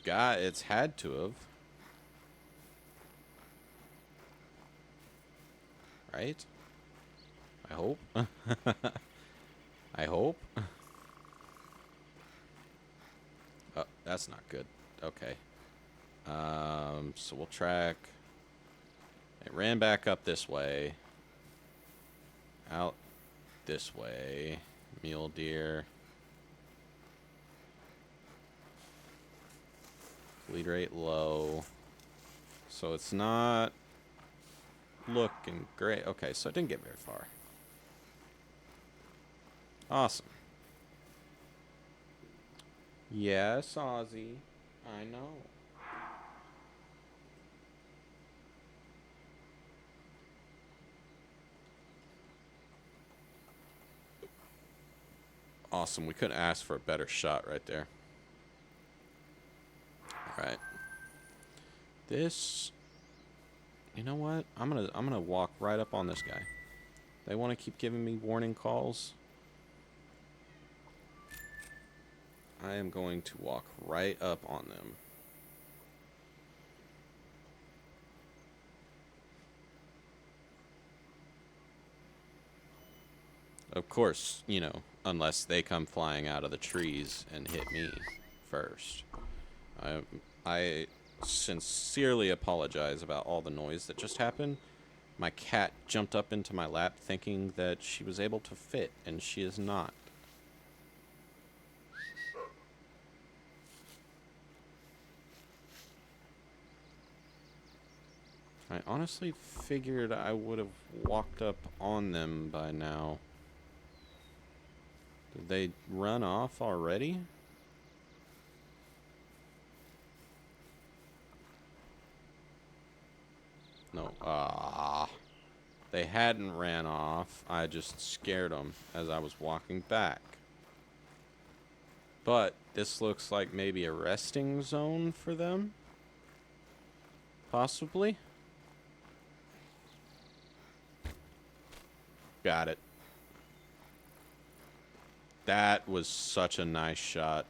It's had to have. Right? I hope. I hope. Oh, that's not good. Okay. So we'll track. It ran back up this way. Out this way. Mule deer. Lead rate low. So it's not looking great. Okay, so it didn't get very far. Awesome. Yes, Ozzy. I know. Awesome. We couldn't ask for a better shot right there. Alright. This... You know what? I'm gonna walk right up on this guy. They want to keep giving me warning calls. I am going to walk right up on them. Of course, you know, unless they come flying out of the trees and hit me first. sincerely apologize about all the noise that just happened. My cat jumped up into my lap thinking that she was able to fit, and she is not. I honestly figured I would have walked up on them by now. Did they run off already? No. They hadn't ran off. I just scared them as I was walking back. But this looks like maybe a resting zone for them. Possibly. Got it. That was such a nice shot.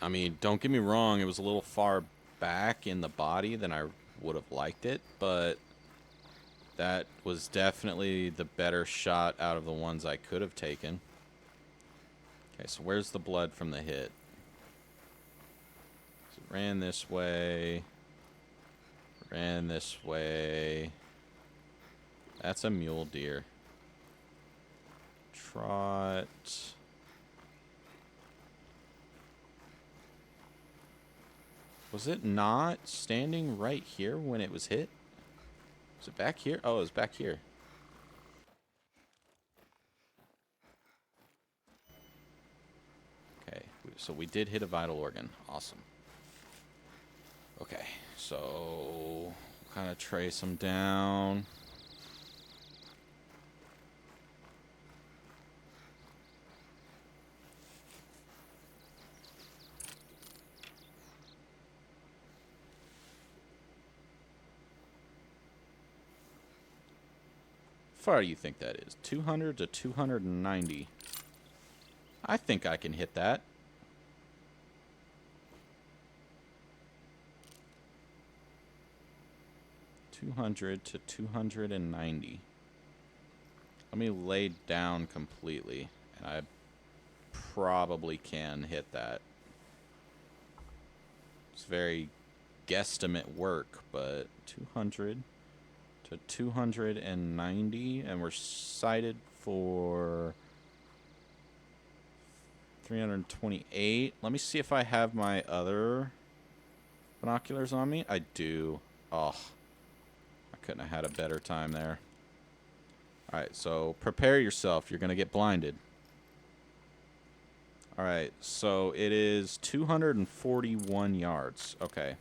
I mean, don't get me wrong, it was a little far back in the body than I would have liked it, but that was definitely the better shot out of the ones I could have taken. Okay, so where's the blood from the hit? So it ran this way. Ran this way. That's a mule deer. Trot. Was it not standing right here when it was hit? Was it back here? Oh, it was back here. Okay, so we did hit a vital organ. Awesome. Okay, so kind of trace them down. How far do you think that is? 200 to 290. I think I can hit that. $200 to 290. Let me lay down completely, and I probably can hit that. It's very guesstimate work, but 200 to 290, and we're sighted for 328. Let me see if I have my other binoculars on me. I do. Oh, I couldn't have had a better time there. Alright, so prepare yourself. You're going to get blinded. Alright, so it is 241 yards. Okay.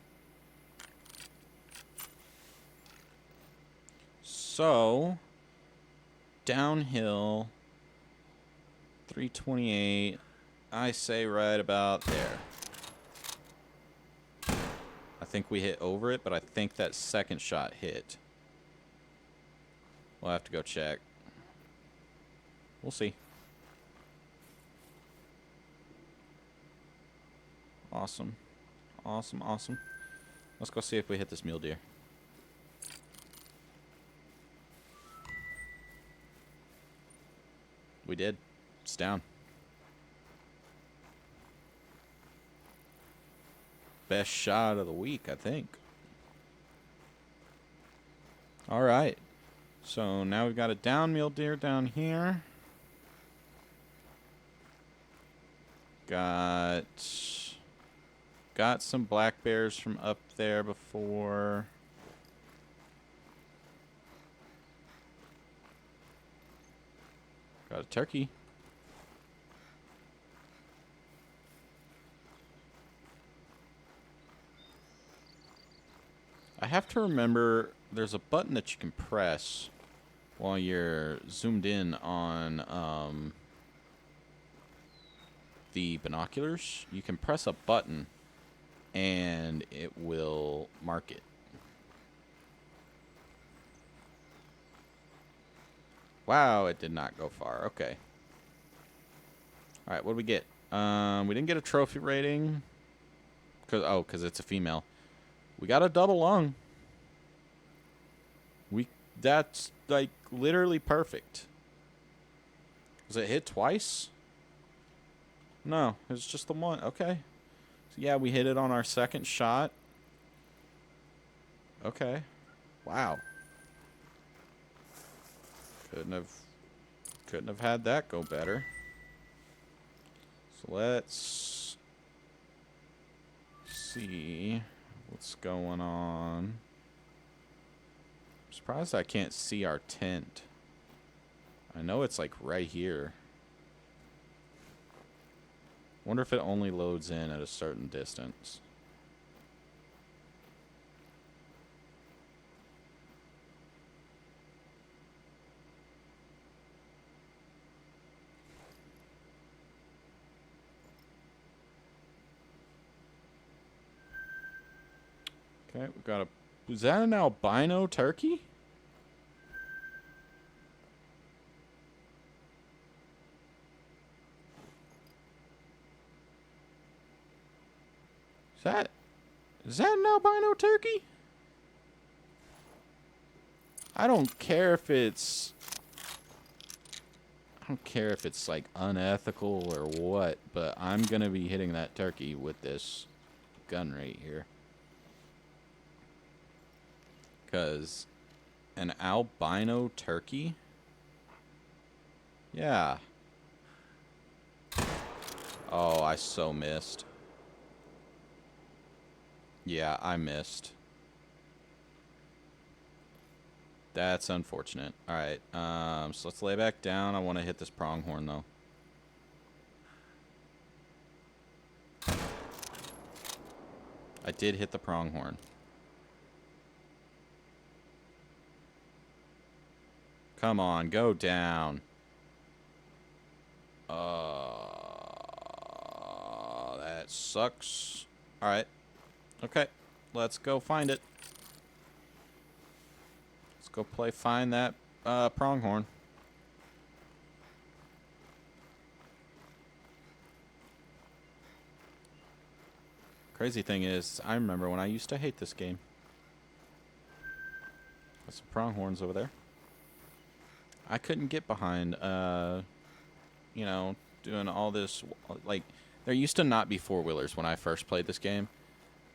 So, downhill, 328, I say right about there. I think we hit over it, but I think that second shot hit. We'll have to go check. We'll see. Awesome. Awesome, awesome. Let's go see if we hit this mule deer. We did. It's down. Best shot of the week, I think. Alright. So now we've got a down mule deer down here. Got some black bears from up there before. Got a turkey. I have to remember there's a button that you can press while you're zoomed in on the binoculars. You can press a button and it will mark it. Wow, it did not go far. Okay. Alright, what did we get? We didn't get a trophy rating. Because it's a female. We got a double lung. That's, like, literally perfect. Was it hit twice? No, it's just the one. Okay. So yeah, we hit it on our second shot. Okay. Wow. Couldn't have had that go better. So let's see what's going on. I'm surprised I can't see our tent. I know it's like right here. Wonder if it only loads in at a certain distance. Okay, we got a... Was that an albino turkey? Is that an albino turkey? I don't care if it's like unethical or what, but I'm gonna be hitting that turkey with this gun right here. 'Cause an albino turkey? Yeah. Oh, I so missed. Yeah, I missed. That's unfortunate. Alright, so let's lay back down. I want to hit this pronghorn, though. I did hit the pronghorn. Come on, go down. That sucks. Alright. Okay, let's go find it. Let's go find that pronghorn. Crazy thing is, I remember when I used to hate this game. Got some pronghorns over there. I couldn't get behind, you know, doing all this. Like, there used to not be four-wheelers when I first played this game.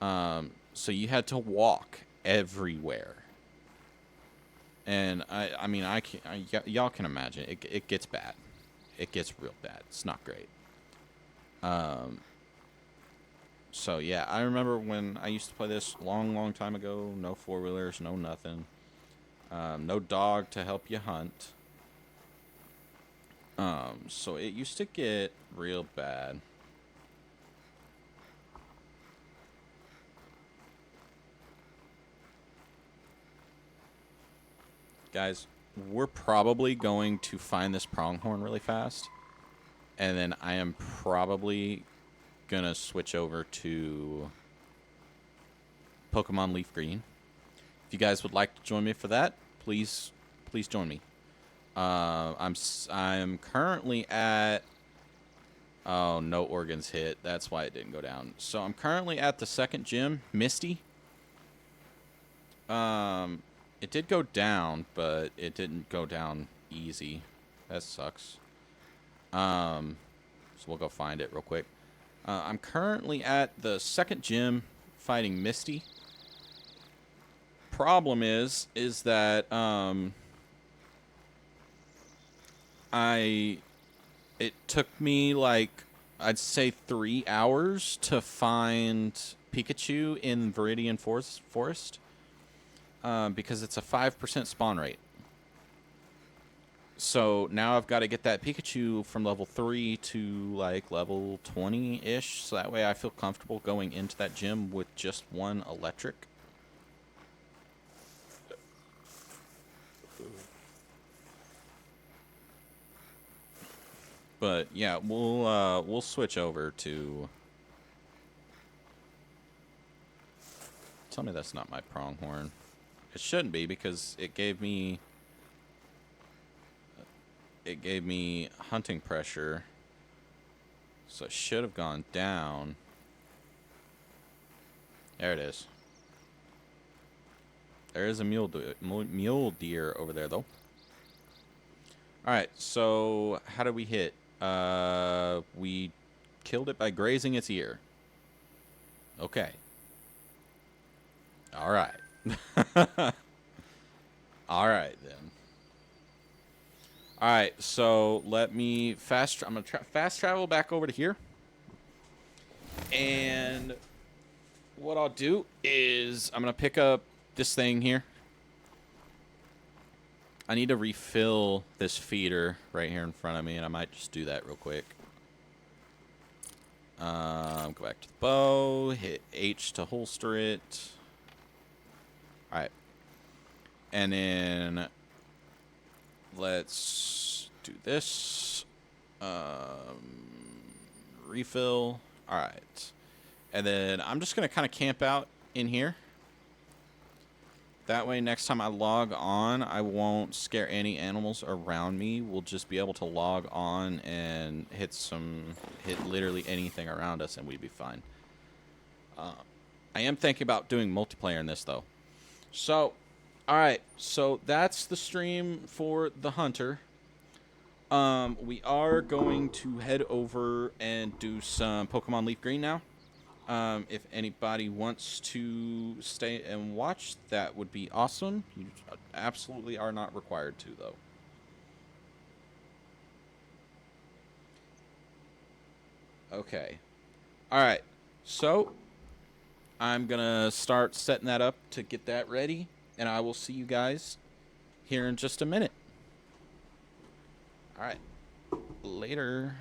So you had to walk everywhere. And I mean, y'all can imagine it gets bad. It gets real bad. It's not great. So yeah, I remember when I used to play this long time ago. No four-wheelers, no nothing. No dog to help you hunt. So it used to get real bad. Guys, we're probably going to find this pronghorn really fast. And then I am probably going to switch over to Pokemon Leaf Green. If you guys would like to join me for that, please join me. I'm currently at... Oh, no organs hit. That's why it didn't go down. So I'm currently at the second gym, Misty. It did go down, but it didn't go down easy. That sucks. So we'll go find it real quick. I'm currently at the second gym fighting Misty. Problem is that it took me like, I'd say 3 hours to find Pikachu in Viridian Forest. Because it's a 5% spawn rate. So now I've got to get that Pikachu from level 3 to like level 20-ish. So that way I feel comfortable going into that gym with just one electric. But yeah, we'll switch over to... Tell me that's not my pronghorn. It shouldn't be, because it gave me hunting pressure. So it should have gone down. There it is. There is a mule deer over there, though. Alright, so how do we hit? We killed it by grazing its ear. Okay. All right. All right, then. All right, so let me I'm going to fast travel back over to here. And what I'll do is I'm going to pick up this thing here. I need to refill this feeder right here in front of me, and I might just do that real quick. Go back to the bow, hit H to holster it. All right. And then let's do this. Refill. All right. And then I'm just going to kind of camp out in here. That way, next time I log on, I won't scare any animals around me. We'll just be able to log on and hit literally anything around us, and we'd be fine. I am thinking about doing multiplayer in this, though. So, all right. So that's the stream for the Hunter. We are going to head over and do some Pokemon Leaf Green now. If anybody wants to stay and watch, that would be awesome. You absolutely are not required to, though. Okay. All right. So, I'm going to start setting that up to get that ready, and I will see you guys here in just a minute. All right. Later.